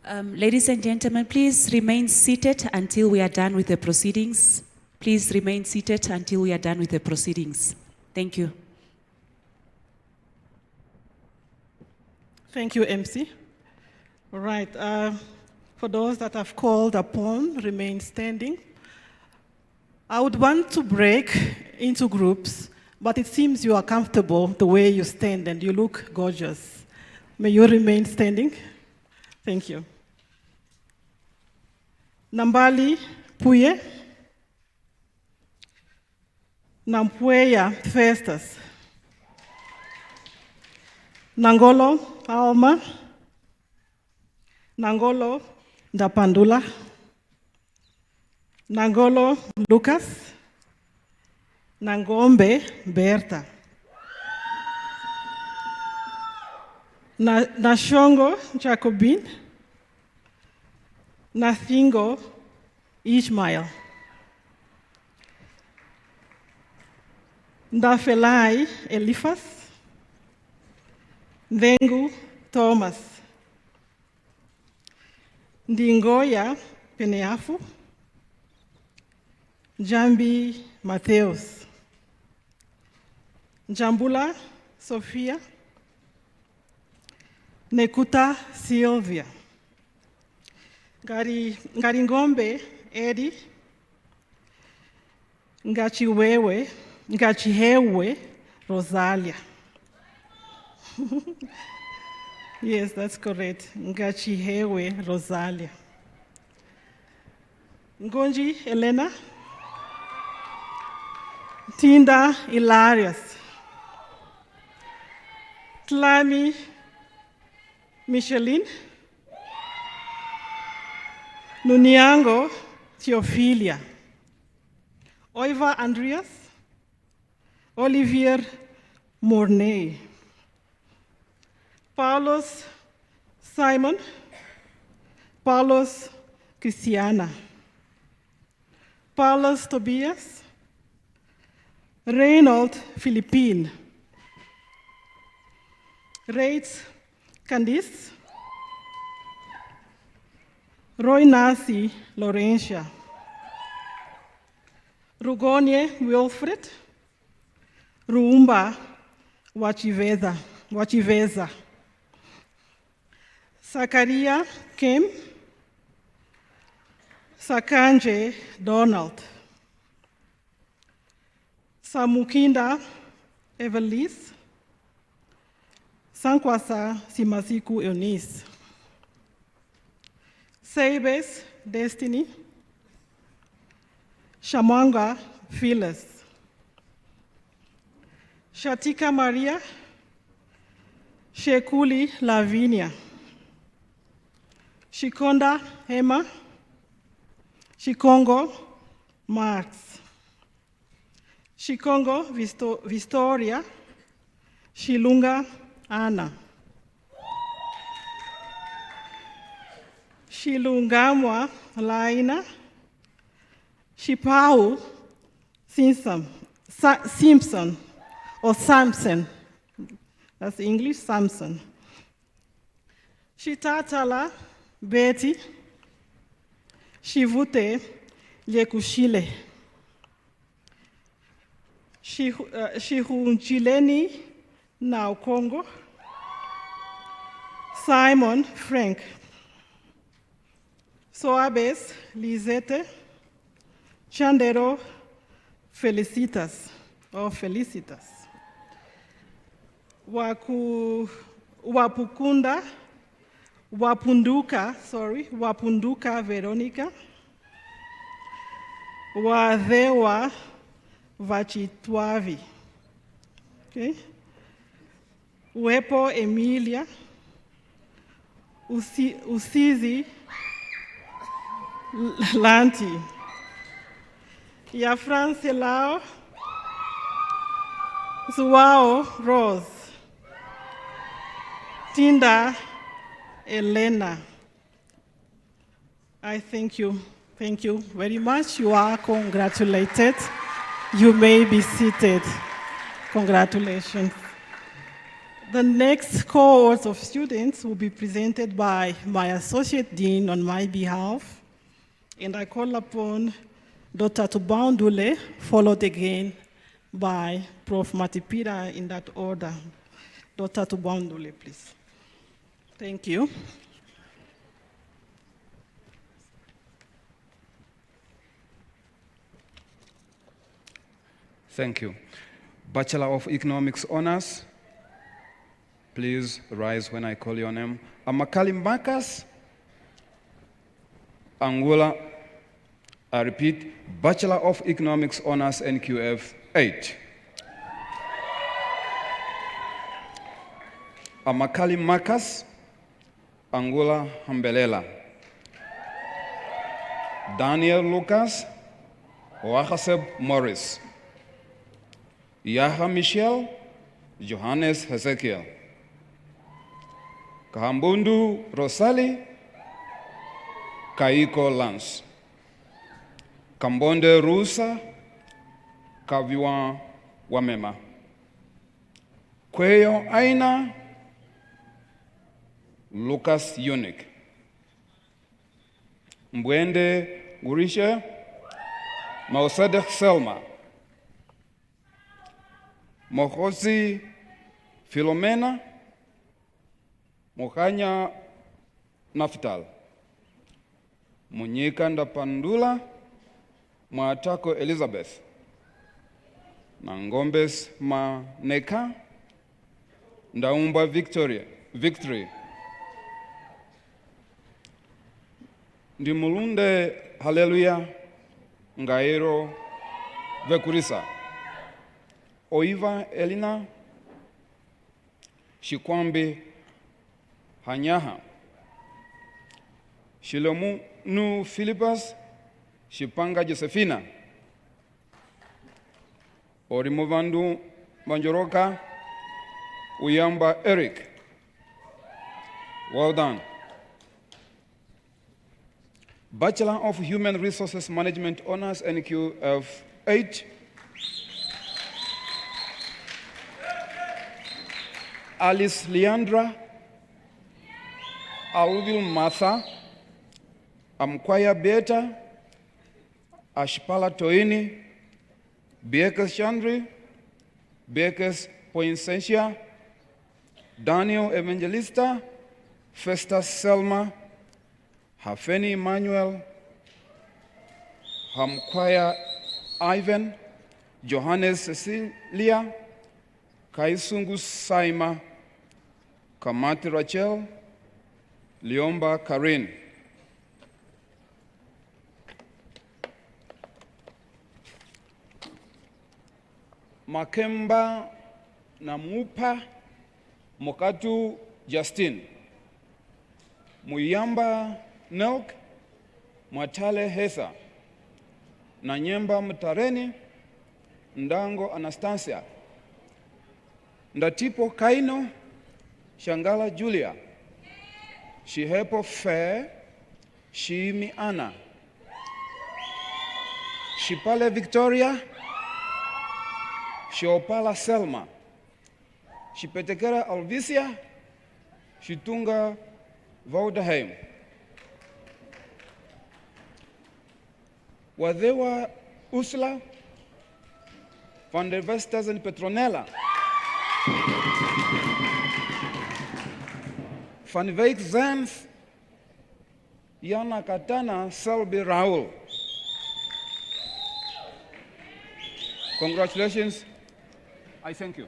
Ladies and gentlemen, please remain seated until we are done with the proceedings. Please remain seated until we are done with the proceedings. Thank you. Thank you, MC. All right. For those that have called upon, remain standing. I would want to break into groups, but it seems you are comfortable the way you stand and you look gorgeous. May you remain standing. Thank you. Nambali Puye, Nampueya Festus, Nangolo Alma, Nangolo Dapandula, Nangolo Lucas, Nangombe Berta, Nashongo Jacobin, Nathingo Ishmael, Ndafelai Eliphas, Ndengu Thomas, Ndingoya Peneafu, Jambi Mateus, Jambula Sofia, Nekuta Sylvia, Ngaringombe Eddie, Ngachihewe Rosalia. Yes, that's correct. Ngachihewe Rosalia. Ngonji Elena, Tinda Hilarious, Tlami Micheline, Nuniango Theophilia, Oiva Andreas, Olivier Mornay, Paulos Simon, Paulos Christiana, Paulos Tobias, Reynold Philippine, Reitz Candice, Roy Nasi Laurentia, Rugonie Wilfred, Ruumba Wachiveza, Sakaria Kim, Sakanje Donald, Samukinda Evelise, Sankwasa Simasiku Eunice, Seibes Destiny, Shamanga Phyllis, Shatika Maria, Shekuli Lavinia, Shikonda Hema, Shikongo Marx, Shikongo Vistoria, Shilunga Anna, Shilungamwa Laina, Shipau Simpson, or Samson, that's English, Samson. Shitatala Betty, Shivute Lekushile, Shihunchileni Now Congo, Simon Frank, Soabes Lizette, Chandero Felicitas, or Felicitas, Wapunduka Veronica, Wathewa Vachitwavi. Okay? Uwepo Emilia, Usizi Lanti, ya France Lao, Zuao Rose, Tinda Elena. I thank you. Thank you very much. You are congratulated. You may be seated. Congratulations. The next cohort of students will be presented by my Associate Dean on my behalf, and I call upon Dr. Tubaundule, followed again by Prof. Matipira in that order. Dr. Tubaundule, please. Thank you. Thank you. Bachelor of Economics Honors, please rise when I call your name. Amakali Mbakas, Angola, I repeat, Bachelor of Economics Honors NQF 8. Amakali Makas, Angola Hambelela. Daniel Lucas, Wahaseb Morris. Yaha Michel, Johannes Hezekiel. Kahambundu Rosali, Kaiko Lance. Kambonde Rusa, Kaviwa Wamema. Kweyo Aina, Lucas Unique. Mbwende Gurisha, Mausadek Selma. Mohosi Filomena, Mohanya Naftal. Munyika Ndapandula, Mwatako Elizabeth. Nangombes Maneka, Ndaumba Victory. Ndimulunde Hallelujah, Ngairo Vekurisa. Oiva Elina, Shikwambi Hanyaha. Shilomu Nu Philippus, Shipanga Josephina. Orimuvandu Banjoroka, Uyamba Eric. Well done. Bachelor of Human Resources Management Honors NQF 8. Alice Leandra, Alvil Martha, Amkwaya Beta, Ashpala Toini, Biekas Chandri, Biekas Poinsensia, Daniel Evangelista, Festus Selma, Hafeni Emmanuel, Hamkwaya Ivan, Johannes Cecilia, Kaisungu Saima, Kamati Rachel, Liomba Karin. Makemba Namupa Mokatu Justin. Muyamba Nelk Mwatale Hetha. Nanyemba Mtareni Ndango Anastasia. Ndatipo Kaino, Shangala Julia, Shihepo Fair, Shimi Anna, Shipale Victoria, Shiopala Selma, Shipetekera Alvisia, Shitunga Vaudaheim. Wadewa Ursula, Van der Vestas and Petronella. Van Wijk Zanf, Jana Katana, Selby Raul. Congratulations. I thank you.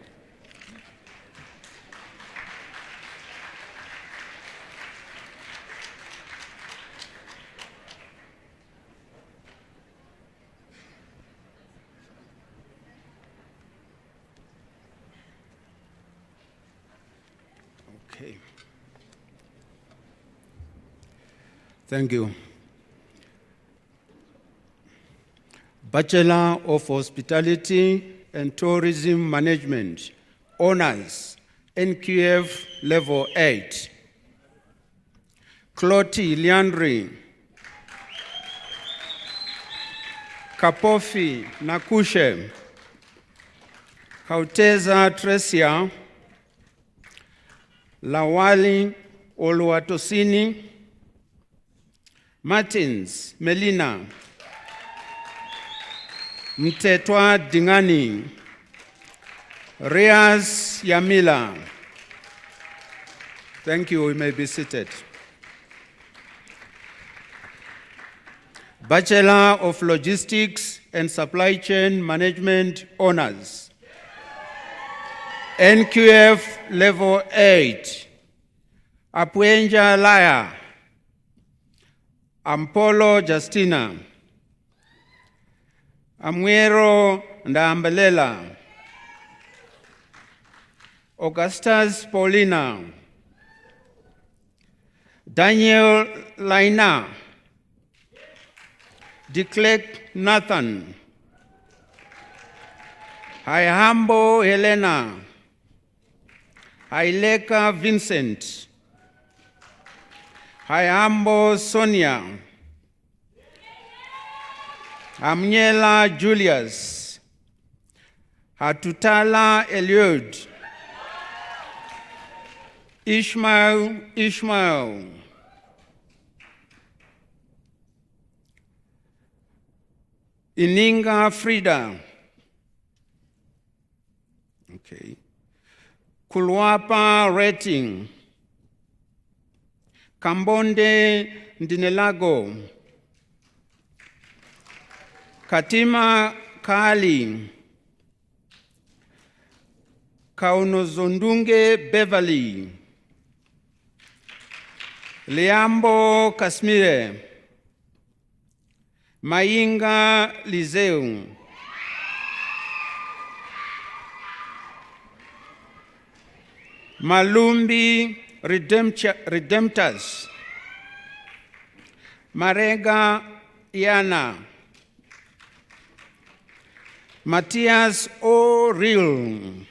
Okay. Thank you. Bachelor of Hospitality and Tourism Management, Honors, NQF Level 8. Cloti Liandri, Kapofi Nakushe, Kauteza Tresia, Lawali Oluwatosini, Martins Melina, Mtetwa Dingani, Riaz Yamila. Thank you, you may be seated. Bachelor of Logistics and Supply Chain Management Honors, NQF Level 8, Apwenja Laya, Ampolo Justina, Amwero Ndambelela, Augustus Paulina, Daniel Laina, Declerk Nathan, Hayambo Helena, Haileka Vincent, Hayambo Sonia, Amnyela Julius, Hatutala Eliud, Ishmael, Ininga Frida, okay. Kulwapa Rating, Kambonde Ndinelago, Katima Kali, Kaunozondunge Beverly, Leambo Kasmire, Mainga Lizeu, Malumbi Redemptors, Marega Iana, Matthias O'Reilly,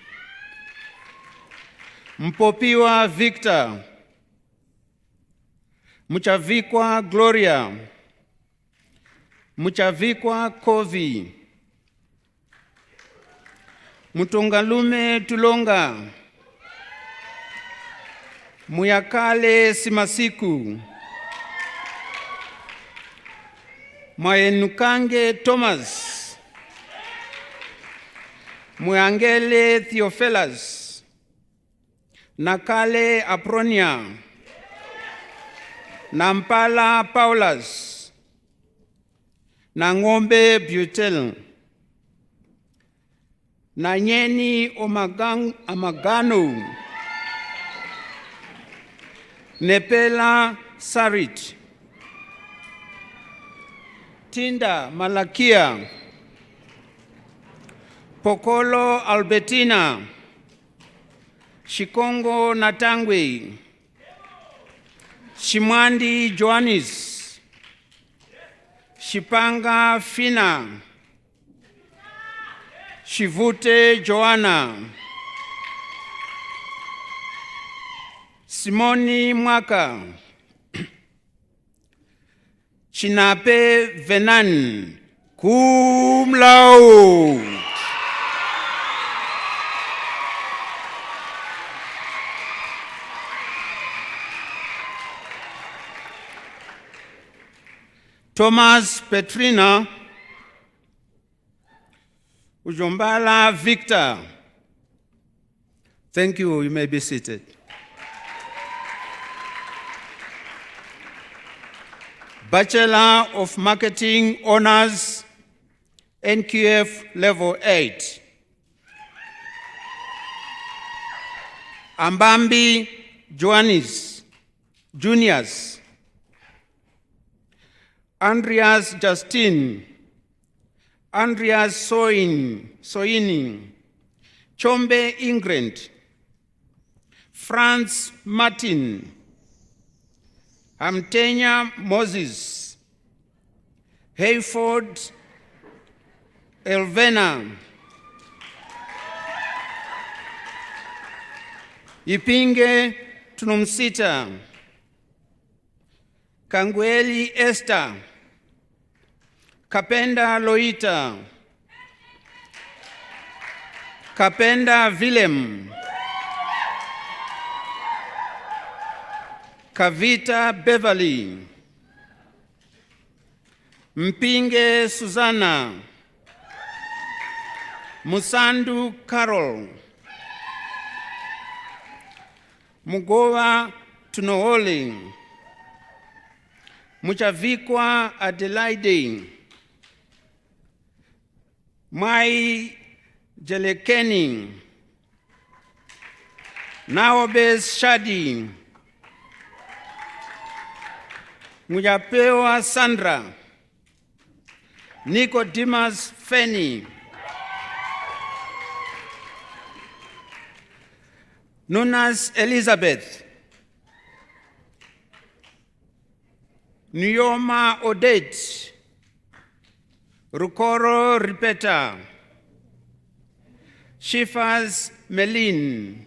Mpopiwa Victor, Muchavikwa Gloria, Muchavikwa Kovi, Mutongalume Tulonga, Muyakale Simasiku, Mwaenukange Thomas, Muyangele Theophilus, Nakale Apronia, Nampala Paulus, Nangombe Butel, Nanyeni Amagano, Nepela Sarit, Tinda Malakia, Pokolo Albertina, Shikongo Natangwe, Shimwandi Joannis, Shipanga Fina, Shivute Joanna, Simoni Mwaka, Chinape Venan, cum laude. Thomas Petrina, Ujombala Victor. Thank you, you may be seated. Bachelor of Marketing Honors, NQF Level 8. Ambambi Joannis, Juniors. Andreas Justin, Andreas Soini, Chombe Ingrid, Franz Martin, Amtenya Moses, Hayford Elvena, Ipinge Tunumsita, Kangweli Esther, Kapenda Loita, Kapenda Willem, Kavita Beverly, Mpinge Susanna, Musandu Carol, Mugowa Tunooli, Muchavikwa Adelaide, Mai Jelekeni, Naobes Shadi, Mujapewa Sandra, Nicodemus Feni, Nunas Elizabeth, Nyoma Odette, Rukoro Ripeta, Shifas Melin,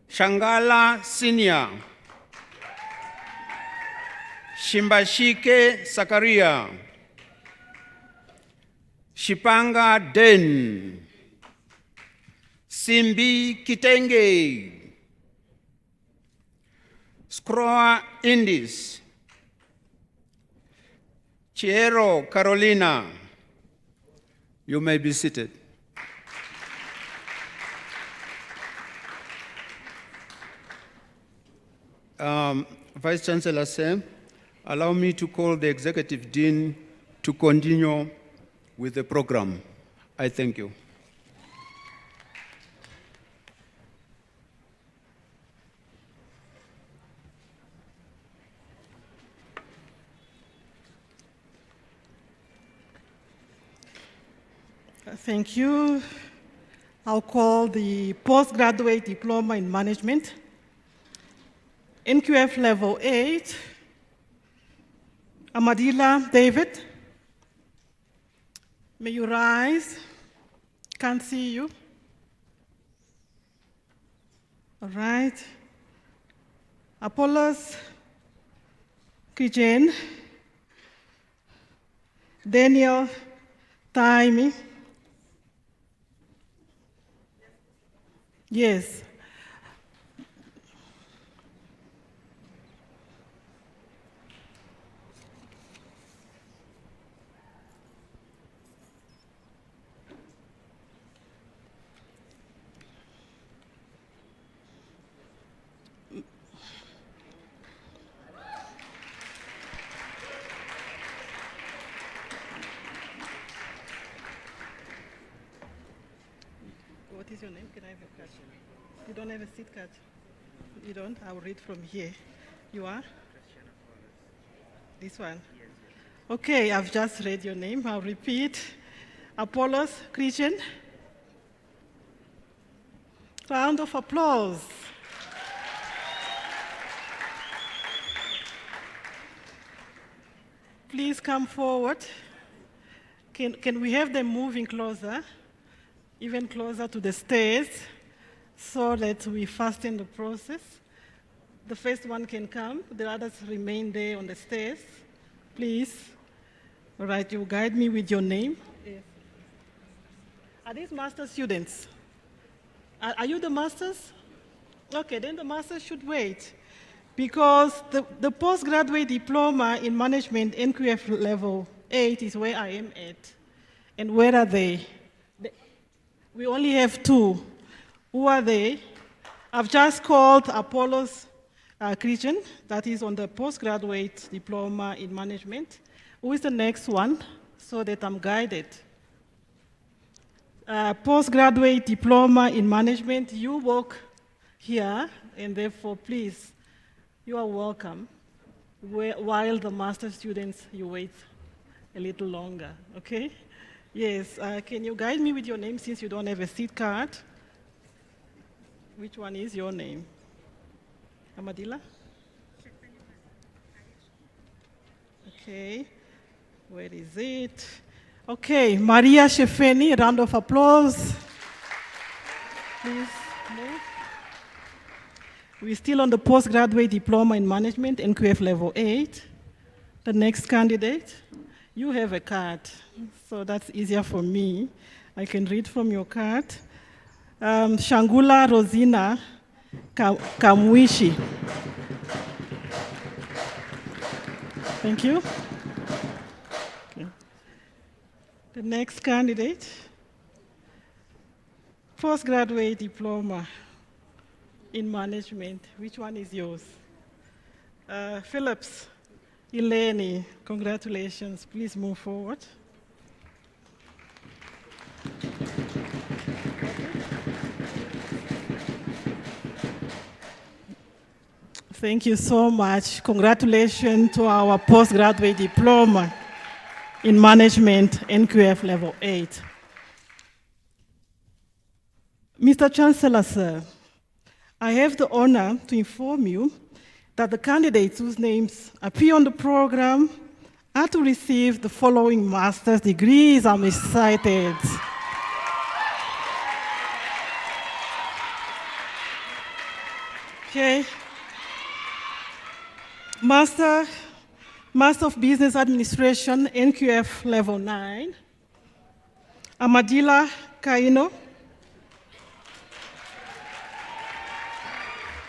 Shangala Senior, Shimbashike Sakaria, Shipanga Den, Simbi Kitenge, Skroa Indis, Chiero Carolina. You may be seated. Vice Chancellor Sam, allow me to call the Executive Dean to continue with the program. I thank you. Thank you. I'll call the postgraduate diploma in management, NQF level 8, Amadila David. May you rise. Can't see you. All right. Apollos Kijen, Daniel Taimi. Yes. What is your name? Can I have your card? You don't have a seat card? You don't? I'll read from here. You are? This one? Okay, I've just read your name. I'll repeat. Apollos Christian. Round of applause. Please come forward. Can we have them moving closer, even closer to the stairs, so that we fasten the process? The first one can come, the others remain there on the stairs, please. All right, you guide me with your name. Yes. Are these master students? Are you the masters? Okay, then the masters should wait, because the postgraduate diploma in management NQF level 8 is where I am at. And where are they? We only have 2. Who are they? I've just called Apollos Christian, that is on the postgraduate diploma in management. Who is the next one, so that I'm guided? Postgraduate diploma in management, you walk here, and therefore, please, you are welcome. While the master students, you wait a little longer, okay? Yes, can you guide me with your name since you don't have a seat card? Which one is your name? Amadila? Okay, where is it? Okay, Maria Shefeni, round of applause. Please move. We're still on the postgraduate diploma in management, NQF level 8. The next candidate, you have a card, so that's easier for me. I can read from your card. Shangula Rosina Kamwishi. Thank you. Okay. The next candidate, postgraduate diploma in management. Which one is yours? Phillips, Eleni, congratulations. Please move forward. Thank you so much. Congratulations to our postgraduate diploma in management, NQF level 8. Mr. Chancellor, sir, I have the honor to inform you that the candidates whose names appear on the program are to receive the following master's degrees. I'm excited. Okay. Master of Business Administration, NQF level 9. Amadila Kaino.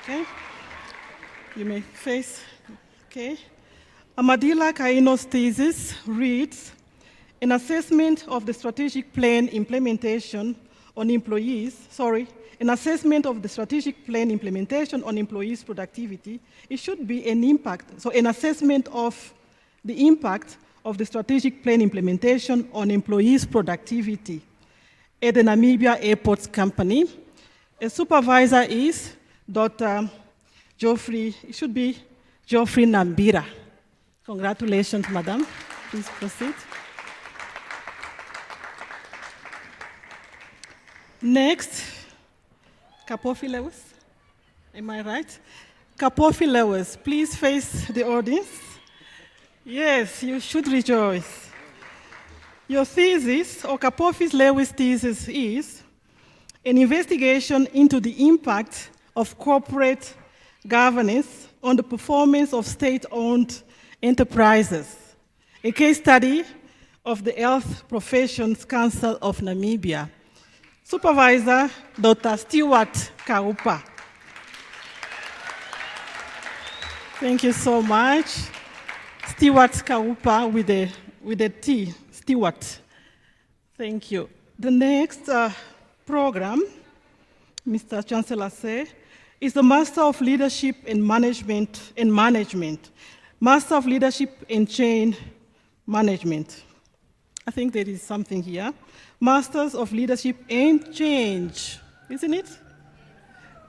Okay. You may face. Okay. Amadila Kaino's thesis reads, an assessment of the strategic plan implementation on an assessment of the strategic plan implementation on employees' productivity. It should be an impact, so an assessment of the impact of the strategic plan implementation on employees' productivity at the Namibia Airports Company. A supervisor is Dr. Geoffrey, it should be Geoffrey Nambira. Congratulations, madam. Please proceed. Next, Kapofi Lewis. Am I right? Kapofi Lewis, please face the audience. Yes, you should rejoice. Your thesis, or Kapofi Lewis' thesis, is an investigation into the impact of corporate governance on the performance of state-owned enterprises, a case study of the Health Professions Council of Namibia. Supervisor, Dr. Stewart Kaupa. Thank you so much. Stewart Kaupa with a T, Stewart. Thank you. The next program, Mr. Chancellor said, is the Master of Leadership in Management. Master of Leadership in Change Management. I think there is something here. Masters of Leadership and Change, isn't it?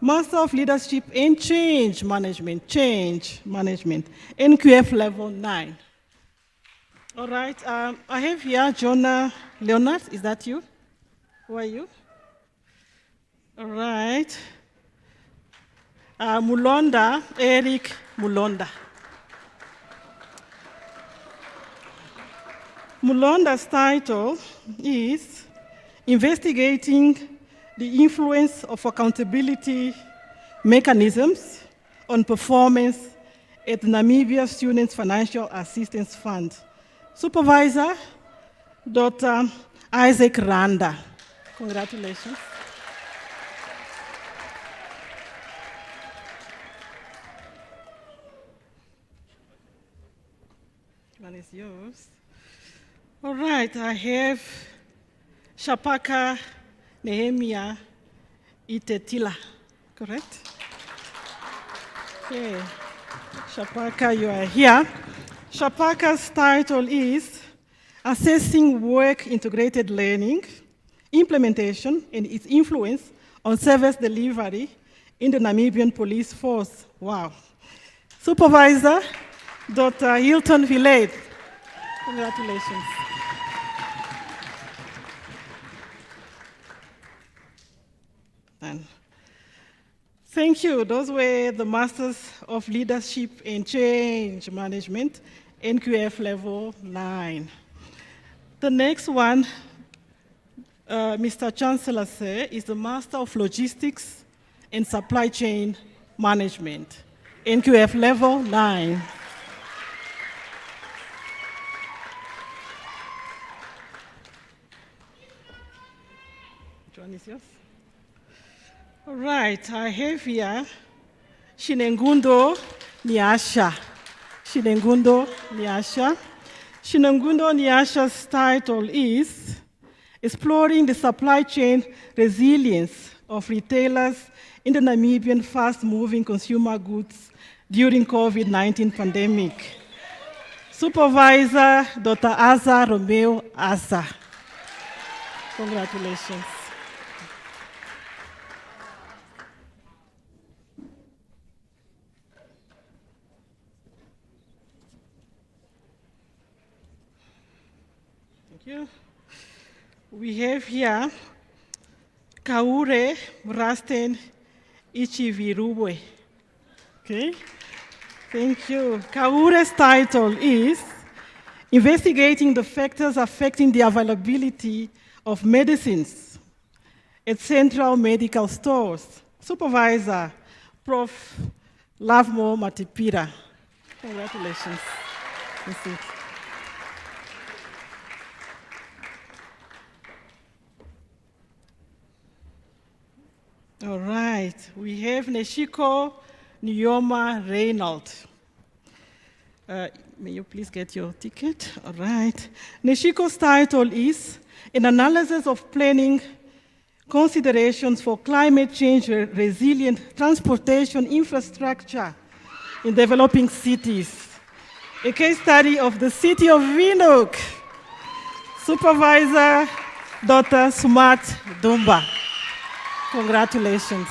Master of Leadership and Change Management, NQF level 9. All right, I have here Jonah Leonard, is that you? Who are you? All right. Mulonda, Eric Mulonda. Mulonda's title is Investigating the Influence of Accountability Mechanisms on Performance at Namibia Students Financial Assistance Fund. Supervisor, Dr. Isaac Randa. Congratulations. One is yours. All right, I have Shapaka Nehemia Itetila, correct? Okay, Shapaka, you are here. Shapaka's title is Assessing Work Integrated Learning, Implementation and its Influence on Service Delivery in the Namibian Police Force. Wow. Supervisor, Dr. Hilton Villade. Congratulations. And Thank you. Those were the Masters of Leadership and Change Management, NQF Level 9. The next one, Mr. Chancellor Sir, is the Master of Logistics and Supply Chain Management, NQF Level 9. Which one is yours? All right, I have here Shinengundo Nyasha. Shinengundo Nyasha. Shinengundo Nyasha's title is Exploring the Supply Chain Resilience of Retailers in the Namibian Fast-Moving Consumer Goods during COVID-19 Pandemic. Supervisor Dr. Asa Romeo Asa. Congratulations. Thank you. We have here Kaure Rasten Ichivirubwe. Okay, thank you. Kaure's title is Investigating the Factors Affecting the Availability of Medicines at Central Medical Stores. Supervisor, Prof. Lavmo Matipira. Congratulations. That's it. All right, we have Neshiko Nyoma Reynolds. May you please get your ticket? All right. Neshiko's title is An Analysis of Planning Considerations for Climate Change Resilient Transportation Infrastructure in Developing Cities. A case study of the city of Windhoek. Supervisor, Dr. Sumat Dumba. Congratulations.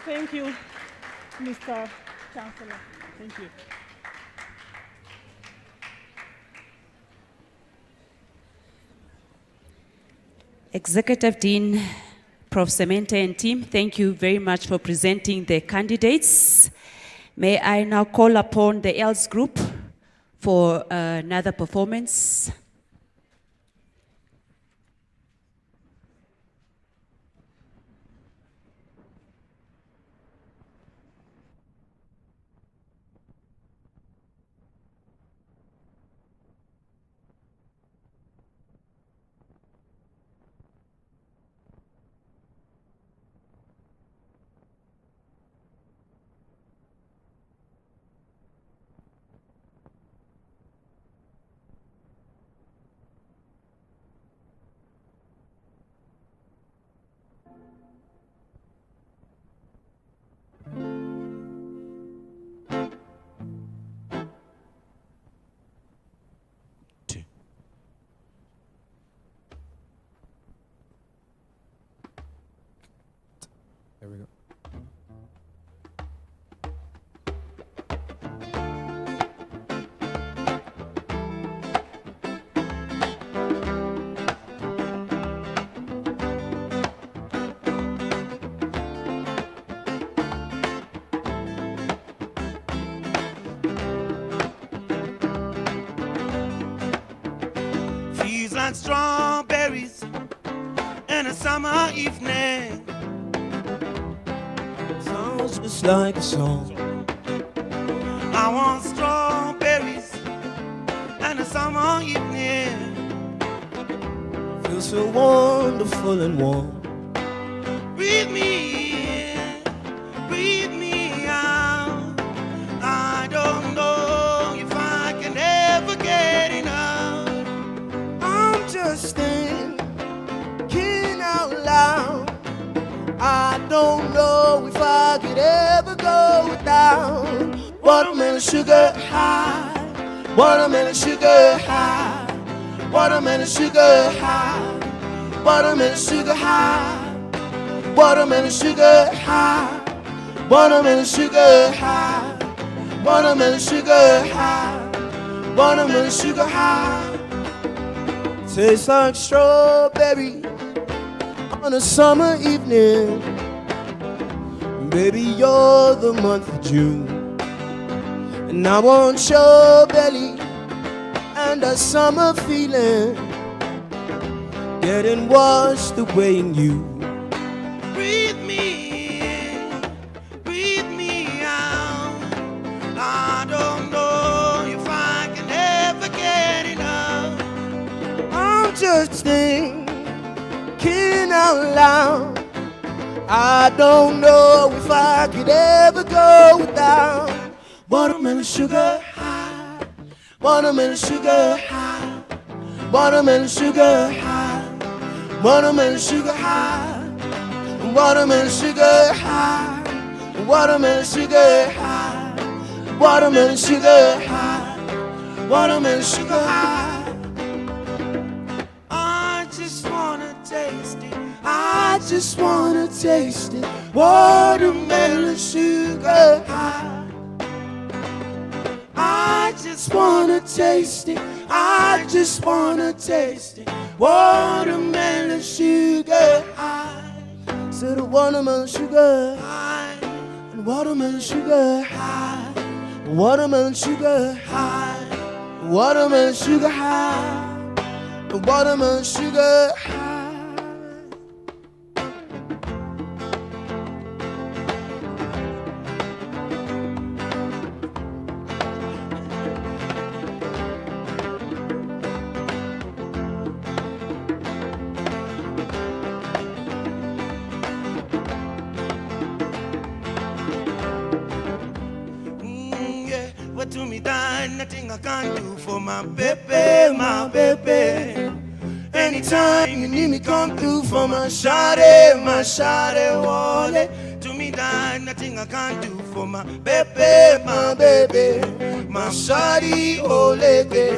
Thank you, Mr. Chancellor. Thank you. Executive Dean, Prof. Semente and team, thank you very much for presenting the candidates. May I now call upon the ELS group for another performance. There we go. Feels like strawberries in a summer evening. Sounds just like a song. I want strawberries in a summer evening. Feels so wonderful and warm. Breathe me in, breathe me out. I don't know if I can ever get enough. I'm just thinking out loud. I don't know if I could ever go without. down. Watermelon sugar high. Watermelon sugar high. Watermelon sugar high. Watermelon sugar high. Watermelon sugar high. Watermelon sugar high. Watermelon sugar high. Watermelon sugar high. Tastes like strawberry on a summer evening. Baby, you're the month of June, and I want your belly and a summer feeling getting washed away in you. Breathe me in, breathe me out. I don't know if I can ever get enough. I'm just thinking out loud. I don't know if I could ever go without watermelon sugar high. Watermelon sugar high. Watermelon sugar high. Watermelon sugar high. Watermelon sugar high. Watermelon sugar high. Watermelon sugar high. Watermelon sugar high. I just wanna taste it. I just wanna taste it. Watermelon sugar high. I just wanna taste it. I just wanna taste it. Watermelon sugar high. So the watermelon sugar high. And watermelon sugar high. Watermelon sugar high. Watermelon sugar high. And watermelon sugar high. What to me done, nothing I can't do for my baby, my baby. Anytime you need me, come through for my shawty, wallet. To me done, nothing I can't do for my baby, my baby. My shawty, oh lady,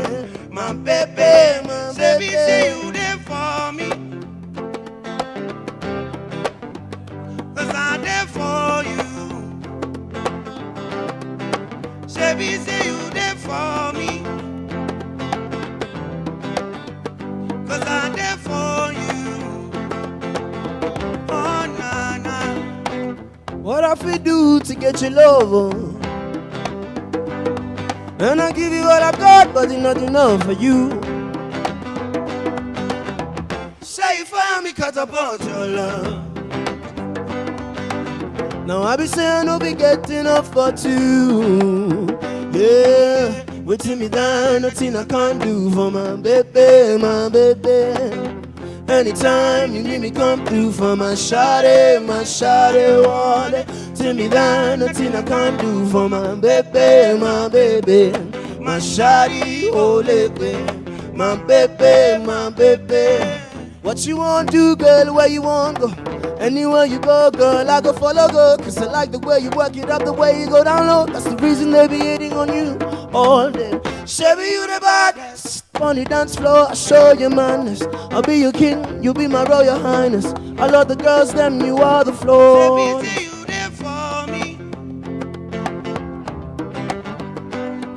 my baby, my baby. Say you there for me, 'cause I'm there for you. Chevy, say you there for me, 'cause I'm there for you. Oh, nah, nah. What I fi do to get your love? And I give you what I got, but it's not enough for you. Say you find me 'cause I bought your love. Now I be saying I'll be getting up for two. Yeah, waiting me down, nothing I can't do for my baby, my baby. Anytime you need me, come through for my shawty, wallet. Till me down, nothing I can't do for my baby, my baby. My shawty, oh lady, my baby, my baby. What you want do, girl, where you want go? Anywhere you go, girl, I go follow, go. 'Cause I like the way you work it up, the way you go down low. That's the reason they be hating on you all day. Chevy, you the baddest on the dance floor, I show you manners. I'll be your king, you be my royal highness. I love the girls, them, you are the floor. Chevy, say you there for me,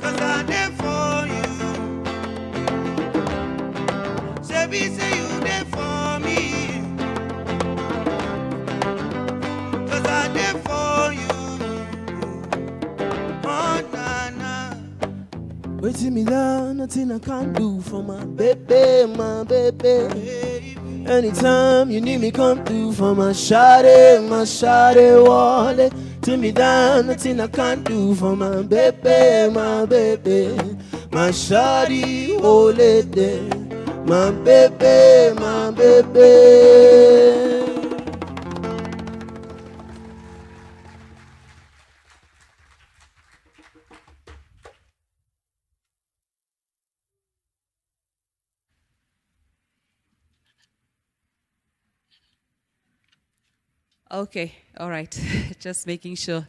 'cause I'm there for you. Chevy, say you there for me, 'cause I'm there for you. Oh, nah, nah. Waiting me down, nothing I can't do for my baby, my baby. Anytime you need me, come through for my shawty, wallet. Till me down, nothing I can't do for my baby, my baby. My shawty, oh lady, my baby, my baby. Okay, all right. Just making sure.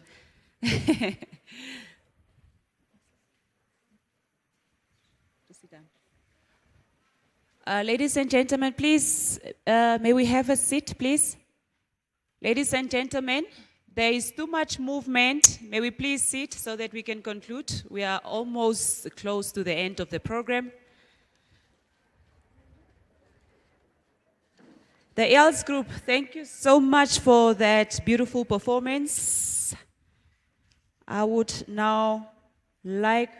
Ladies and gentlemen, please, may we have a seat, please? Ladies and gentlemen, there is too much movement. May we please sit so that we can conclude? We are almost close to the end of the program. The ELS group, thank you so much for that beautiful performance. I would now like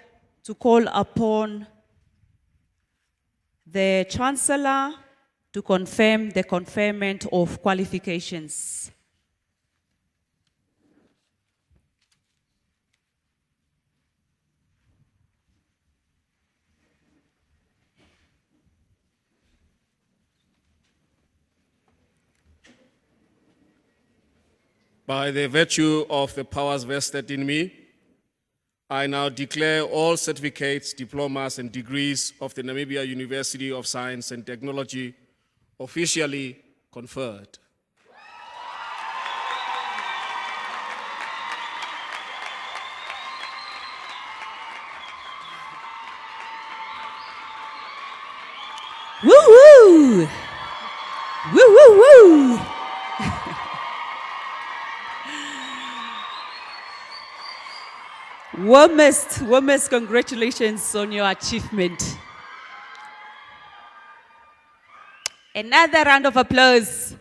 to call upon the Chancellor to confirm the conferment of qualifications. By the virtue of the powers vested in me, I now declare all certificates, diplomas, and degrees of the Namibia University of Science and Technology officially conferred. Woo-woo! Woo-woo-woo! Warmest congratulations on your achievement. Another round of applause.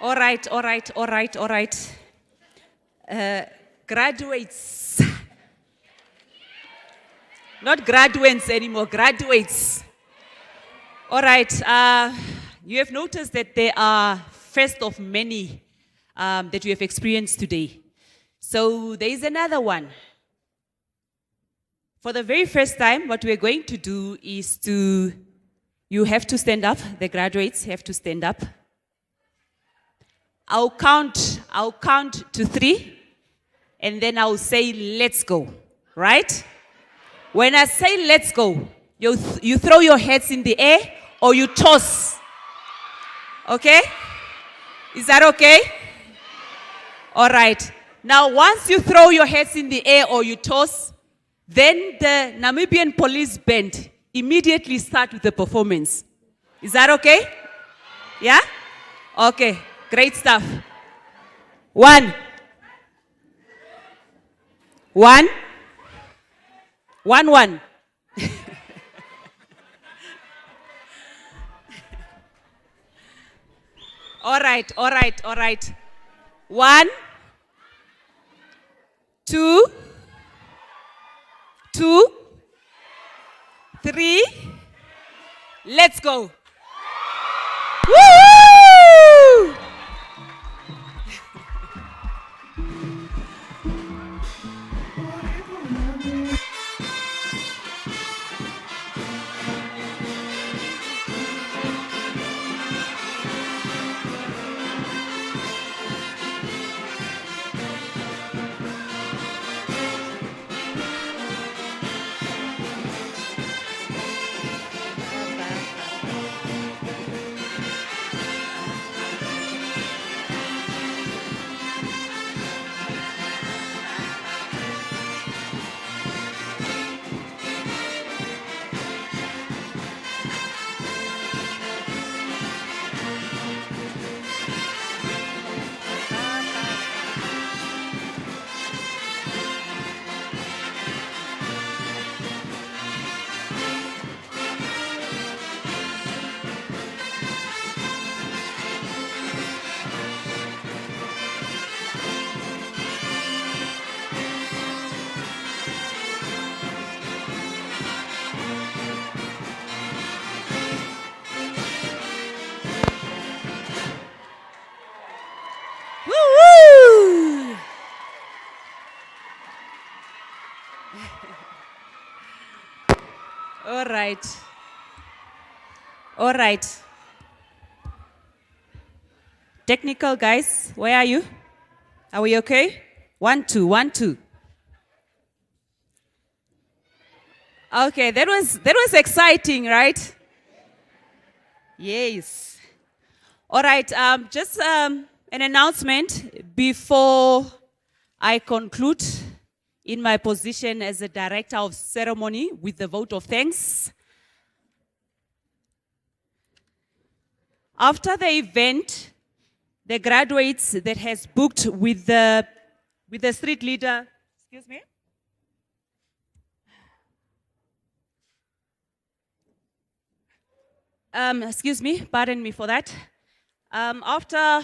All right. Graduates. Not graduates anymore, graduates. All right. You have noticed that there are first of many that you have experienced today. So there is another one. For the very first time, what we're going to do is you have to stand up. The graduates have to stand up. I'll count to 3, and then I'll say, let's go, right? When I say let's go, you throw your heads in the air or you toss. Okay? Is that okay? All right. Now, once you throw your heads in the air or you toss, then the Namibian police band immediately start with the performance. Is that okay? Yeah? Okay. Great stuff. 1. 1. 1, 1. All right. 1, 2, 3. Let's go. Woo! Woo-woo! All right. Technical guys, where are you? Are we okay? 1, 2, 1, 2. Okay, that was exciting, right? Yes. All right, just an announcement before I conclude in my position as the director of ceremony with the vote of thanks. After the event, the graduates that has booked with the street leader, excuse me. Excuse me, pardon me for that. After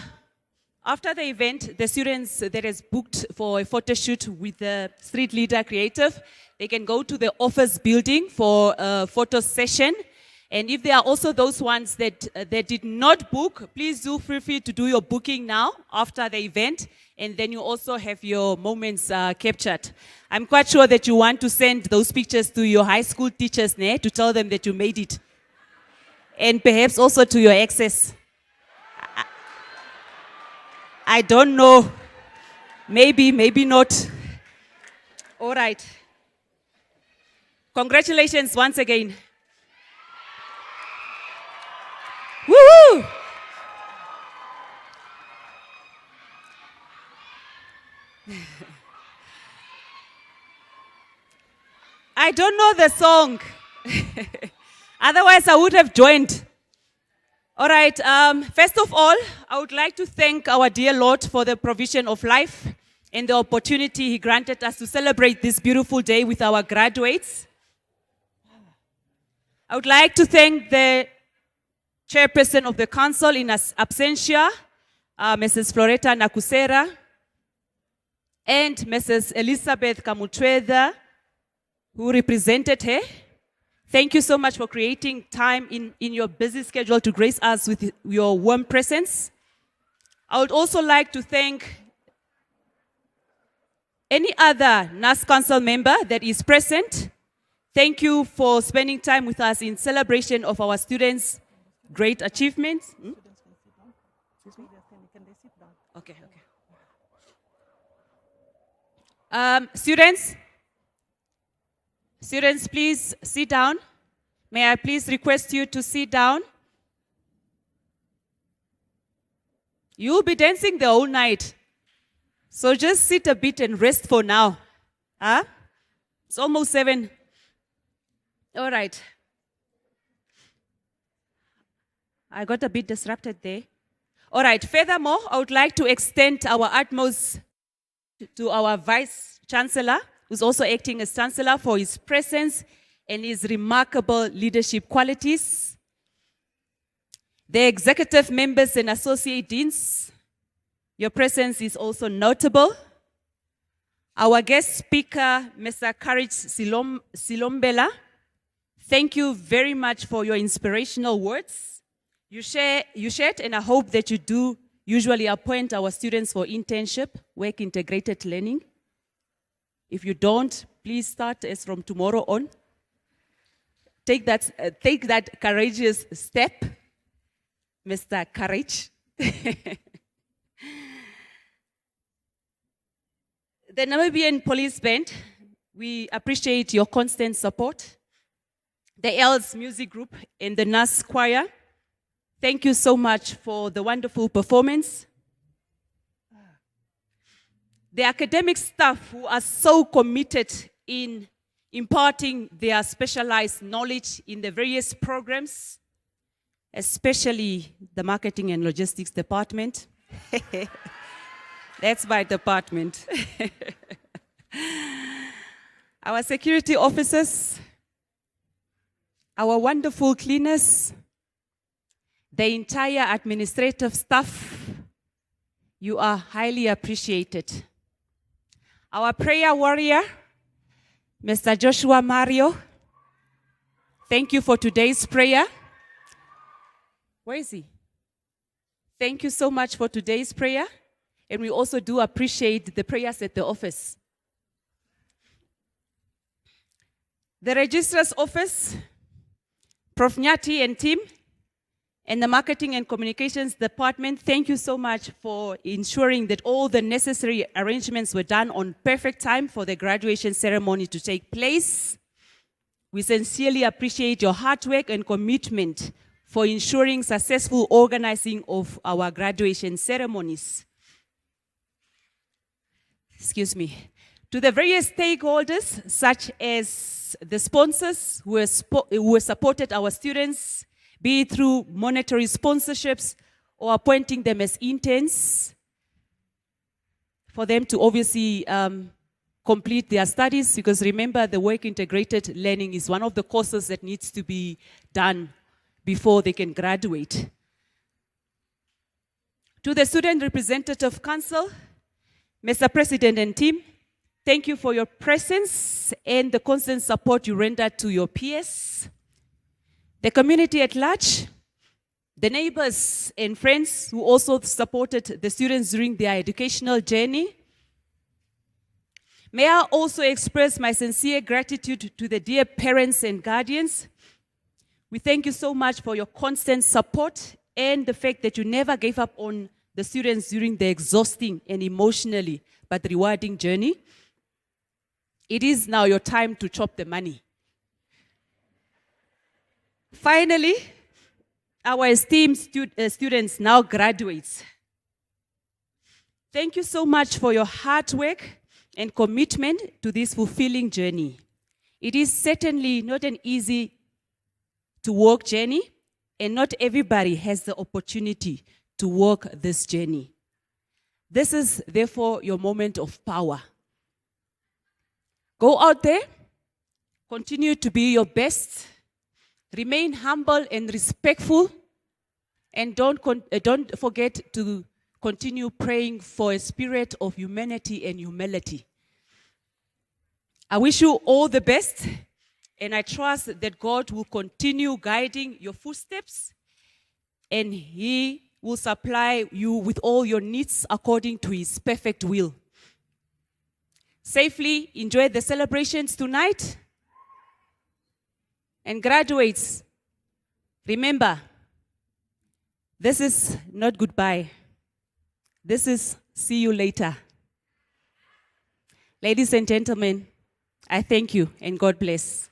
the event, the students that is booked for a photo shoot with the street leader creative, they can go to the office building for a photo session. And if there are also those ones that did not book, please do feel free to do your booking now after the event. And then you also have your moments captured. I'm quite sure that you want to send those pictures to your high school teachers to tell them that you made it. And perhaps also to your exes. I don't know. Maybe, maybe not. All right. Congratulations once again. Woo-hoo! I don't know the song. Otherwise, I would have joined. All right, first of all, I would like to thank our dear Lord for the provision of life and the opportunity He granted us to celebrate this beautiful day with our graduates. I would like to thank the chairperson of the council in absentia, Mrs. Floretta Nakusera, and Mrs. Elizabeth Kamutweda, who represented her. Thank you so much for creating time in your busy schedule to grace us with your warm presence. I would also like to thank any other NAS Council member that is present. Thank you for spending time with us in celebration of our students' great achievements. Okay. Students, please sit down. May I please request you to sit down? You'll be dancing the whole night. So just sit a bit and rest for now. Huh? It's almost 7. All right. I got a bit disrupted there. All right. Furthermore, I would like to extend our utmost to our Vice Chancellor, who's also acting as Chancellor, for his presence and his remarkable leadership qualities. The executive members and associate deans, your presence is also notable. Our guest speaker, Mr. Courage Silombela, thank you very much for your inspirational words. You shared, and I hope that you do usually appoint our students for internship, work integrated learning. If you don't, please start as from tomorrow on. Take that courageous step, Mr. Courage. The Namibian Police Band, we appreciate your constant support. The Els Music Group and the NAS Choir, thank you so much for the wonderful performance. The academic staff who are so committed in imparting their specialized knowledge in the various programs, especially the Marketing and Logistics Department. That's my department. Our security officers, our wonderful cleaners, the entire administrative staff, you are highly appreciated. Our prayer warrior, Mr. Joshua Mario, thank you for today's prayer. Where is he? Thank you so much for today's prayer. And we also do appreciate the prayers at the office. The Registrar's Office, Prof. Nyati and team, and the Marketing and Communications Department, thank you so much for ensuring that all the necessary arrangements were done on perfect time for the graduation ceremony to take place. We sincerely appreciate your hard work and commitment for ensuring successful organizing of our graduation ceremonies. Excuse me. To the various stakeholders, such as the sponsors who have supported our students, be it through monetary sponsorships or appointing them as interns, for them to obviously complete their studies, because remember, the work-integrated learning is one of the courses that needs to be done before they can graduate. To the Student Representative Council, Mr. President and team, thank you for your presence and the constant support you render to your peers. The community at large, the neighbors and friends who also supported the students during their educational journey. May I also express my sincere gratitude to the dear parents and guardians. We thank you so much for your constant support and the fact that you never gave up on the students during the exhausting and emotionally but rewarding journey. It is now your time to chop the money. Finally, our esteemed students, now graduates. Thank you so much for your hard work and commitment to this fulfilling journey. It is certainly not an easy to walk journey, and not everybody has the opportunity to walk this journey. This is therefore your moment of power. Go out there, continue to be your best, remain humble and respectful, and don't forget to continue praying for a spirit of humanity and humility. I wish you all the best, and I trust that God will continue guiding your footsteps, and He will supply you with all your needs according to His perfect will. Safely enjoy the celebrations tonight. And graduates, remember, this is not goodbye. This is see you later. Ladies and gentlemen, I thank you and God bless.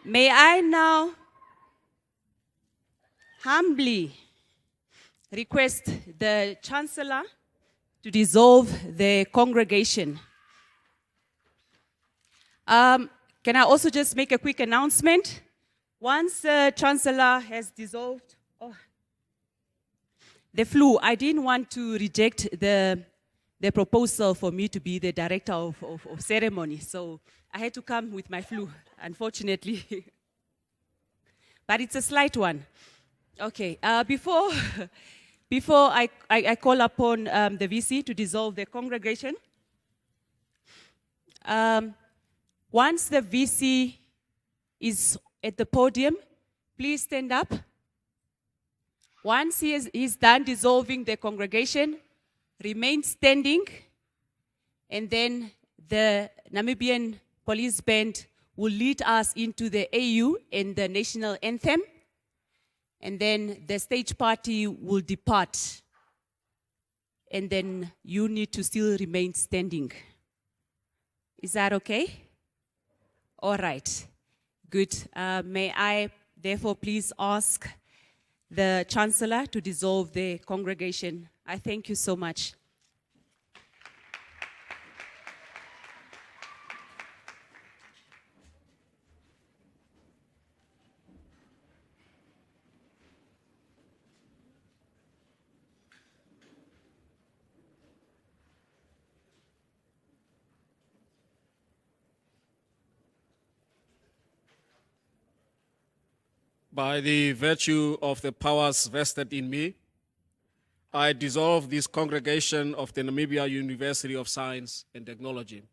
May I now humbly request the Chancellor to dissolve the congregation. Can I also just make a quick announcement? Once the Chancellor has dissolved the flu, I didn't want to reject the proposal for me to be the director of ceremony, so I had to come with my flu, unfortunately. But it's a slight one. Okay, before I call upon the VC to dissolve the congregation, once the VC is at the podium, please stand up. Once he's done dissolving the congregation, remain standing, and then the Namibian Police Band will lead us into the AU and the national anthem, and then the stage party will depart, and then you need to still remain standing. Is that okay? All right, good. May I therefore please ask the Chancellor to dissolve the congregation. I thank you so much. By the virtue of the powers vested in me, I dissolve this congregation of the Namibia University of Science and Technology.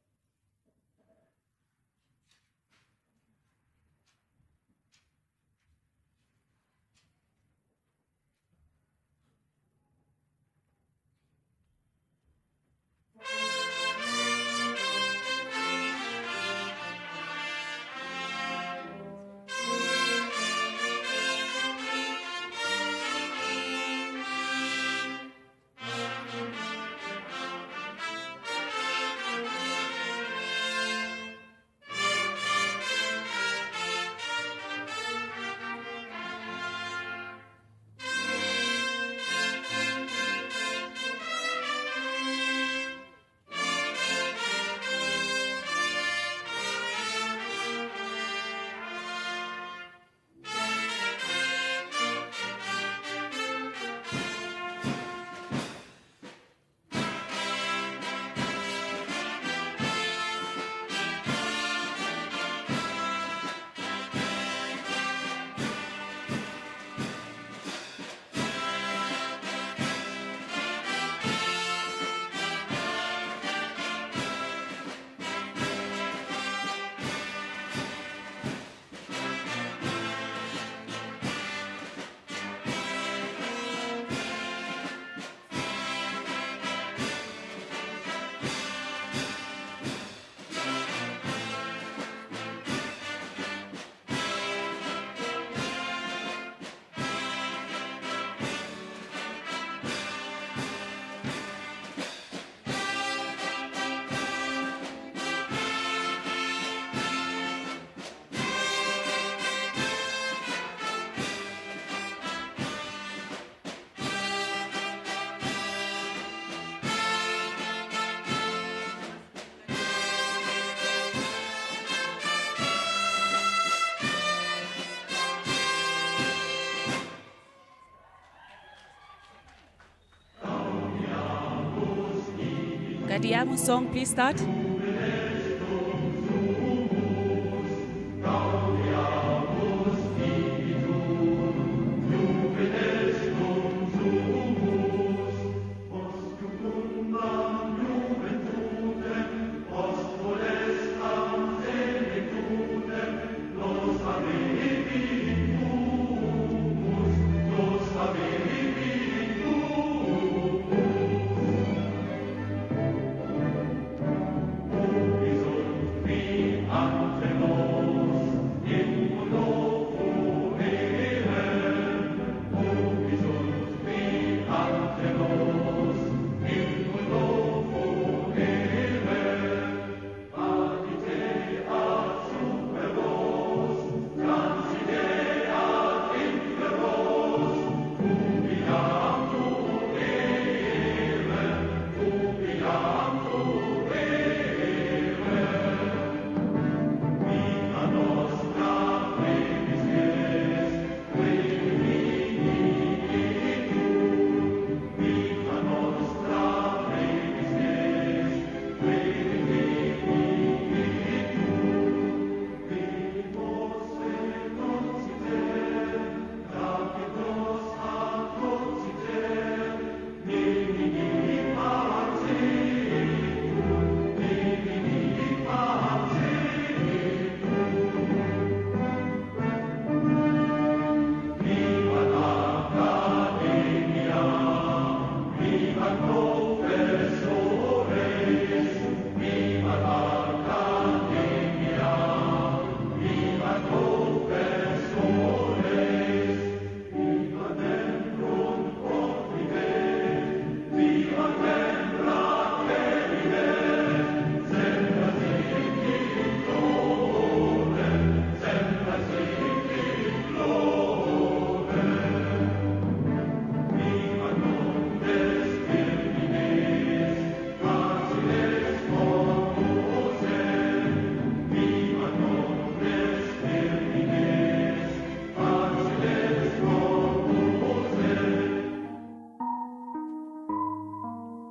Gadiamu song, please start.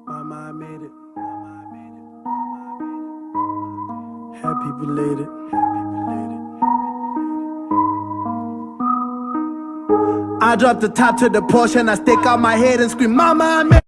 Mama, I made it. Happy belated. I drop the top to the Porsche and I stick out my head and scream, Mama, I made it.